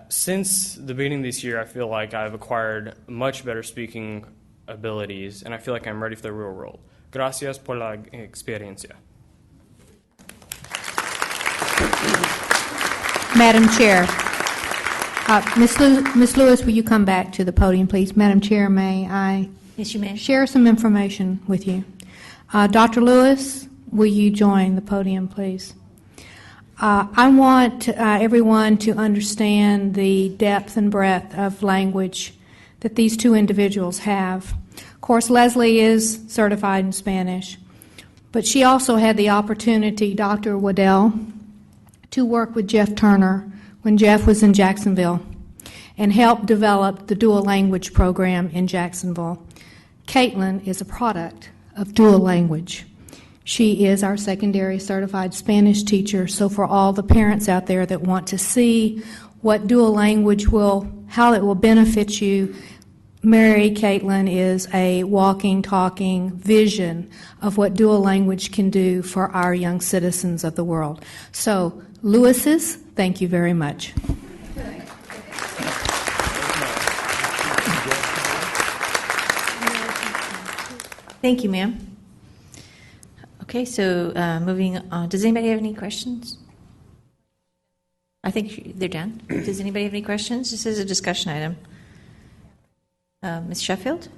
Since the beginning of this year, I feel like I've acquired much better speaking abilities, and I feel like I'm ready for the real world. Gracias por la experiencia. Madam Chair, Ms. Lewis, will you come back to the podium, please? Madam Chair, may I Yes, you may. share some information with you? Dr. Lewis, will you join the podium, please? I want everyone to understand the depth and breadth of language that these two individuals have. Of course, Leslie is certified in Spanish, but she also had the opportunity, Dr. Waddell, to work with Jeff Turner when Jeff was in Jacksonville and help develop the dual language program in Jacksonville. Caitlin is a product of dual language. She is our secondary certified Spanish teacher, so for all the parents out there that want to see what dual language how it will benefit you, Mary Caitlin is a walking, talking vision of what dual language can do for our young citizens of the world. So, Lewis's, thank you very much. Thank you, ma'am. Okay, so moving on. Does anybody have any questions? I think they're done. Does anybody have any questions? This is a discussion item. Ms. Sheffield?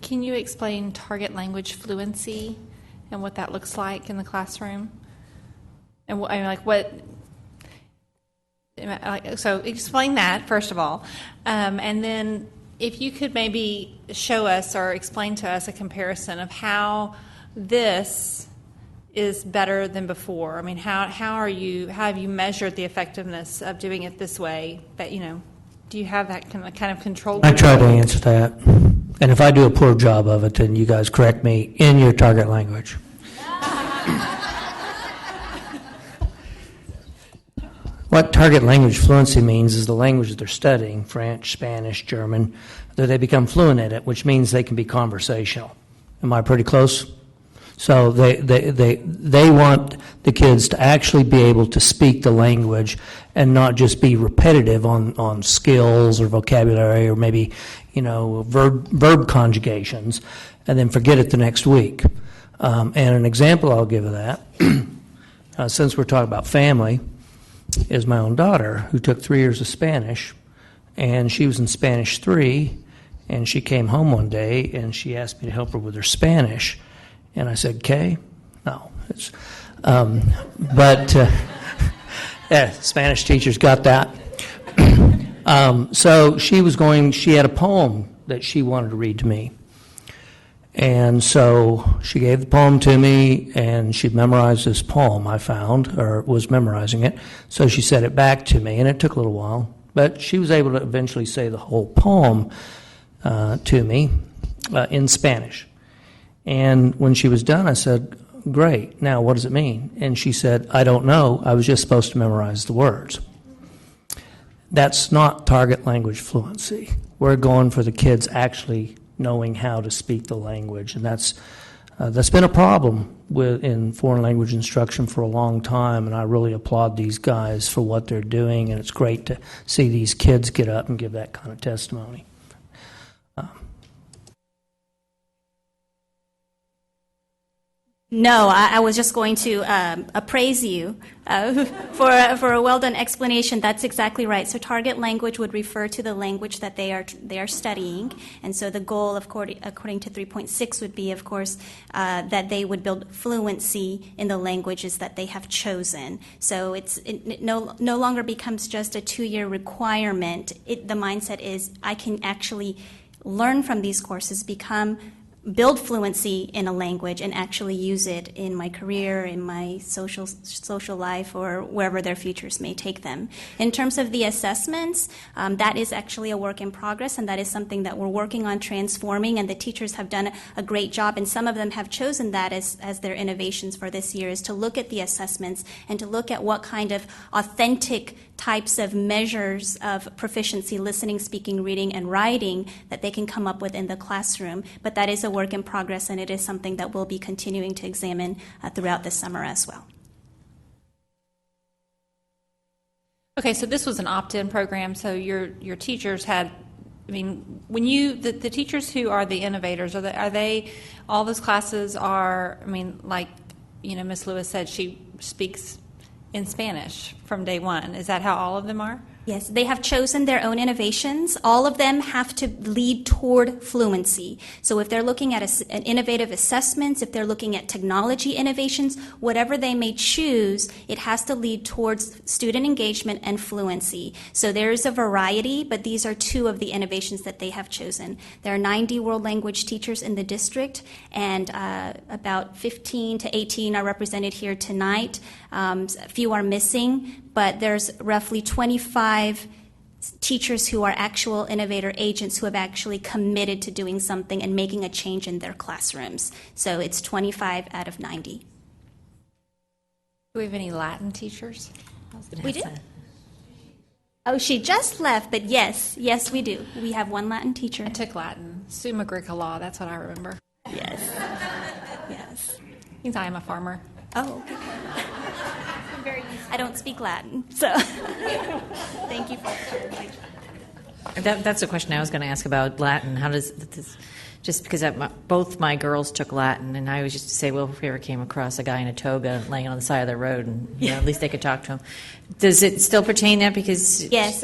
Can you explain target language fluency and what that looks like in the classroom? And so explain that, first of all. And then if you could maybe show us or explain to us a comparison of how this is better than before. I mean, how have you measured the effectiveness of doing it this way? But, do you have that kind of control? I try to answer that. And if I do a poor job of it, then you guys correct me in your target language. What target language fluency means is the language that they're studying, French, Spanish, German, that they become fluent in it, which means they can be conversational. Am I pretty close? So they want the kids to actually be able to speak the language and not just be repetitive on skills or vocabulary or maybe, verb conjugations and then forget it the next week. And an example I'll give of that, since we're talking about family, is my own daughter, who took 3 years of Spanish, and she was in Spanish 3, and she came home one day, and she asked me to help her with her Spanish, and I said, "Kay?" No. Spanish teachers got that. So she had a poem that she wanted to read to me. And so she gave the poem to me, and she'd memorized this poem I found, or was memorizing it. So she said it back to me, and it took a little while. But she was able to eventually say the whole poem to me in Spanish. And when she was done, I said, "Great, now what does it mean?" And she said, "I don't know, I was just supposed to memorize the words." That's not target language fluency. We're going for the kids actually knowing how to speak the language, and that's been a problem in foreign language instruction for a long time, and I really applaud these guys for what they're doing, and it's great to see these kids get up and give that kind of testimony. No, I was just going to appraise you for a well-done explanation. That's exactly right. So target language would refer to the language that they are studying, and so the goal, according to 3.6, would be, of course, that they would build fluency in the languages that they have chosen. So it no longer becomes just a 2-year requirement. The mindset is I can actually learn from these courses, build fluency in a language, and actually use it in my career, in my social life, or wherever their futures may take them. In terms of the assessments, that is actually a work in progress, and that is something that we're working on transforming, and the teachers have done a great job, and some of them have chosen that as their innovations for this year, is to look at the assessments and to look at what kind of authentic types of measures of proficiency, listening, speaking, reading, and writing that they can come up with in the classroom. But that is a work in progress, and it is something that we'll be continuing to examine throughout the summer as well. Okay, so this was an opt-in program, so your teachers had, I mean, when the teachers who are the innovators, are they all those classes are, I mean, like, Ms. Lewis said, she speaks in Spanish from day one. Is that how all of them are? Yes, they have chosen their own innovations. All of them have to lead toward fluency. So if they're looking at an innovative assessments, if they're looking at technology innovations, whatever they may choose, it has to lead towards student engagement and fluency. So there is a variety, but these are 2 of the innovations that they have chosen. There are 90 world language teachers in the district, and about 15 to 18 are represented here tonight. A few are missing, but there's roughly 25 teachers who are actual innovator agents who have actually committed to doing something and making a change in their classrooms. So it's 25 out of 90. Do we have any Latin teachers? We do. Oh, she just left, but yes, we do. We have 1 Latin teacher. I took Latin. Summa Greca Law, that's what I remember. Yes. Yes. Means I am a farmer. Oh, okay. I don't speak Latin, so thank you for That's a question I was going to ask about Latin. How does this, just because both my girls took Latin, and I always used to say, well, if we ever came across a guy in a toga laying on the side of the road, and at least they could talk to him. Does it still pertain that? Because yes,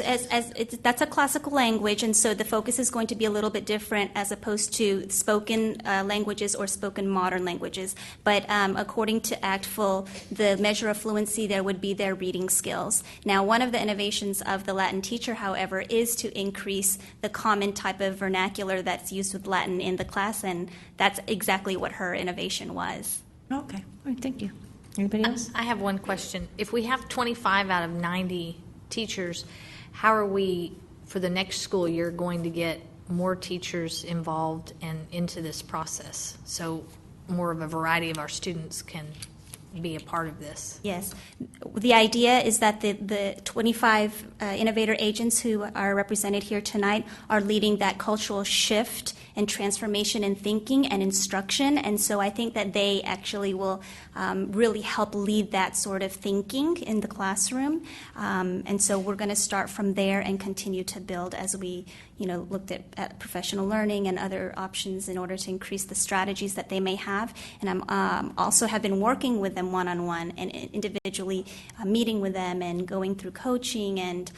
that's a classical language, and so the focus is going to be a little bit different as opposed to spoken languages or spoken modern languages. But according to ACTFL, the measure of fluency there would be their reading skills. Now, one of the innovations of the Latin teacher, however, is to increase the common type of vernacular that's used with Latin in the class, and that's exactly what her innovation was. Okay, all right, thank you. Anybody else? I have one question. If we have 25 out of 90 teachers, how are we, for the next school year, going to get more teachers involved and into this process so more of a variety of our students can be a part of this? Yes. The idea is that the 25 innovator agents who are represented here tonight are leading that cultural shift and transformation in thinking and instruction. And so I think that they actually will really help lead that sort of thinking in the classroom. And so we're going to start from there and continue to build as we looked at professional learning and other options in order to increase the strategies that they may have. And I'm also have been working with them one-on-one and individually meeting with them and going through coaching and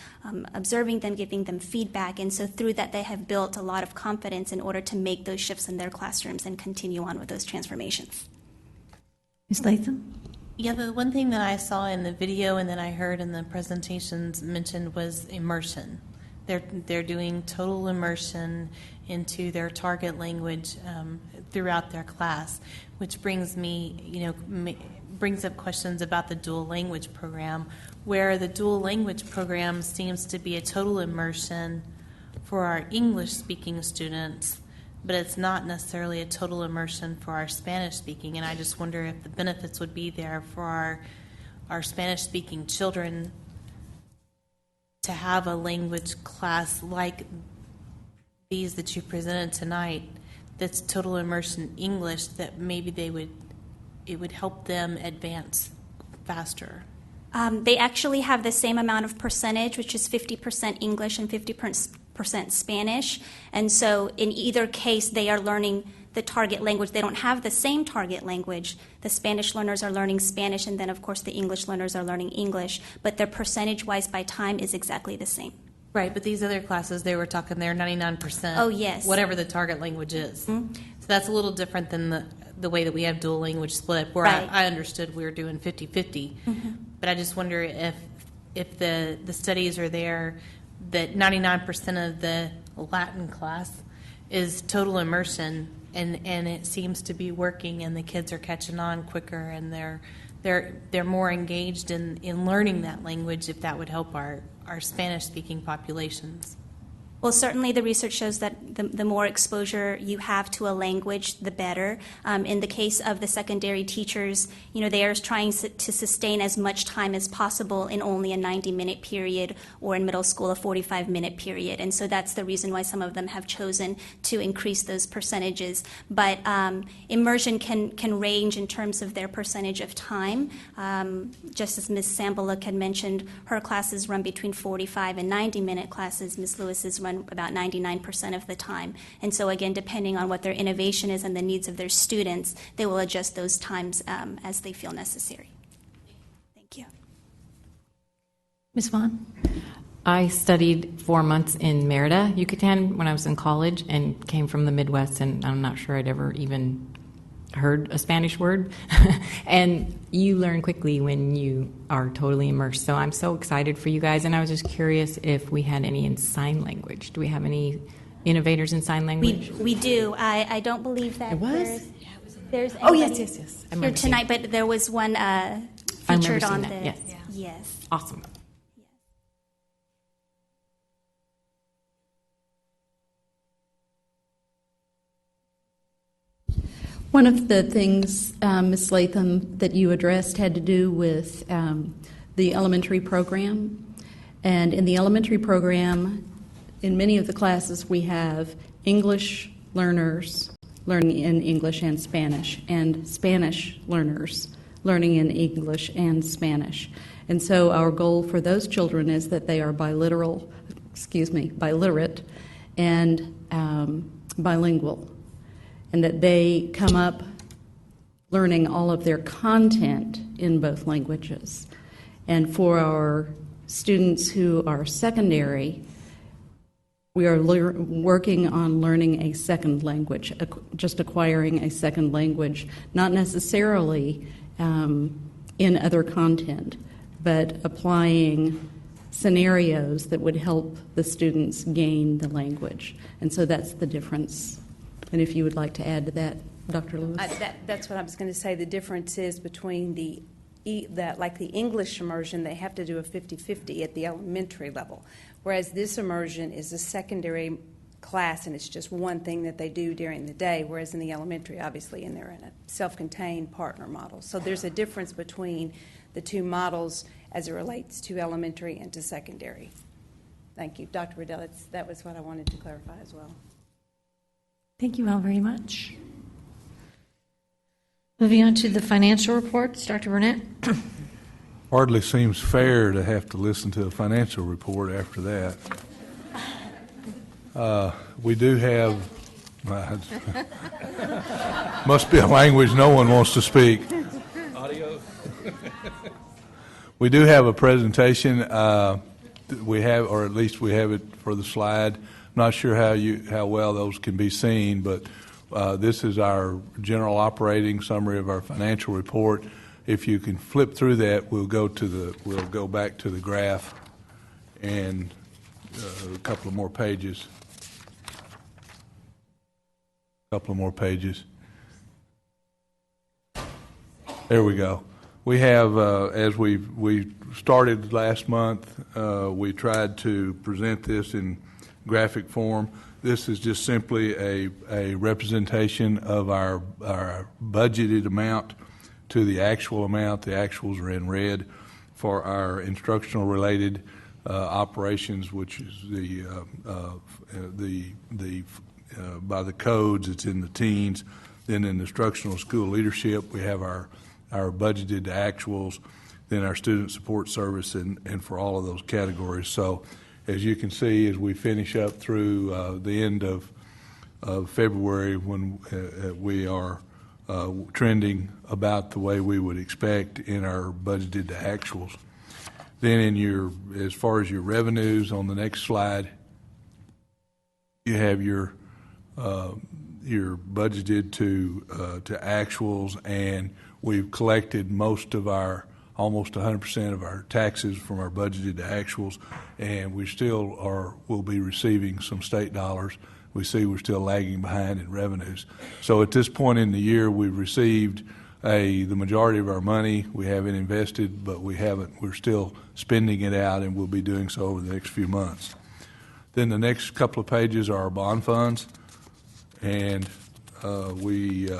observing them, giving them feedback. And so through that, they have built a lot of confidence in order to make those shifts in their classrooms and continue on with those transformations. Ms. Latham? Yeah, the one thing that I saw in the video and that I heard in the presentations mentioned was immersion. They're doing total immersion into their target language throughout their class, which brings me, brings up questions about the dual language program, where the dual language program seems to be a total immersion for our English-speaking students, but it's not necessarily a total immersion for our Spanish-speaking. And I just wonder if the benefits would be there for our Spanish-speaking children to have a language class like these that you presented tonight that's total immersion English, that maybe it would help them advance faster. They actually have the same amount of percentage, which is 50% English and 50% percent Spanish. And so in either case, they are learning the target language. They don't have the same target language. The Spanish learners are learning Spanish, and then, of course, the English learners are learning English. But their percentage-wise by time is exactly the same. Right, but these other classes, they were talking they're 99%. Oh, yes. Whatever the target language is. Mm-hmm. So that's a little different than the way that we have dual language split, where right. I understood we were doing 50-50. Mm-hmm. But I just wonder if the studies are there that 99% of the Latin class is total immersion, and it seems to be working, and the kids are catching on quicker, and they're more engaged in learning that language, if that would help our Spanish-speaking populations. Well, certainly the research shows that the more exposure you have to a language, the better. In the case of the secondary teachers, they are trying to sustain as much time as possible in only a 90-minute period, or in middle school, a 45-minute period. And so that's the reason why some of them have chosen to increase those percentages. But immersion can range in terms of their percentage of time. Just as Ms. Sambaluk had mentioned, her classes run between 45 and 90-minute classes. Ms. Lewis's run about 99% of the time. And so again, depending on what their innovation is and the needs of their students, they will adjust those times as they feel necessary. Thank you. Ms. Vaughn? I studied 4 months in Merida, Yucatan, when I was in college, and came from the Midwest, and I'm not sure I'd ever even heard a Spanish word. And you learn quickly when you are totally immersed. So I'm so excited for you guys, and I was just curious if we had any in sign language. Do we have any innovators in sign language? We do. I don't believe that it was? there's Oh, yes. Here tonight, but there was one featured on the... Yes. Yes. Awesome. One of the things, Ms. Latham, that you addressed had to do with the elementary program. And in the elementary program, in many of the classes, we have English learners learning in English and Spanish learners learning in English and Spanish. And so our goal for those children is that they are biliterate and bilingual, and that they come up learning all of their content in both languages. And for our students who are secondary, we are working on learning a second language, just acquiring a second language, not necessarily in other content, but applying scenarios that would help the students gain the language. And so that's the difference. And if you would like to add to that, Dr. Lewis. That's what I was going to say. The difference is between the English immersion, they have to do a 50-50 at the elementary level, whereas this immersion is a secondary class, and it's just one thing that they do during the day, whereas in the elementary, obviously, and they're in a self-contained partner model. So there's a difference between the two models as it relates to elementary and to secondary. Thank you. Dr. Riddell, that was what I wanted to clarify as well. Thank you all very much. Moving on to the financial reports, Dr. Burnett. Hardly seems fair to have to listen to a financial report after that. We do have, must be a language no one wants to speak. Audio. We do have a presentation. We have, or at least we have it for the slide. Not sure how well those can be seen, but this is our general operating summary of our financial report. If you can flip through that, we'll go back to the graph and a couple of more pages. There we go. We have, as we started last month, we tried to present this in graphic form. This is just simply a representation of our budgeted amount to the actual amount. The actuals are in red for our instructional related operations, which is by the codes, it's in the teens. Then in instructional school leadership, we have our budgeted actuals, then our student support service, and for all of those categories. So as you can see, as we finish up through the end of February, when we are trending about the way we would expect in our budgeted to actuals. Then as far as your revenues on the next slide, you have your budgeted to actuals, and we've collected almost 100% of our taxes from our budgeted to actuals, and we still will be receiving some state dollars. We see we're still lagging behind in revenues. So at this point in the year, we've received the majority of our money. We haven't invested, but we're still spending it out, and we'll be doing so over the next few months. Then the next couple of pages are our bond funds, and we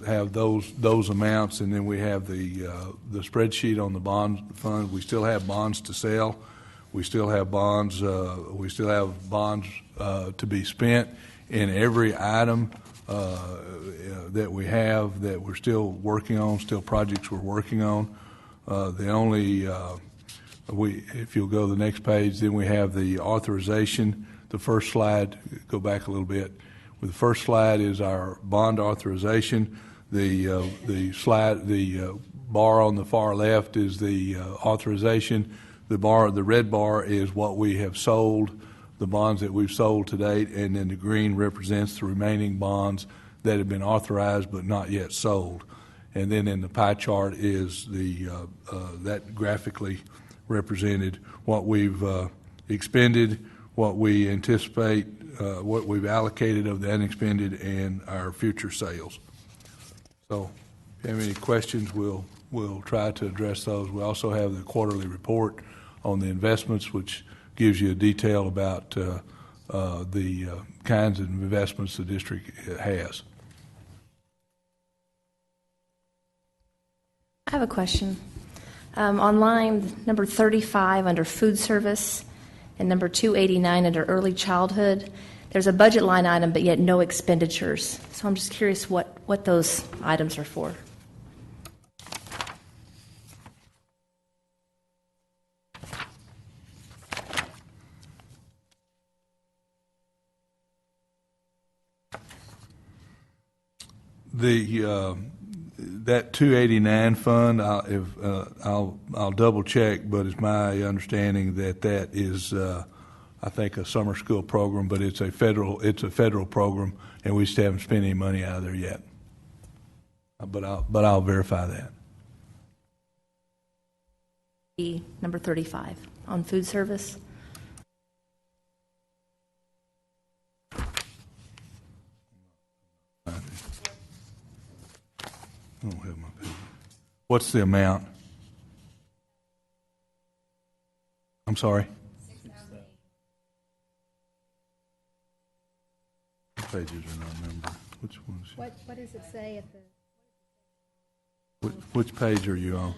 have those amounts, and then we have the spreadsheet on the bond fund. We still have bonds to sell. We still have bonds. We still have bonds to be spent in every item that we have that we're still working on. Still projects we're working on. If you'll go to the next page, then we have the authorization. The first slide. Go back a little bit. The first slide is our bond authorization. The bar on the far left is the authorization. The red bar is what we have sold, the bonds that we've sold to date, and then the green represents the remaining bonds that have been authorized but not yet sold. And then in the pie chart is that graphically represented what we've expended, what we anticipate, what we've allocated of the unexpended, and our future sales. So if you have any questions, we'll try to address those. We also have the quarterly report on the investments, which gives you a detail about the kinds of investments the district has. I have a question. On line number 35 under food service and number 289 under early childhood, there's a budget line item but yet no expenditures. So I'm just curious what those items are for. That 289 fund, I'll double check, but it's my understanding that is, I think, a summer school program, but it's a federal program, and we just haven't spent any money out of there yet. But I'll verify that. Number 35 on food service. I don't have my paper. What's the amount? I'm sorry? What pages are not numbered? Which ones? What does it say at the... Which page are you on?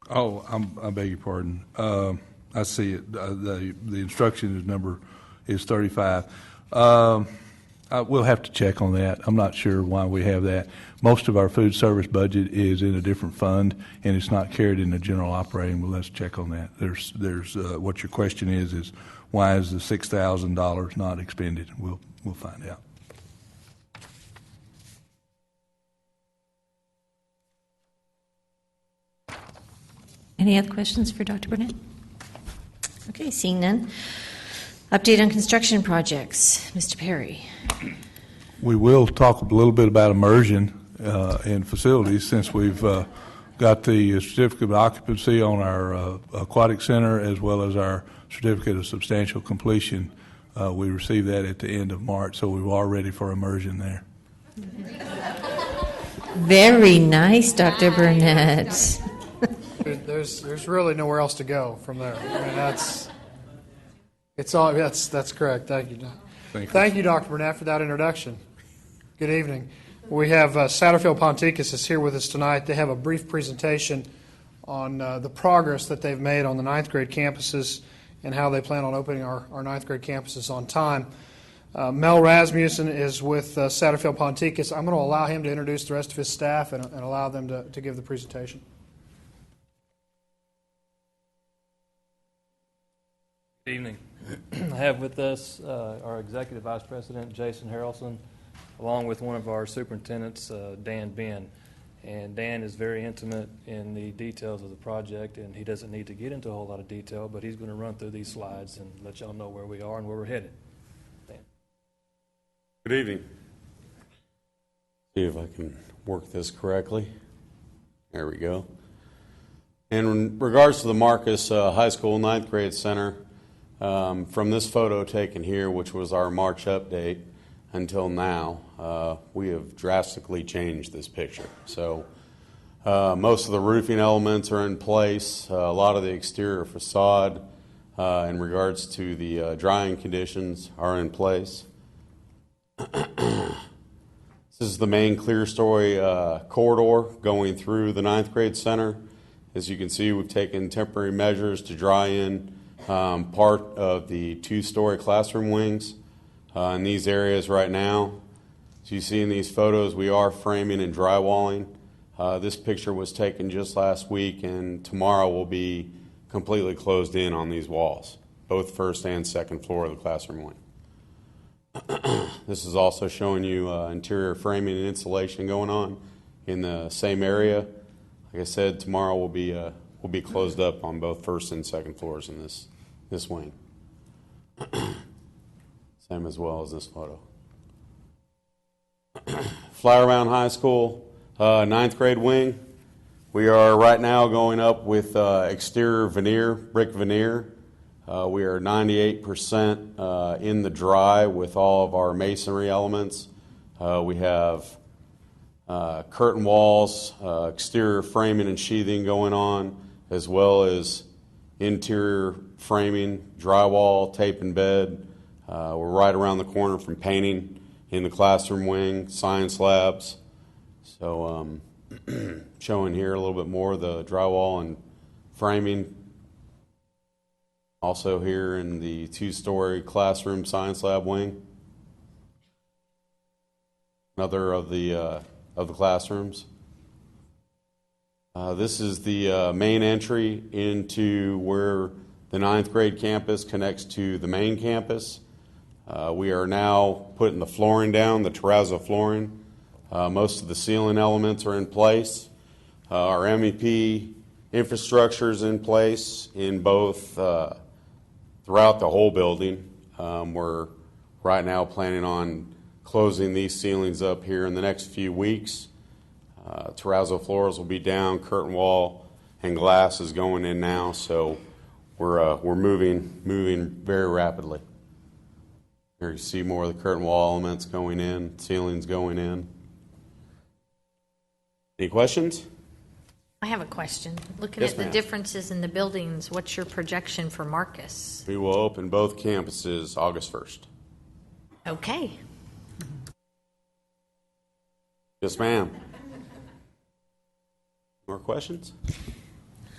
Oh, I beg your pardon. I see it. The instruction is 35. We'll have to check on that. I'm not sure why we have that. Most of our food service budget is in a different fund, and it's not carried in the general operating. Well, let's check on that. There's what your question is why is the $6,000 not expended? We'll find out. Any other questions for Dr. Burnett? Okay, seeing none. Update on construction projects. Mr. Perry. We will talk a little bit about immersion in facilities since we've got the certificate of occupancy on our aquatic center as well as our certificate of substantial completion. We received that at the end of March, so we're all ready for immersion there. Very nice, Dr. Burnett. There's really nowhere else to go from there. I mean, that's correct. Thank you. Thank you, Dr. Burnett, for that introduction. Good evening. We have Satterfield Ponticus is here with us tonight. They have a brief presentation on the progress that they've made on the ninth grade campuses and how they plan on opening our ninth grade campuses on time. Mel Rasmussen is with Satterfield Ponticus. I'm going to allow him to introduce the rest of his staff and allow them to give the presentation. Good evening. I have with us our Executive Vice President, Jason Harrelson, along with one of our superintendents, Dan Ben. And Dan is very intimate in the details of the project, and he doesn't need to get into a whole lot of detail, but he's going to run through these slides and let y'all know where we are and where we're headed. Dan. Good evening. See if I can work this correctly. There we go. In regards to the Marcus High School ninth grade center, from this photo taken here, which was our March update, until now, we have drastically changed this picture. So most of the roofing elements are in place. A lot of the exterior facade in regards to the drying conditions are in place. This is the main clear story corridor going through the ninth grade center. As you can see, we've taken temporary measures to dry in part of the two-story classroom wings in these areas right now. As you see in these photos, we are framing and drywalling. This picture was taken just last week, and tomorrow will be completely closed in on these walls, both first and second floor of the classroom wing. This is also showing you interior framing and insulation going on in the same area. Like I said, tomorrow will be closed up on both first and second floors in this wing. Same as well as this photo. Flower Mound High School, ninth grade wing. We are right now going up with exterior veneer, brick veneer. We are 98% in the dry with all of our masonry elements. We have curtain walls, exterior framing and sheathing going on, as well as interior framing, drywall, tape and bed. We're right around the corner from painting in the classroom wing, science labs. So showing here a little bit more of the drywall and framing. Also here in the two-story classroom science lab wing. Another of the classrooms. This is the main entry into where the ninth grade campus connects to the main campus. We are now putting the flooring down, the terrazzo flooring. Most of the ceiling elements are in place. Our MEP infrastructure is in place in both throughout the whole building. We're right now planning on closing these ceilings up here in the next few weeks. Terrazzo floors will be down, curtain wall and glass is going in now, so we're moving very rapidly. Here you see more of the curtain wall elements going in, ceilings going in. Any questions? I have a question. Looking Yes, at the ma'am. differences in the buildings, what's your projection for Marcus? We will open both campuses August 1st. Okay. Yes, ma'am. More questions?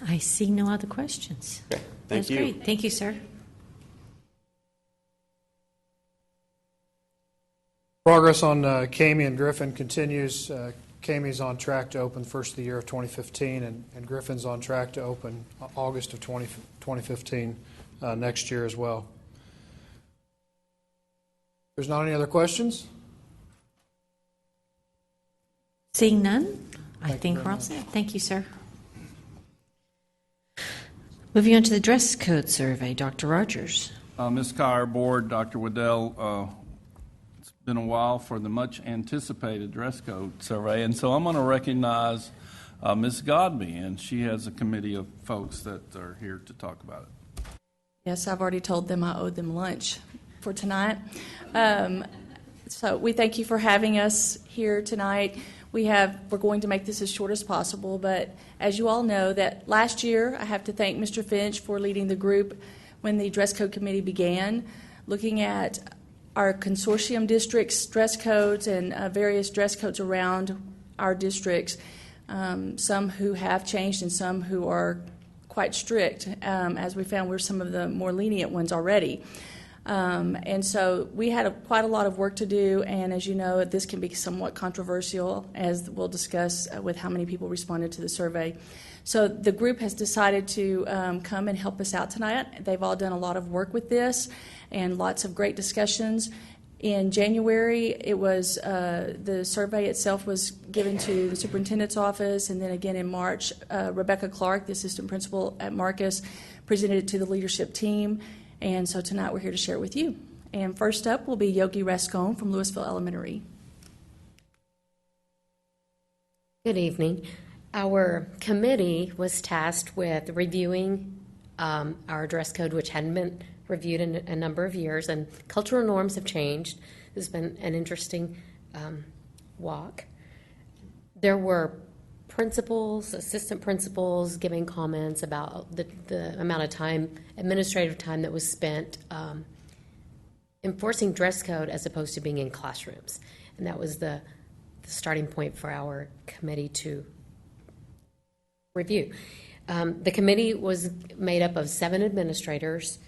I see no other questions. Okay, thank That's you. great. Thank you, sir. Progress on Kamey and Griffin continues. Kamey's on track to open first of the year of 2015, and Griffin's on track to open August of 2015 next year as well. There's not any other questions? Seeing none, I Thank you think very we're all much. set. Thank you, sir. Moving on to the dress code survey, Dr. Rogers. Ms. Kyer, Board, Dr. Waddell, it's been a while for the much anticipated dress code survey, and so I'm going to recognize Ms. Godby, and she has a committee of folks that are here to talk about it. Yes, I've already told them I owe them lunch for tonight. So we thank you for having us here tonight. We're going to make this as short as possible, but as you all know, that last year I have to thank Mr. Finch for leading the group when the dress code committee began, looking at our consortium districts' dress codes and various dress codes around our districts. some who have changed and some who are quite strict. As we found, we're some of the more lenient ones already. And so we had quite a lot of work to do, and as you know, this can be somewhat controversial, as we'll discuss with how many people responded to the survey. So the group has decided to come and help us out tonight. They've all done a lot of work with this and lots of great discussions. In January, it was the survey itself was given to the superintendent's office, and then again in March, Rebecca Clark, the assistant principal at Marcus, presented it to the leadership team. And so tonight we're here to share it with you. And first up will be Yogi Rascone from Lewisville Elementary. Good evening. Our committee was tasked with reviewing our dress code, which hadn't been reviewed in a number of years, and cultural norms have changed. This has been an interesting walk. There were principals, assistant principals giving comments about the amount of time, administrative time that was spent enforcing dress code as opposed to being in classrooms. And that was the starting point for our committee to review. The committee was made up of 7 administrators,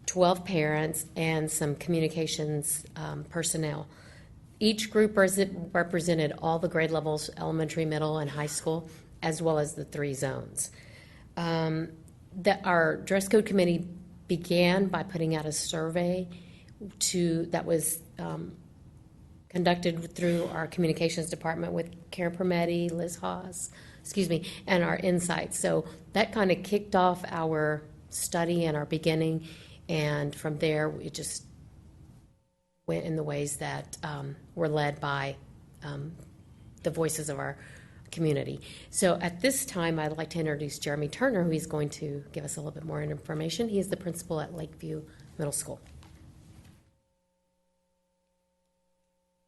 12 parents, and some communications personnel. Each group represented all the grade levels, elementary, middle, and high school, as well as the 3 zones. Our dress code committee began by putting out a survey that was conducted through our communications department with Karen Permetti, Liz Haas, and our insights. So that kind of kicked off our study and our beginning, and from there it just went in the ways that were led by the voices of our community. So at this time, I'd like to introduce Jeremy Turner, who is going to give us a little bit more information. He is the principal at Lakeview Middle School.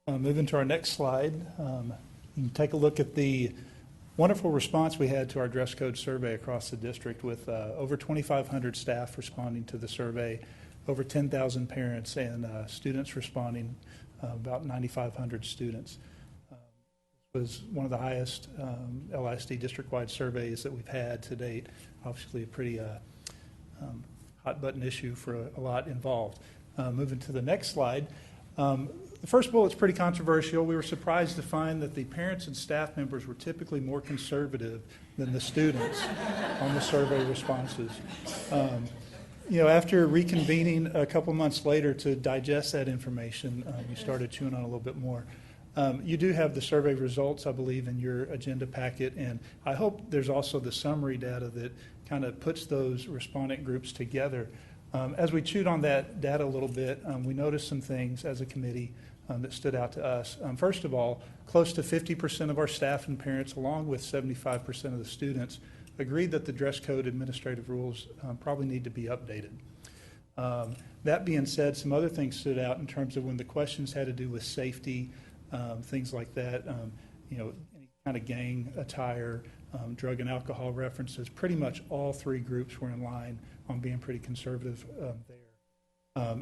Moving to our next slide, you can take a look at the wonderful response we had to our dress code survey across the district, with over 2,500 staff responding to the survey, over 10,000 parents and students responding, about 9,500 students. It was one of the highest LISD district-wide surveys that we've had to date. Obviously a pretty hot-button issue for a lot involved. Moving to the next slide. The first bullet's pretty controversial. We were surprised to find that the parents and staff members were typically more conservative than the students on the survey responses. After reconvening a couple months later to digest that information, we started chewing on it a little bit more. You do have the survey results, I believe, in your agenda packet, and I hope there's also the summary data that kind of puts those respondent groups together. As we chewed on that data a little bit, we noticed some things as a committee that stood out to us. First of all, close to 50% of our staff and parents, along with 75% of the students, agreed that the dress code administrative rules probably need to be updated. That being said, some other things stood out in terms of when the questions had to do with safety, things like that, any kind of gang attire, drug and alcohol references. Pretty much all 3 groups were in line on being pretty conservative there.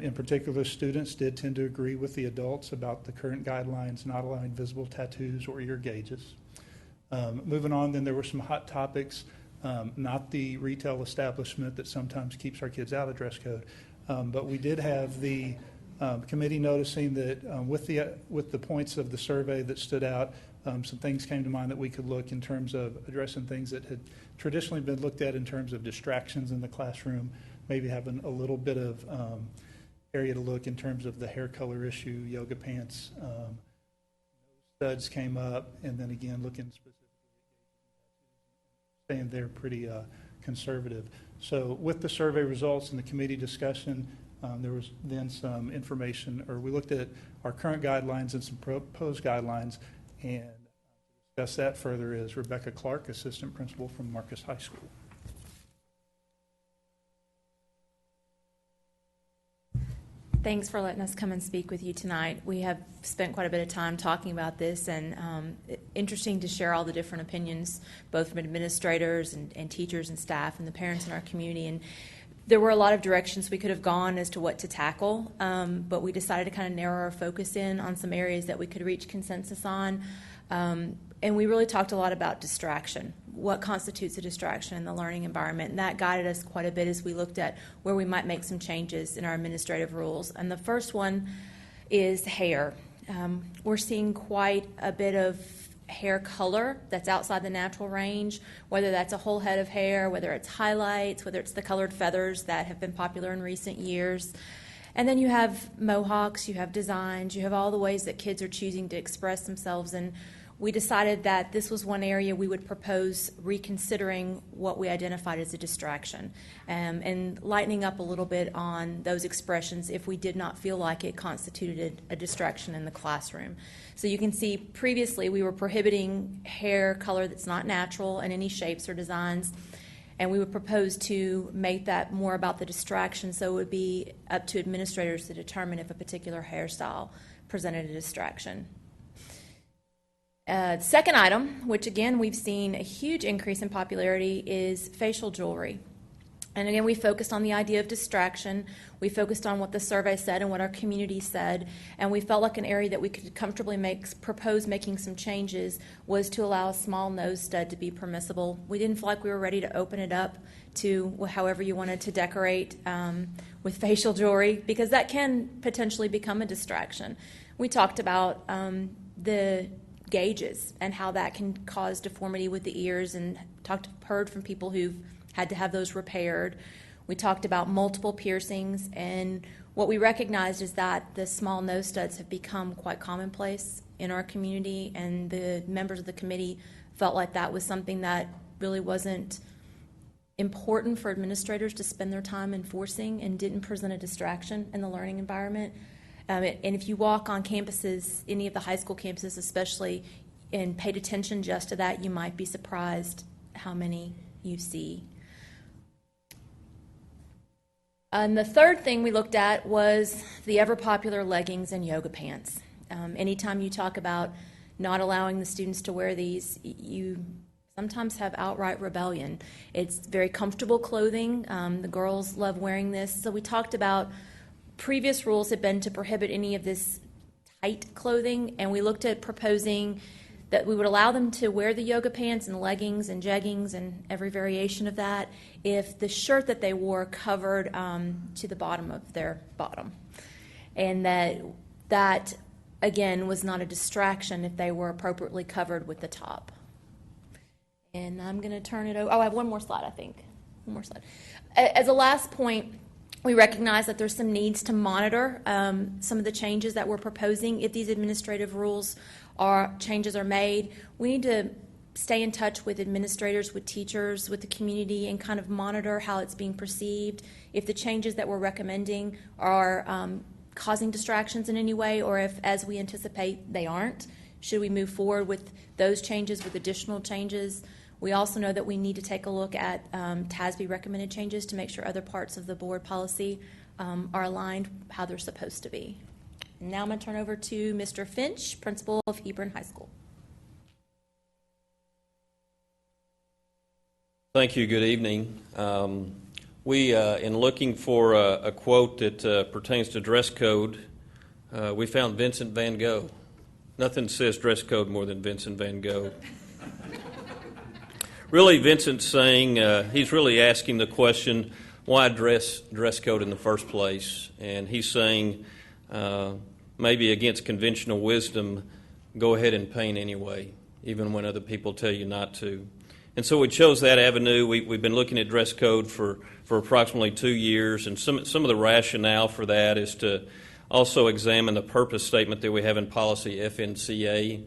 In particular, students did tend to agree with the adults about the current guidelines not allowing visible tattoos or ear gauges. Moving on, then there were some hot topics, not the retail establishment that sometimes keeps our kids out of dress code, but we did have the committee noticing that with the points of the survey that stood out, some things came to mind that we could look in terms of addressing things that had traditionally been looked at in terms of distractions in the classroom, maybe having a little bit of area to look in terms of the hair color issue, yoga pants, studs came up, and then again looking specifically at staying there pretty conservative. So with the survey results and the committee discussion, there was then some information, or we looked at our current guidelines and some proposed guidelines, and to discuss that further is Rebecca Clark, assistant principal from Marcus High School. Thanks for letting us come and speak with you tonight. We have spent quite a bit of time talking about this, and interesting to share all the different opinions, both from administrators and teachers and staff and the parents in our community. And there were a lot of directions we could have gone as to what to tackle, but we decided to kind of narrow our focus in on some areas that we could reach consensus on. And we really talked a lot about distraction, what constitutes a distraction in the learning environment, and that guided us quite a bit as we looked at where we might make some changes in our administrative rules. And the first one is hair. We're seeing quite a bit of hair color that's outside the natural range, whether that's a whole head of hair, whether it's highlights, whether it's the colored feathers that have been popular in recent years. And then you have mohawks, you have designs, you have all the ways that kids are choosing to express themselves. And we decided that this was one area we would propose reconsidering what we identified as a distraction, and lightening up a little bit on those expressions if we did not feel like it constituted a distraction in the classroom. So you can see previously we were prohibiting hair color that's not natural in any shapes or designs, and we would propose to make that more about the distraction, so it would be up to administrators to determine if a particular hairstyle presented a distraction. Second item, which again we've seen a huge increase in popularity, is facial jewelry. And again, we focused on the idea of distraction. We focused on what the survey said and what our community said, and we felt like an area that we could comfortably propose making some changes was to allow a small nose stud to be permissible. We didn't feel like we were ready to open it up to however you wanted to decorate with facial jewelry, because that can potentially become a distraction. We talked about the gauges and how that can cause deformity with the ears, and heard from people who've had to have those repaired. We talked about multiple piercings, and what we recognized is that the small nose studs have become quite commonplace in our community, and the members of the committee felt like that was something that really wasn't important for administrators to spend their time enforcing and didn't present a distraction in the learning environment. And if you walk on campuses, any of the high school campuses especially, and paid attention just to that, you might be surprised how many you see. And the third thing we looked at was the ever-popular leggings and yoga pants. Anytime you talk about not allowing the students to wear these, you sometimes have outright rebellion. It's very comfortable clothing. The girls love wearing this. So we talked about previous rules had been to prohibit any of this tight clothing, and we looked at proposing that we would allow them to wear the yoga pants and leggings and jeggings and every variation of that if the shirt that they wore covered to the bottom of their bottom. And that again, was not a distraction if they were appropriately covered with the top. And I'm going to turn it over. Oh, I have one more slide, I think. One more slide. As a last point, we recognize that there's some needs to monitor some of the changes that we're proposing. If these administrative rules changes are made, we need to stay in touch with administrators, with teachers, with the community, and kind of monitor how it's being perceived. If the changes that we're recommending are causing distractions in any way, or if, as we anticipate, they aren't, should we move forward with those changes, with additional changes? We also know that we need to take a look at TASB recommended changes to make sure other parts of the board policy are aligned how they're supposed to be. And now I'm going to turn over to Mr. Finch, principal of Hebron High School. Thank you. Good evening. In looking for a quote that pertains to dress code, we found Vincent van Gogh. Nothing says dress code more than Vincent van Gogh. Really, Vincent's saying, he's really asking the question, why dress code in the first place? And he's saying, maybe against conventional wisdom, go ahead and paint anyway, even when other people tell you not to. And so we chose that avenue. We've been looking at dress code for approximately 2 years, and some of the rationale for that is to also examine the purpose statement that we have in policy FNCA.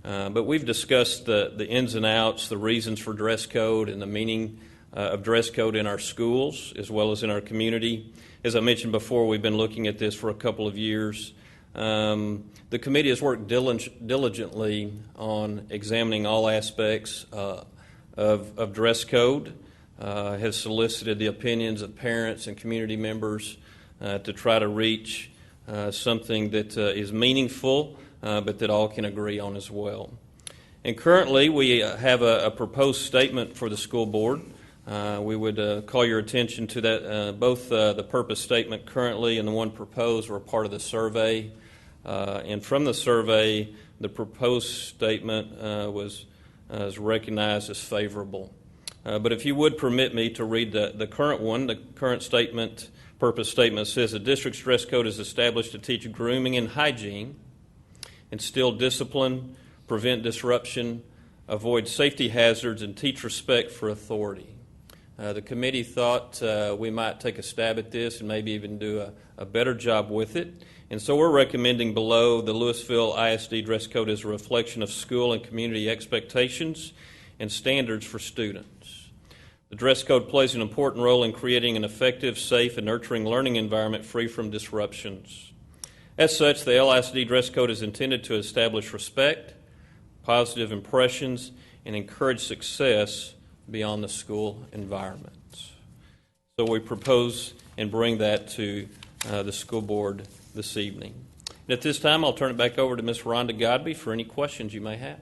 But we've discussed the ins and outs, the reasons for dress code, and the meaning of dress code in our schools as well as in our community. As I mentioned before, we've been looking at this for a couple of years. The committee has worked diligently on examining all aspects of dress code, has solicited the opinions of parents and community members to try to reach something that is meaningful, but that all can agree on as well. And currently, we have a proposed statement for the school board. We would call your attention to that. Both the purpose statement currently and the one proposed were part of the survey. And from the survey, the proposed statement was recognized as favorable. But if you would permit me to read the current one, the current statement, purpose statement says the district's dress code is established to teach grooming and hygiene, instill discipline, prevent disruption, avoid safety hazards, and teach respect for authority. The committee thought we might take a stab at this and maybe even do a better job with it. And so we're recommending below the Lewisville ISD dress code as a reflection of school and community expectations and standards for students. The dress code plays an important role in creating an effective, safe, and nurturing learning environment free from disruptions. As such, the LISD dress code is intended to establish respect, positive impressions, and encourage success beyond the school environment. So we propose and bring that to the school board this evening. And at this time, I'll turn it back over to Ms. Rhonda Godby for any questions you may have.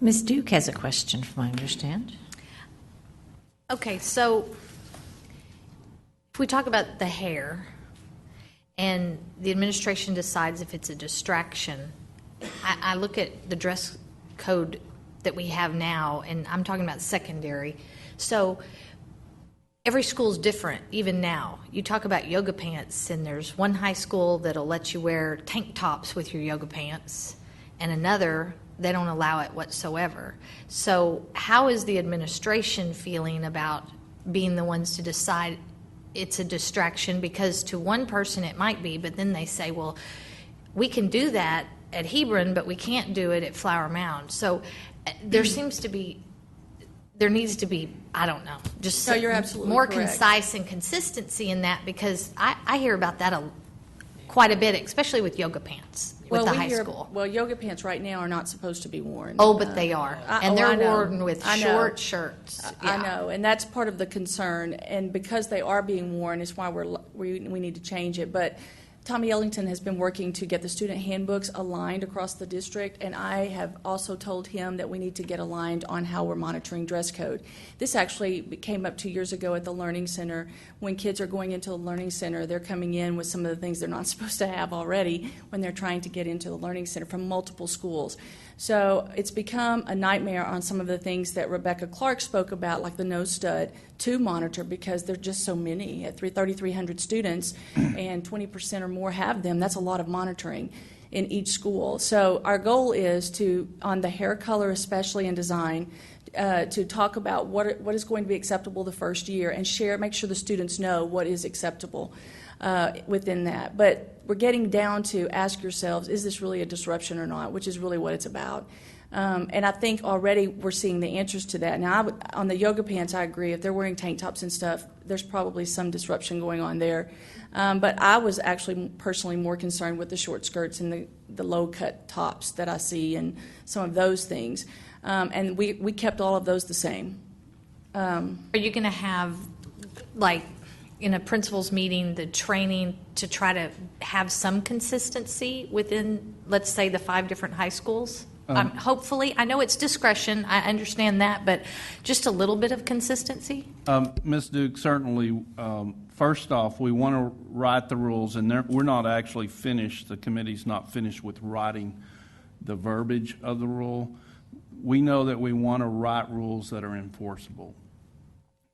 Ms. Duke has a question, from what I understand. Okay, so if we talk about the hair and the administration decides if it's a distraction, I look at the dress code that we have now, and I'm talking about secondary. So every school's different, even now. You talk about yoga pants, and there's one high school that'll let you wear tank tops with your yoga pants, and another, they don't allow it whatsoever. So how is the administration feeling about being the ones to decide it's a distraction? Because to one person it might be, but then they say, well, we can do that at Hebron, but we can't do it at Flower Mound. So there needs to be, I don't know, just No, you're absolutely more correct. concise and consistency in that, because I hear about that quite a bit, especially with yoga pants with the high school. Well, yoga pants right now are not supposed to be worn. Oh, but they are. And they're I know. worn with I know. short shirts. I know, and that's part of the concern. And because they are being worn, is why we need to change it. But Tommy Ellington has been working to get the student handbooks aligned across the district, and I have also told him that we need to get aligned on how we're monitoring dress code. This actually came up 2 years ago at the Learning Center. When kids are going into the Learning Center, they're coming in with some of the things they're not supposed to have already when they're trying to get into the Learning Center from multiple schools. So it's become a nightmare on some of the things that Rebecca Clark spoke about, like the nose stud, to monitor, because there are just so many. At 3,300 students and 20% or more have them, that's a lot of monitoring in each school. So our goal is to, on the hair color especially and design, to talk about what is going to be acceptable the first year and make sure the students know what is acceptable within that. But we're getting down to ask yourselves, is this really a disruption or not, which is really what it's about. And I think already we're seeing the answers to that. Now, on the yoga pants, I agree. If they're wearing tank tops and stuff, there's probably some disruption going on there. But I was actually personally more concerned with the short skirts and the low-cut tops that I see and some of those things. And we kept all of those the same. Are you going to have, like, in a principals meeting, the training to try to have some consistency within, let's say, the 5 different high schools? Hopefully, I know it's discretion, I understand that, but just a little bit of consistency? Ms. Duke, certainly, first off, we want to write the rules, and we're not actually finished. The committee's not finished with writing the verbiage of the rule. We know that we want to write rules that are enforceable.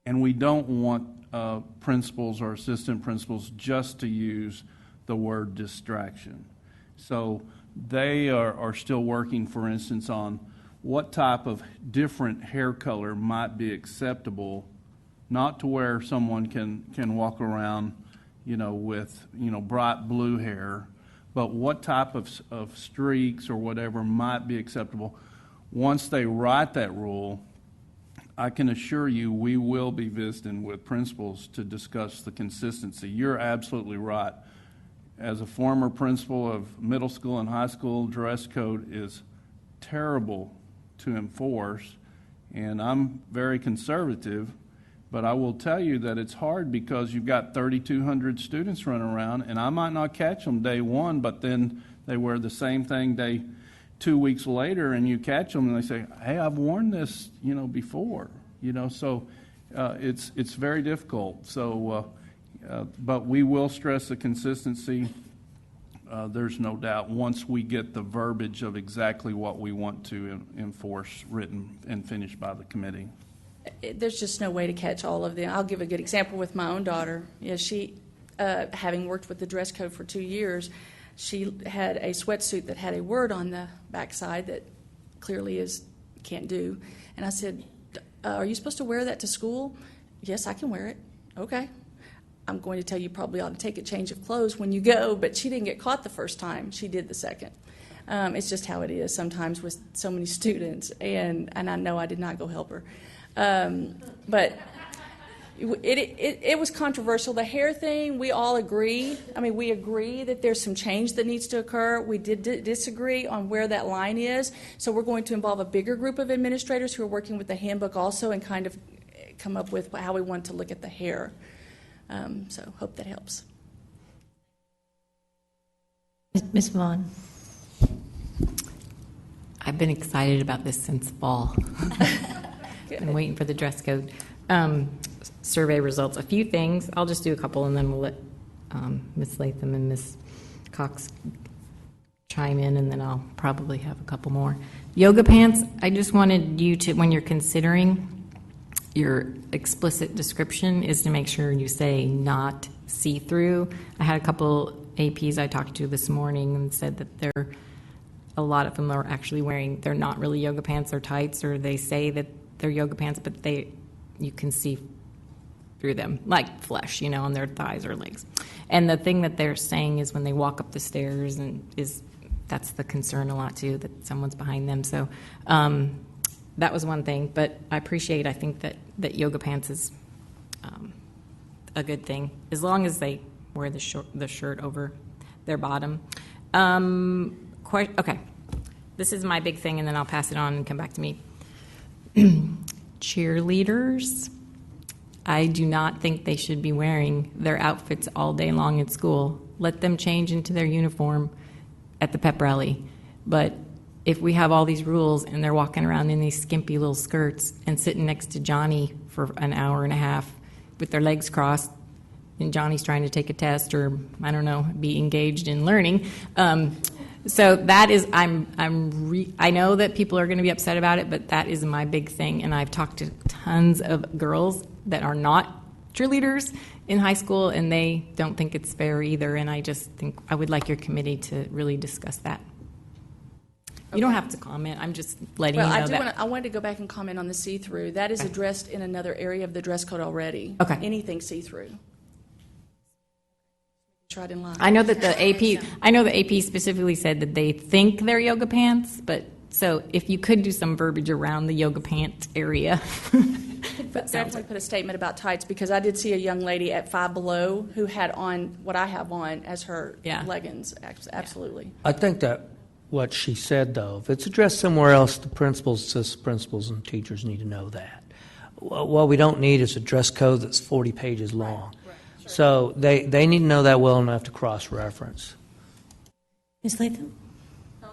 And we don't want principals or assistant principals just to use the word distraction. So they are still working, for instance, on what type of different hair color might be acceptable, not to where someone can walk around, with, bright blue hair, but what type of streaks or whatever might be acceptable. Once they write that rule, I can assure you we will be visiting with principals to discuss the consistency. You're absolutely right. As a former principal of middle school and high school, dress code is terrible to enforce, and I'm very conservative, but I will tell you that it's hard because you've got 3,200 students running around, and I might not catch them day one, but then they wear the same thing 2 weeks later, and you catch them and they say, hey, I've worn this, before, so it's very difficult. So, But we will stress the consistency. There's no doubt, once we get the verbiage of exactly what we want to enforce written and finished by the committee. There's just no way to catch all of them. I'll give a good example with my own daughter. Yeah, she, having worked with the dress code for 2 years, she had a sweatsuit that had a word on the backside that clearly is can't do. And I said, are you supposed to wear that to school? Yes, I can wear it. Okay. I'm going to tell you probably ought to take a change of clothes when you go, but she didn't get caught the first time. She did the second. It's just how it is sometimes with so many students, and I know I did not go help her. But it was controversial. The hair thing, we all agree. I mean, we agree that there's some change that needs to occur. We did disagree on where that line is, so we're going to involve a bigger group of administrators who are working with the handbook also and kind of come up with how we want to look at the hair. So hope that helps. Ms. Vaughn. I've been excited about this since fall. Been waiting for the dress code. Survey results, a few things. I'll just do a couple and then we'll let Ms. Latham and Ms. Cox chime in, and then I'll probably have a couple more. Yoga pants, I just wanted you to, when you're considering your explicit description, is to make sure you say not see-through. I had a couple APs I talked to this morning and said that a lot of them are actually wearing, they're not really yoga pants or tights, or they say that they're yoga pants, but you can see through them, like flesh, on their thighs or legs. And the thing that they're saying is when they walk up the stairs, that's the concern a lot too, that someone's behind them. So that was one thing, but I think that yoga pants is a good thing, as long as they wear the shirt over their bottom. Okay, this is my big thing, and then I'll pass it on and come back to me. Cheerleaders, I do not think they should be wearing their outfits all day long at school. Let them change into their uniform at the pep rally. But if we have all these rules and they're walking around in these skimpy little skirts and sitting next to Johnny for an hour and a half with their legs crossed, and Johnny's trying to take a test or, I don't know, be engaged in learning. So that is, I know that people are going to be upset about it, but that is my big thing. And I've talked to tons of girls that are not cheerleaders in high school, and they don't think it's fair either. And I just think I would like your committee to really discuss that. You don't have to comment. I'm just letting you know that. I wanted to go back and comment on the see-through. That is addressed in another area of the dress code already. Okay. Anything see-through. Right in line. I know that the AP specifically said that they think they're yoga pants, but so if you could do some verbiage around the yoga pants area. Definitely put a statement about tights, because I did see a young lady at Five Below who had on what I have on as her leggings. Absolutely. I think that what she said, though, if it's addressed somewhere else, the principals and teachers need to know that. What we don't need is a dress code that's 40 pages long. Right. So they need to know that well enough to cross-reference. Ms. Latham? I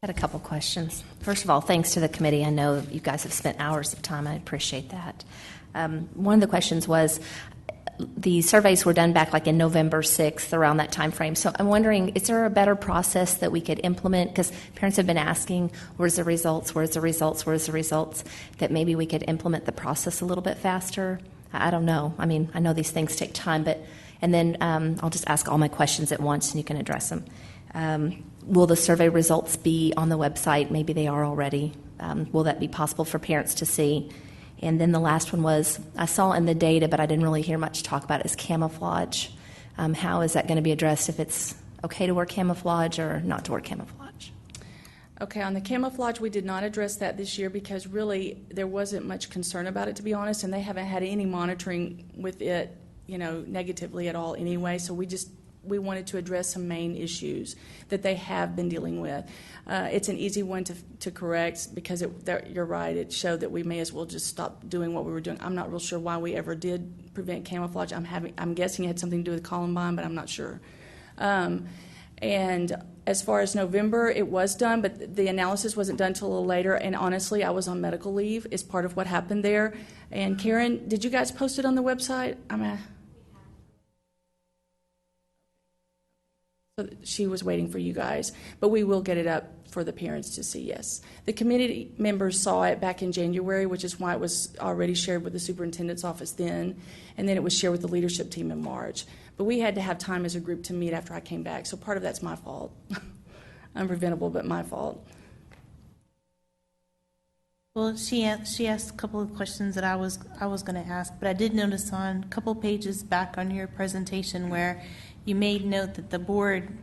had a couple questions. First of all, thanks to the committee. I know you guys have spent hours of time. I appreciate that. One of the questions was, the surveys were done back like in November 6th, around that time frame. So I'm wondering, is there a better process that we could implement? Because parents have been asking, where's the results, where's the results, where's the results, that maybe we could implement the process a little bit faster? I don't know. I mean, I know these things take time, and then I'll just ask all my questions at once and you can address them. Will the survey results be on the website? Maybe they are already. Will that be possible for parents to see? And then the last one was, I saw in the data, but I didn't really hear much talk about it, is camouflage. How is that going to be addressed, if it's okay to wear camouflage or not to wear camouflage? Okay, on the camouflage, we did not address that this year because really there wasn't much concern about it, to be honest, and they haven't had any monitoring with it, negatively at all anyway. So we wanted to address some main issues that they have been dealing with. It's an easy one to correct because you're right. It showed that we may as well just stop doing what we were doing. I'm not real sure why we ever did prevent camouflage. I'm guessing it had something to do with Columbine, but I'm not sure. And as far as November, it was done, but the analysis wasn't done till a little later. And honestly, I was on medical leave is part of what happened there. And Karen, did you guys post it on the website? So she was waiting for you guys, but we will get it up for the parents to see, yes. The committee members saw it back in January, which is why it was already shared with the superintendent's office then, and then it was shared with the leadership team in March. But we had to have time as a group to meet after I came back, so part of that's my fault. Unpreventable, but my fault. Well, she asked a couple of questions that I was going to ask, but I did notice on a couple pages back on your presentation where you made note that the board. Can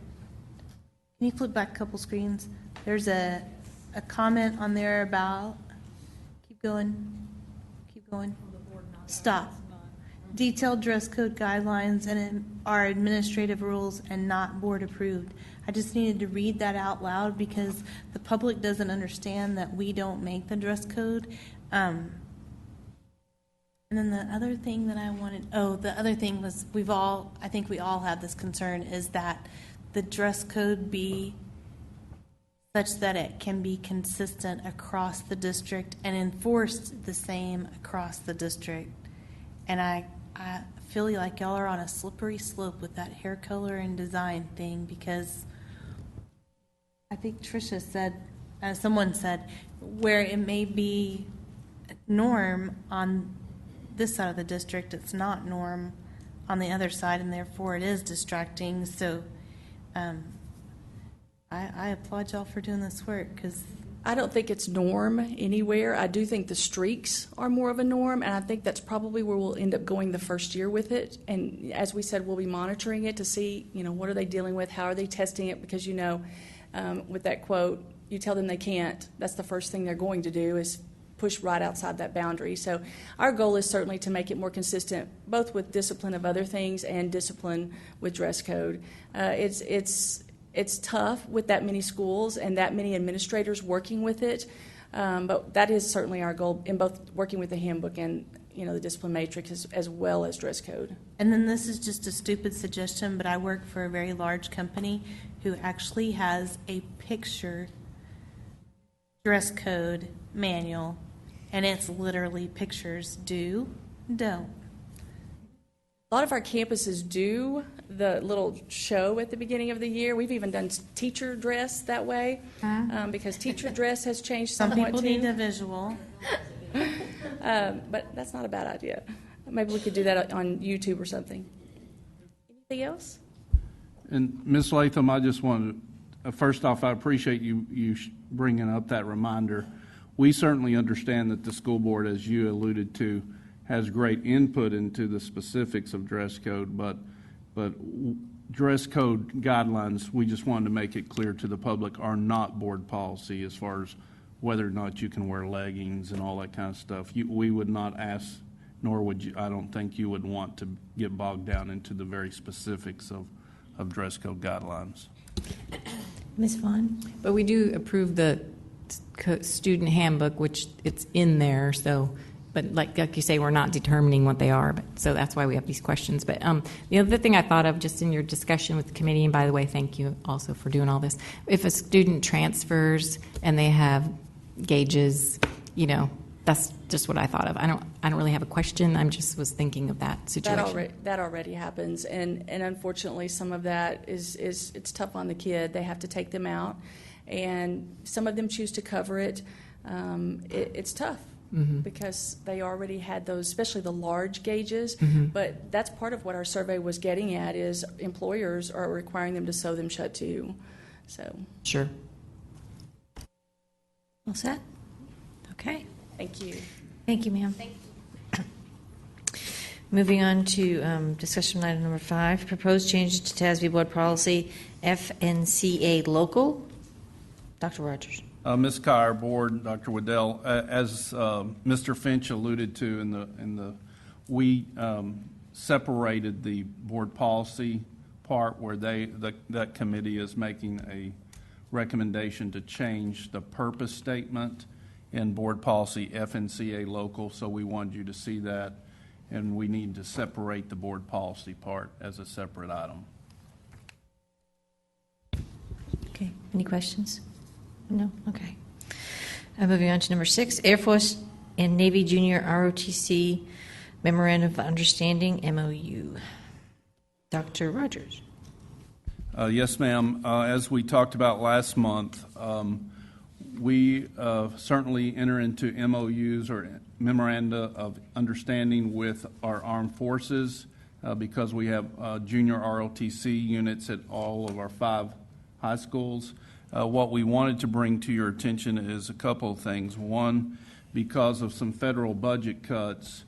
you flip back a couple screens? There's a comment on there about. Keep going. Stop. Detailed dress code guidelines and are administrative rules and not board approved. I just needed to read that out loud because the public doesn't understand that we don't make the dress code. And then the other thing that I wanted, the other thing was I think we all have this concern is that the dress code be such that it can be consistent across the district and enforced the same across the district. And I feel like y'all are on a slippery slope with that hair color and design thing because I think Tricia said, someone said, where it may be norm on this side of the district, it's not norm on the other side, and therefore it is distracting. So I applaud y'all for doing this work because I don't think it's norm anywhere. I do think the streaks are more of a norm, and I think that's probably where we'll end up going the first year with it. And as we said, we'll be monitoring it to see, what are they dealing with, how are they testing it, because, with that quote, you tell them they can't, that's the first thing they're going to do is push right outside that boundary. So our goal is certainly to make it more consistent, both with discipline of other things and discipline with dress code. It's tough with that many schools and that many administrators working with it, but that is certainly our goal in both working with the handbook and the discipline matrix as well as dress code. And then this is just a stupid suggestion, but I work for a very large company who actually has a picture dress code manual, and it's literally pictures do, don't. A lot of our campuses do the little show at the beginning of the year. We've even done teacher dress that way because teacher dress has changed somewhat. Some people need a visual. But that's not a bad idea. Maybe we could do that on YouTube or something. Anything else? And Ms. Latham, I just want to, first off, I appreciate you bringing up that reminder. We certainly understand that the school board, as you alluded to, has great input into the specifics of dress code, but dress code guidelines, we just wanted to make it clear to the public, are not board policy as far as whether or not you can wear leggings and all that kind of stuff. We would not ask, nor would you, I don't think you would want to get bogged down into the very specifics of dress code guidelines. Ms. Vaughn? But we do approve the student handbook, which it's in there, so, but like you say, we're not determining what they are, but so that's why we have these questions. But the other thing I thought of just in your discussion with the committee, and by the way, thank you also for doing all this, if a student transfers and they have gauges, that's just what I thought of. I don't really have a question. I just was thinking of that situation. That already happens, and unfortunately, some of that is it's tough on the kid. They have to take them out, and some of them choose to cover it. It's tough because they already had those, especially the large gauges. But that's part of what our survey was getting at is employers are requiring them to sew them shut too. So sure. All set? Okay. Thank you. Thank you, ma'am. Thank you. Moving on to discussion item number 5, proposed changes to TASB board policy FNCA local. Dr. Rogers. Ms. Kyer, board, Dr. Waddell, as Mr. Finch alluded to we separated the board policy part where that committee is making a recommendation to change the purpose statement in board policy FNCA local, so we wanted you to see that, and we need to separate the board policy part as a separate item. Okay, any questions? No? Okay. Moving on to number 6, Air Force and Navy Junior ROTC Memorandum of Understanding, MOU. Dr. Rogers. Yes, ma'am. As we talked about last month, we certainly enter into MOUs or memoranda of understanding with our armed forces because we have junior ROTC units at all of our 5 high schools. What we wanted to bring to your attention is a couple of things. One, because of some federal budget cuts,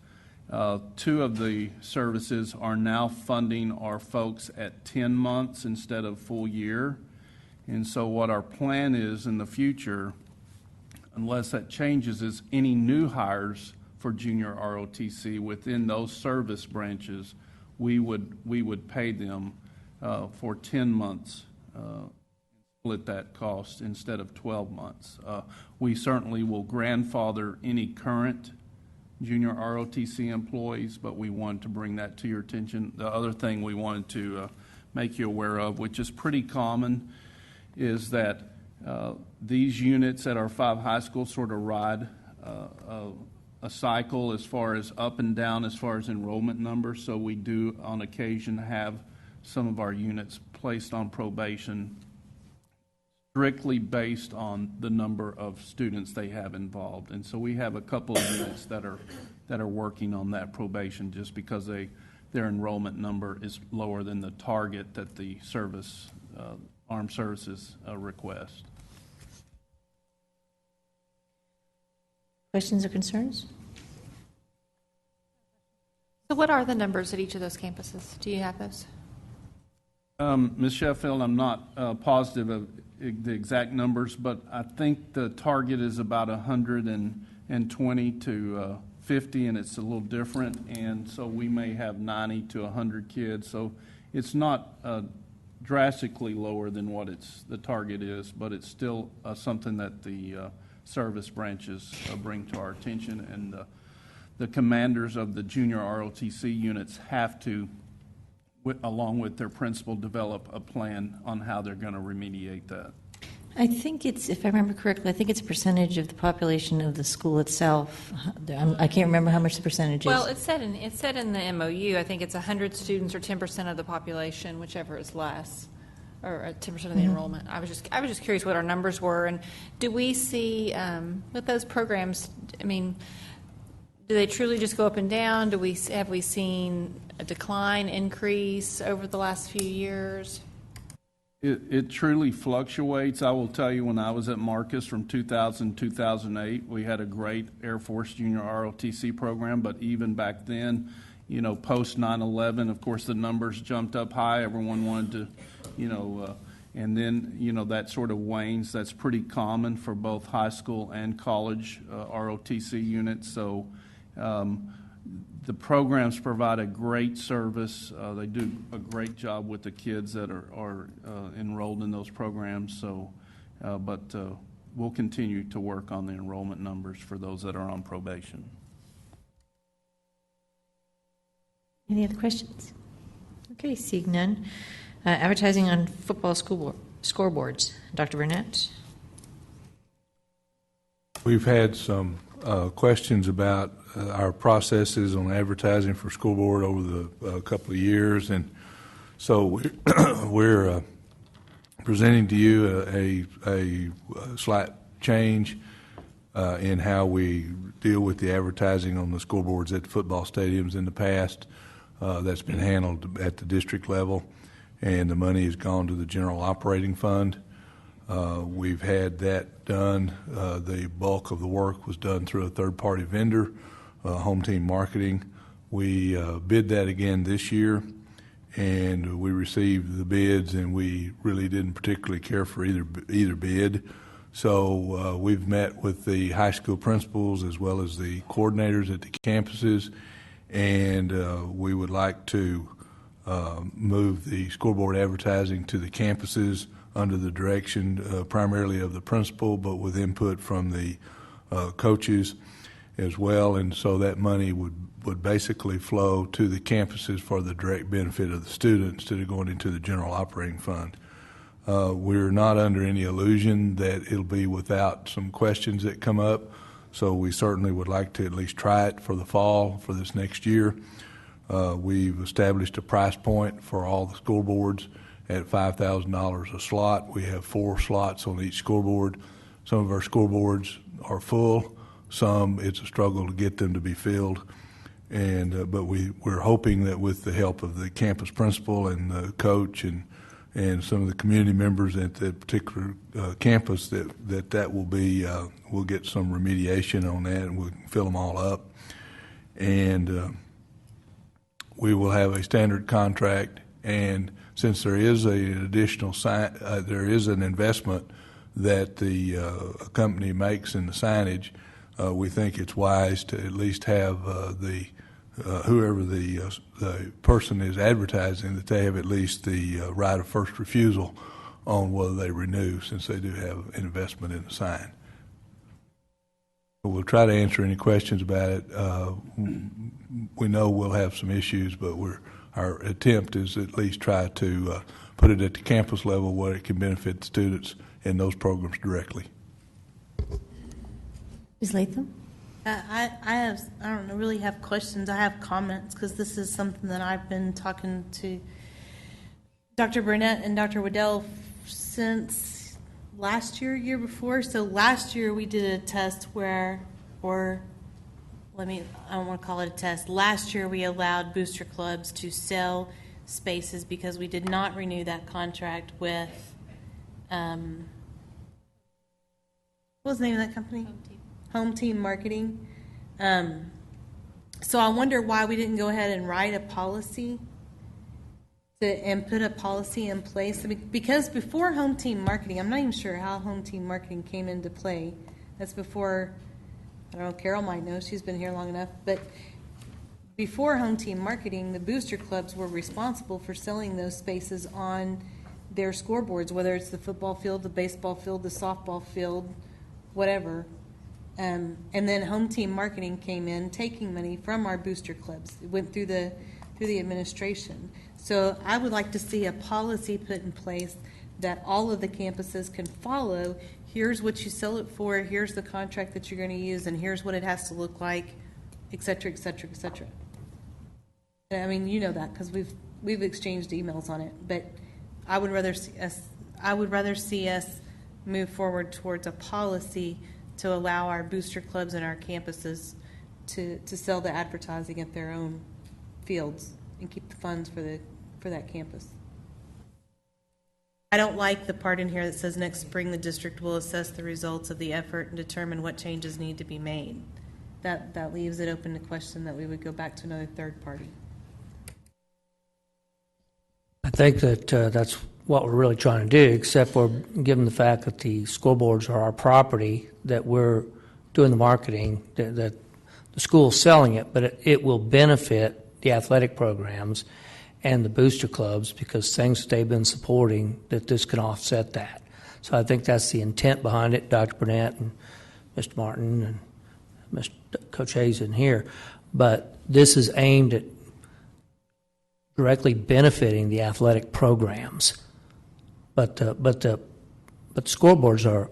2 of the services are now funding our folks at 10 months instead of full year. And so what our plan is in the future, unless that changes, is any new hires for junior ROTC within those service branches, we would pay them for 10 months, split that cost instead of 12 months. We certainly will grandfather any current junior ROTC employees, but we wanted to bring that to your attention. The other thing we wanted to make you aware of, which is pretty common, is that these units at our 5 high schools sort of ride a cycle as far as up and down as far as enrollment numbers. So we do on occasion have some of our units placed on probation strictly based on the number of students they have involved. And so we have a couple of units that are working on that probation just because their enrollment number is lower than the target that the service, armed services request. Questions or concerns? So what are the numbers at each of those campuses? Do you have those? Ms. Sheffield, I'm not positive of the exact numbers, but I think the target is about 120 to 50, and it's a little different. And so we may have 90 to 100 kids. So it's not drastically lower than what the target is, but it's still something that the service branches bring to our attention. And the commanders of the junior ROTC units have to, along with their principal, develop a plan on how they're going to remediate that. I think it's, if I remember correctly, I think it's a percentage of the population of the school itself. I can't remember how much the percentage is. Well, it said in the MOU, I think it's 100 students or 10% of the population, whichever is less, or 10% of the enrollment. I was just curious what our numbers were, and do we see with those programs? I mean, do they truly just go up and down? Have we seen a decline, increase over the last few years? It truly fluctuates. I will tell you, when I was at Marcus from 2000 to 2008, we had a great Air Force Junior ROTC program, but even back then, post 9/11, of course, the numbers jumped up high. Everyone wanted to, and then, that sort of wanes. That's pretty common for both high school and college ROTC units. So the programs provide a great service. They do a great job with the kids that are enrolled in those programs. So, but we'll continue to work on the enrollment numbers for those that are on probation. Any other questions? Okay, seeing none. Advertising on football scoreboards. Dr. Burnett. We've had some questions about our processes on advertising for school board over the couple of years, and so we're presenting to you a slight change in how we deal with the advertising on the scoreboards at the football stadiums. In the past, that's been handled at the district level, and the money has gone to the general operating fund. We've had that done. The bulk of the work was done through a third-party vendor, Home Team Marketing. We bid that again this year, and we received the bids, and we really didn't particularly care for either bid. So we've met with the high school principals as well as the coordinators at the campuses, and we would like to move the scoreboard advertising to the campuses under the direction primarily of the principal, but with input from the coaches as well. And so that money would basically flow to the campuses for the direct benefit of the students instead of going into the general operating fund. We're not under any illusion that it'll be without some questions that come up, so we certainly would like to at least try it for the fall for this next year. We've established a price point for all the school boards at $5,000 a slot. We have 4 slots on each school board. Some of our school boards are full. Some, it's a struggle to get them to be filled. And but we're hoping that with the help of the campus principal and the coach and some of the community members at that particular campus that will be we'll get some remediation on that and we'll fill them all up. And we will have a standard contract. And since there is an additional there is an investment that the company makes in the signage, we think it's wise to at least have whoever the person is advertising, that they have at least the right of first refusal on whether they renew, since they do have an investment in the sign. But we'll try to answer any questions about it. We know we'll have some issues, but our attempt is at least try to put it at the campus level where it can benefit the students in those programs directly. Ms. Latham? I don't really have questions. I have comments because this is something that I've been talking to Dr. Burnett and Dr. Waddell since last year, year before. So last year we did a test I don't want to call it a test. Last year we allowed booster clubs to sell spaces because we did not renew that contract with, what was the name of that company? Home Team Marketing. So I wonder why we didn't go ahead and write a policy and put a policy in place. I mean, because before Home Team Marketing, I'm not even sure how Home Team Marketing came into play. That's before, I don't know, Carol might know, she's been here long enough, but before Home Team Marketing, the booster clubs were responsible for selling those spaces on their scoreboards, whether it's the football field, the baseball field, the softball field, whatever. And then Home Team Marketing came in, taking money from our booster clubs. It went through the administration. So I would like to see a policy put in place that all of the campuses can follow. Here's what you sell it for, here's the contract that you're going to use, and here's what it has to look like, et cetera, et cetera, et cetera. I mean, you know that because we've exchanged emails on it. But I would rather see us move forward towards a policy to allow our booster clubs and our campuses to sell the advertising at their own fields and keep the funds for that campus. I don't like the part in here that says next spring the district will assess the results of the effort and determine what changes need to be made. That leaves it open to question that we would go back to another third party. I think that that's what we're really trying to do, except for given the fact that the scoreboards are our property, that we're doing the marketing, that the school's selling it, but it will benefit the athletic programs and the booster clubs because things that they've been supporting, that this can offset that. So I think that's the intent behind it, Dr. Burnett and Mr. Martin and Mr. Coach Hayes in here. But this is aimed at directly benefiting the athletic programs. But the scoreboards are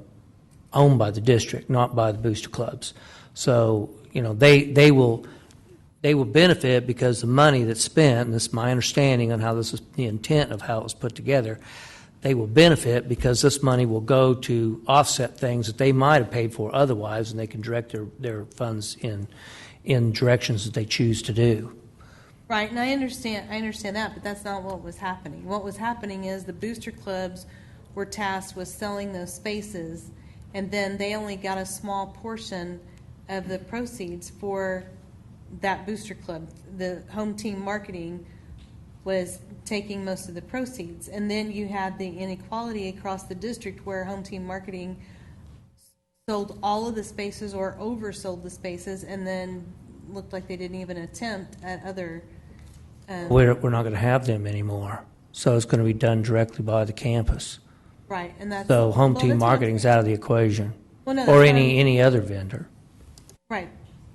owned by the district, not by the booster clubs. So, you know, they will benefit because the money that's spent, and this is my understanding on how this is the intent of how it was put together, they will benefit because this money will go to offset things that they might have paid for otherwise, and they can direct their funds in directions that they choose to do. Right, and I understand that, but that's not what was happening. What was happening is the booster clubs were tasked with selling those spaces, and then they only got a small portion of the proceeds for that booster club. The Home Team Marketing was taking most of the proceeds, and then you had the inequality across the district where Home Team Marketing sold all of the spaces or oversold the spaces, and then looked like they didn't even attempt at other. We're not going to have them anymore, so it's going to be done directly by the campus. Right, and that's so Home Team Marketing's out of the equation, well, no, or any other vendor. Right.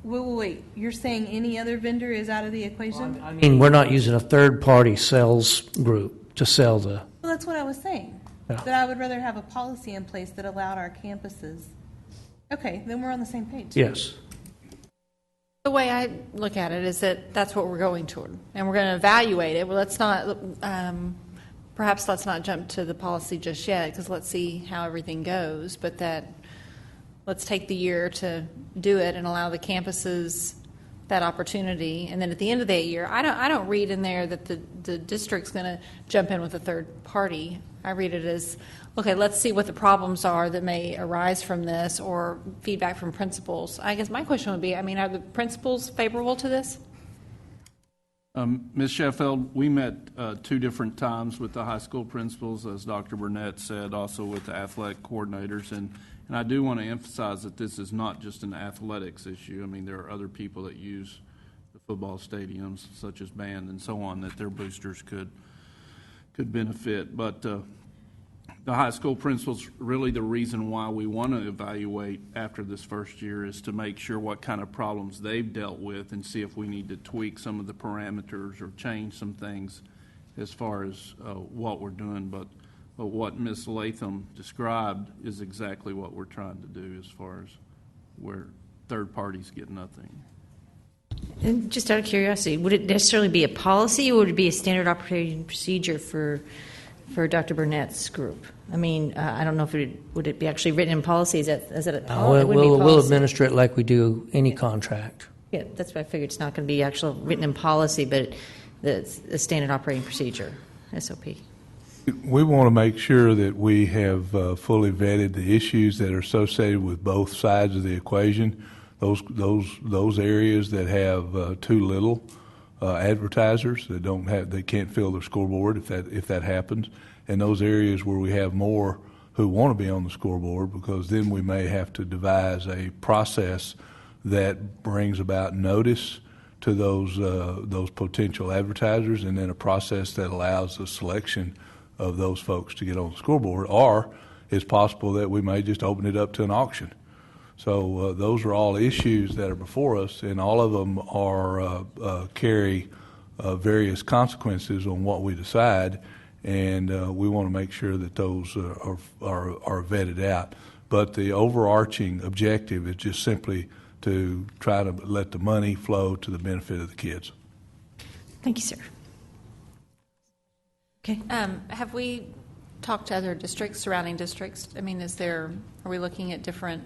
Wait. You're saying any other vendor is out of the equation? I mean, we're not using a third-party sales group to sell the. Well, that's what I was saying. But I would rather have a policy in place that allowed our campuses. Okay, then we're on the same page. Yes. The way I look at it is that that's what we're going toward, and we're going to evaluate it. Well, perhaps let's not jump to the policy just yet, because let's see how everything goes, but that let's take the year to do it and allow the campuses that opportunity. And then at the end of that year, I don't read in there that the district's going to jump in with a third party. I read it as, okay, let's see what the problems are that may arise from this, or feedback from principals. I guess my question would be, I mean, are the principals favorable to this? Ms. Sheffield, we met 2 different times with the high school principals, as Dr. Burnett said, also with the athletic coordinators. And I do want to emphasize that this is not just an athletics issue. I mean, there are other people that use the football stadiums, such as band and so on, that their boosters could benefit. But the high school principals, really the reason why we want to evaluate after this first year is to make sure what kind of problems they've dealt with and see if we need to tweak some of the parameters or change some things as far as what we're doing. But what Ms. Latham described is exactly what we're trying to do as far as where third parties get nothing. And just out of curiosity, would it necessarily be a policy, or would it be a standard operating procedure for Dr. Burnett's group? I mean, I don't know if would it be actually written in policy? Is it a policy? We'll administer it like we do any contract. Yeah, that's what I figured. It's not going to be actual written in policy, but it's a standard operating procedure, SOP. We want to make sure that we have fully vetted the issues that are associated with both sides of the equation. Those areas that have too little advertisers that can't fill their scoreboard if that happens, and those areas where we have more who want to be on the scoreboard, because then we may have to devise a process that brings about notice to those potential advertisers, and then a process that allows the selection of those folks to get on the scoreboard. Or it's possible that we may just open it up to an auction. So those are all issues that are before us, and all of them carry various consequences on what we decide, and we want to make sure that those are vetted out. But the overarching objective is just simply to try to let the money flow to the benefit of the kids. Thank you, sir. Okay. Have we talked to other districts, surrounding districts? I mean, are we looking at different,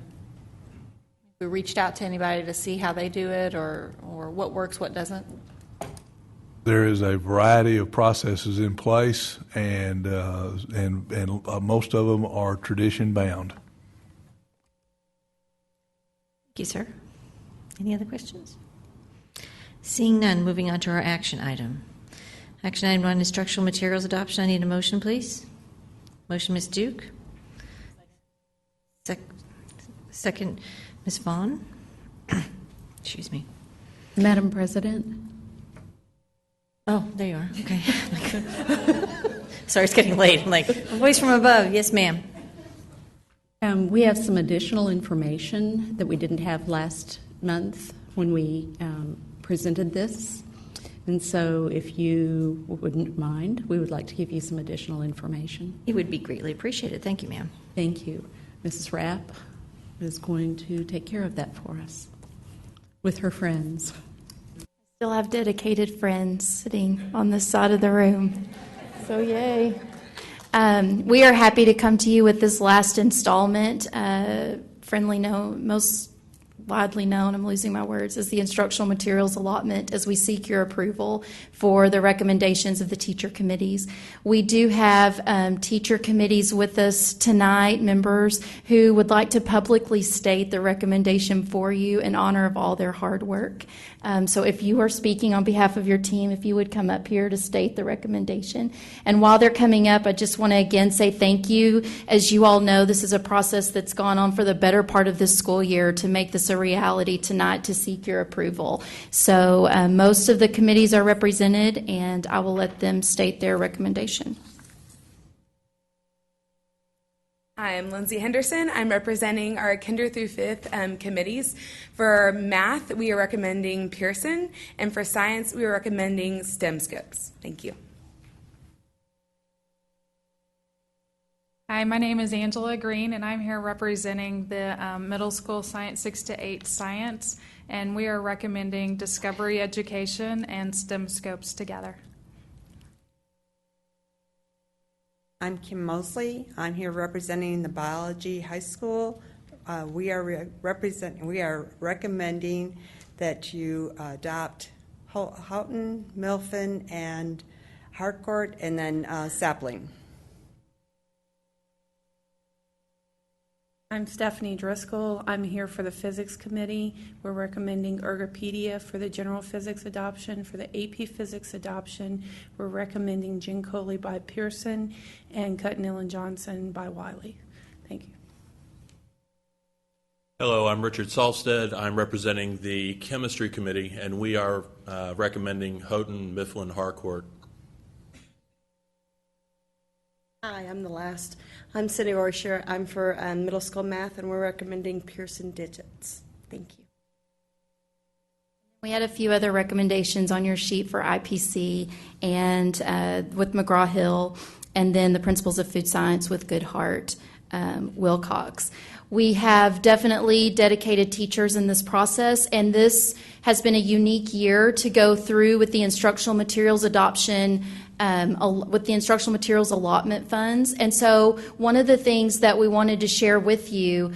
we reached out to anybody to see how they do it, or what works, what doesn't? There is a variety of processes in place, and most of them are tradition bound. Thank you, sir. Any other questions? Seeing none, moving on to our action item. Action item 1, instructional materials adoption. I need a motion, please. Motion, Ms. Duke. Second, Ms. Vaughn. Excuse me. Madam President. Oh, there you are. Okay. Sorry, it's getting late. I'm like, voice from above. Yes, ma'am. We have some additional information that we didn't have last month when we presented this. And so if you wouldn't mind, we would like to give you some additional information. It would be greatly appreciated. Thank you, ma'am. Thank you. Mrs. Rapp is going to take care of that for us with her friends. Still have dedicated friends sitting on this side of the room. So yay. We are happy to come to you with this last installment, most widely known, I'm losing my words, as the instructional materials allotment, as we seek your approval for the recommendations of the teacher committees. We do have teacher committees with us tonight, members who would like to publicly state the recommendation for you in honor of all their hard work. So if you are speaking on behalf of your team, if you would come up here to state the recommendation. And while they're coming up, I just want to again say thank you. As you all know, this is a process that's gone on for the better part of this school year to make this a reality tonight, to seek your approval. So most of the committees are represented, and I will let them state their recommendation. Hi, I'm Lindsay Henderson. I'm representing our kinder through fifth committees. For math, we are recommending Pearson, and for science, we are recommending STEM Scopes. Thank you. Hi, my name is Angela Green, and I'm here representing the middle school science 6 to 8 science, and we are recommending discovery education and STEM scopes together. I'm Kim Mosley. I'm here representing the biology high school. We are recommending that you adopt Houghton, Milford, and Harcourt, and then Sapling. I'm Stephanie Driscoll. I'm here for the physics committee. We're recommending Ergopedia for the general physics adoption. For the AP physics adoption, we're recommending Jen Coley by Pearson and Cutnell and Johnson by Wiley. Thank you. Hello, I'm Richard Salstead. I'm representing the chemistry committee, and we are recommending Houghton, Mifflin, Harcourt. Hi, I'm the last. I'm Cindy Roysher. I'm for middle school math, and we're recommending Pearson Digits. Thank you. We had a few other recommendations on your sheet for IPC and with McGraw-Hill, and then the Principles of Food Science with Goodhart, Wilcox. We have definitely dedicated teachers in this process, and this has been a unique year to go through with the instructional materials adoption, with the instructional materials allotment funds. And so one of the things that we wanted to share with you,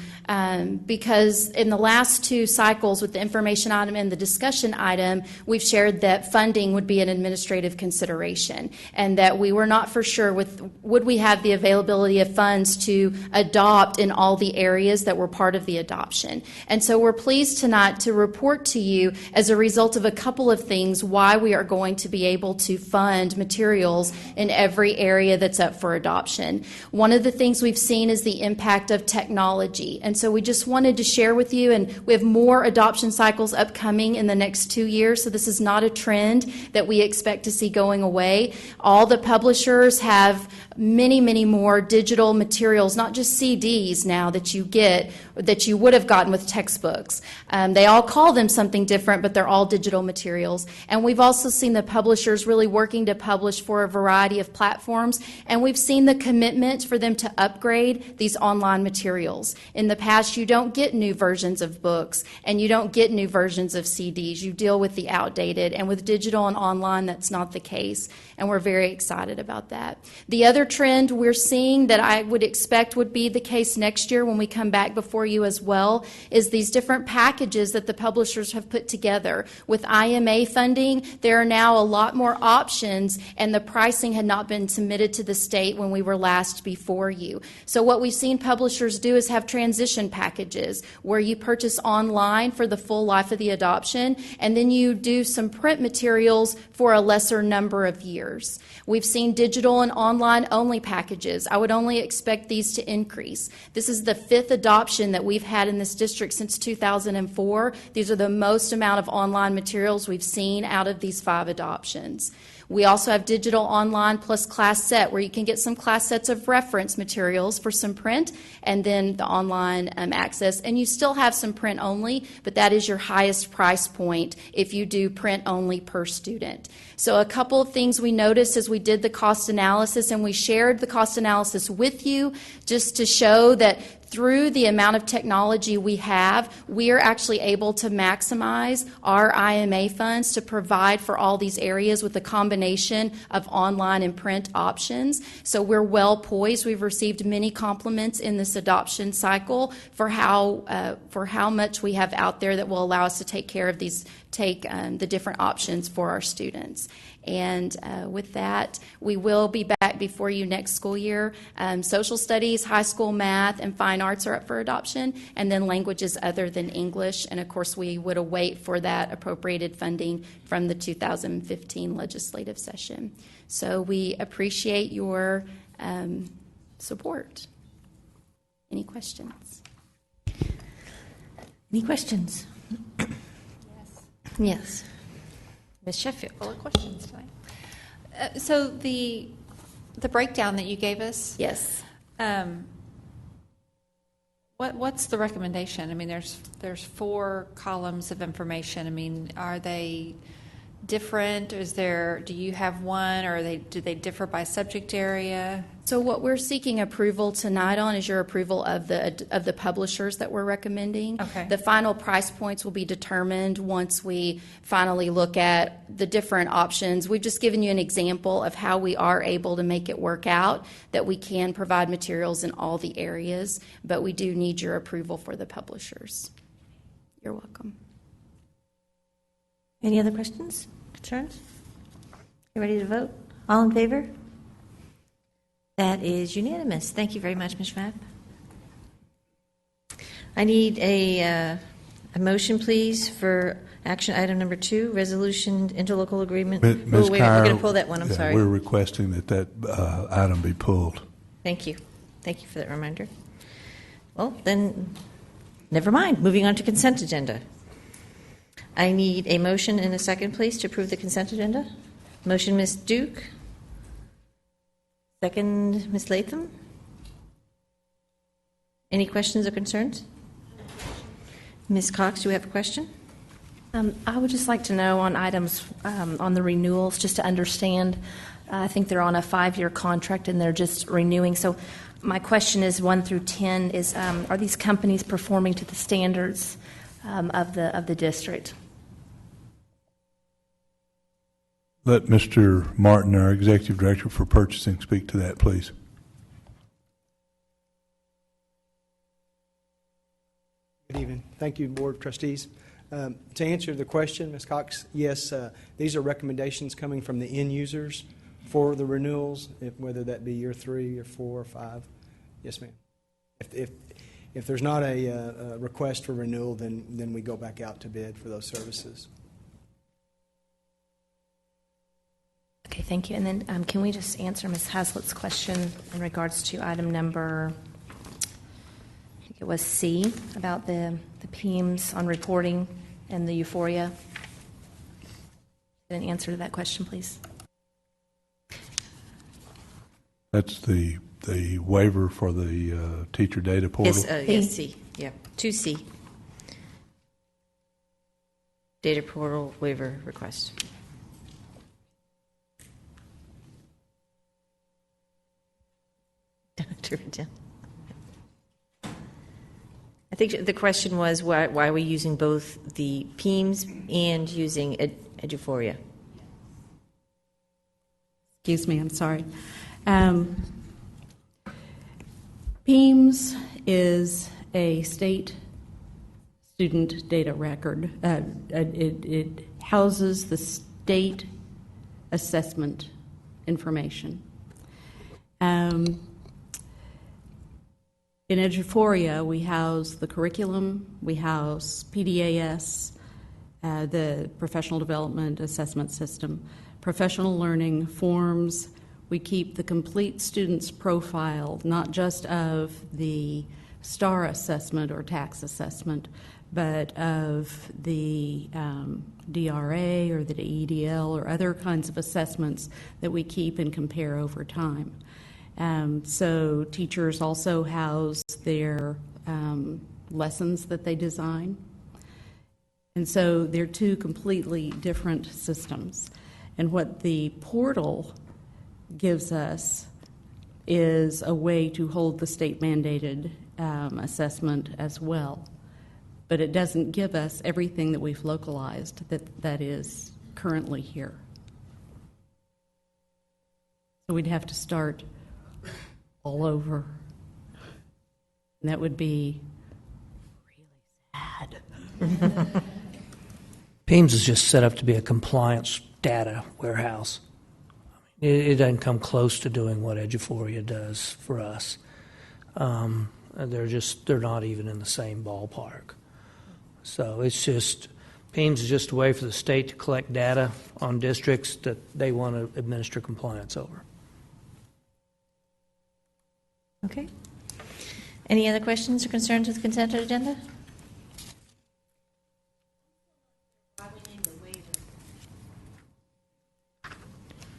because in the last two cycles with the information item and the discussion item, we've shared that funding would be an administrative consideration, and that we were not for sure would we have the availability of funds to adopt in all the areas that were part of the adoption. And so we're pleased tonight to report to you, as a result of a couple of things, why we are going to be able to fund materials in every area that's up for adoption. One of the things we've seen is the impact of technology. And so we just wanted to share with you, and we have more adoption cycles upcoming in the next 2 years, so this is not a trend that we expect to see going away. All the publishers have many, many more digital materials, not just CDs now that you get, that you would have gotten with textbooks. They all call them something different, but they're all digital materials. And we've also seen the publishers really working to publish for a variety of platforms, and we've seen the commitment for them to upgrade these online materials. In the past, you don't get new versions of books, and you don't get new versions of CDs. You deal with the outdated, and with digital and online, that's not the case, and we're very excited about that. The other trend we're seeing that I would expect would be the case next year when we come back before you as well is these different packages that the publishers have put together. With IMA funding, there are now a lot more options, and the pricing had not been submitted to the state when we were last before you. So what we've seen publishers do is have transition packages where you purchase online for the full life of the adoption, and then you do some print materials for a lesser number of years. We've seen digital and online only packages. I would only expect these to increase. This is the 5th adoption that we've had in this district since 2004. These are the most amount of online materials we've seen out of these 5 adoptions. We also have digital online plus class set, where you can get some class sets of reference materials for some print, and then the online access. And you still have some print only, but that is your highest price point if you do print only per student. So a couple of things we noticed as we did the cost analysis, and we shared the cost analysis with you just to show that through the amount of technology we have, we are actually able to maximize our IMA funds to provide for all these areas with a combination of online and print options. So we're well poised. We've received many compliments in this adoption cycle for how much we have out there that will allow us to take care of these, the different options for our students. And with that, we will be back before you next school year. Social studies, high school math, and fine arts are up for adoption, and then languages other than English. And of course, we would await for that appropriated funding from the 2015 legislative session. So we appreciate your support. Any questions? Any questions? Yes. Ms. Sheffield. Full of questions tonight. So the breakdown that you gave us. Yes. What's the recommendation? I mean, there's 4 columns of information. I mean, are they different? Do you have one, or do they differ by subject area? So what we're seeking approval tonight on is your approval of the publishers that we're recommending. Okay. The final price points will be determined once we finally look at the different options. We've just given you an example of how we are able to make it work out, that we can provide materials in all the areas, but we do need your approval for the publishers. You're welcome. Any other questions, concerns? You ready to vote? All in favor? That is unanimous. Thank you very much, Ms. Schwab. I need a motion, please, for action item number 2, resolution interlocal agreement. Ms. Oh, wait, Kyer, we're going to pull that one. I'm sorry. We're requesting that item be pulled. Thank you. Thank you for that reminder. Well, then, never mind. Moving on to consent agenda. I need a motion and a second, please, to approve the consent agenda. Motion, Ms. Duke. Second, Ms. Latham. Any questions or concerns? Ms. Cox, do we have a question? I would just like to know on items on the renewals, just to understand. I think they're on a 5-year contract and they're just renewing. So my question is 1 through 10 is, are these companies performing to the standards of the district? Let Mr. Martin, our Executive Director for Purchasing, speak to that, please. Good evening. Thank you, Board of Trustees. To answer the question, Ms. Cox, yes, these are recommendations coming from the end users for the renewals, whether that be year 3 or 4 or 5. Yes, ma'am. If there's not a request for renewal, then we go back out to bid for those services. Okay, thank you. And then can we just answer Ms. Haslett's question in regards to item number, I think it was C, about the PEMS on reporting and the euphoria? An answer to that question, please. That's the waiver for the teacher data portal? Yes, C. Yeah, 2C. Data portal waiver request. Dr. Riddell. I think the question was why are we using both the PEMS and using Eduphoria? Excuse me, I'm sorry. PEMS is a state student data record. It houses the state assessment information. In Eduphoria, we house the curriculum, we house PDAS, the Professional Development Assessment System, professional learning forms. We keep the complete student's profile, not just of the STAR assessment or tax assessment, but of the DRA or the EDL or other kinds of assessments that we keep and compare over time. So teachers also house their lessons that they design. And so they're 2 completely different systems. And what the portal gives us is a way to hold the state-mandated assessment as well. But it doesn't give us everything that we've localized that is currently here. So we'd have to start all over. And that would be really sad. PEMS is just set up to be a compliance data warehouse. It doesn't come close to doing what Eduphoria does for us. They're not even in the same ballpark. So it's just, PEMS is just a way for the state to collect data on districts that they want to administer compliance over. Okay. Any other questions or concerns with the consent agenda?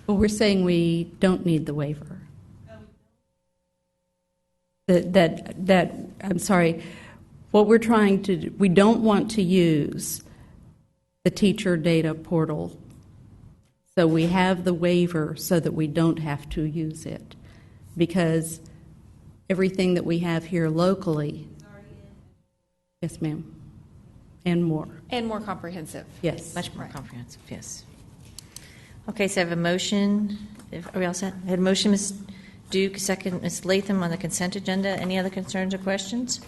Well, we're saying we don't need the waiver. I'm sorry. What we're trying to do, we don't want to use the teacher data portal So we have the waiver so that we don't have to use it, because everything that we have here locally. Yes, ma'am. And more. And more comprehensive. Yes. Much more comprehensive, yes. Okay, so I have a motion. Are we all set? I had a motion, Ms. Duke, second, Ms. Latham on the consent agenda. Any other concerns or questions?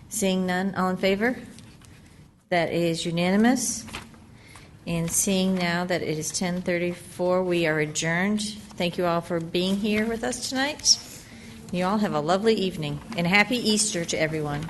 Seeing none, all in favor? That is unanimous. And seeing now that it is 10:34, we are adjourned. Thank you all for being here with us tonight. You all have a lovely evening, and happy Easter to everyone.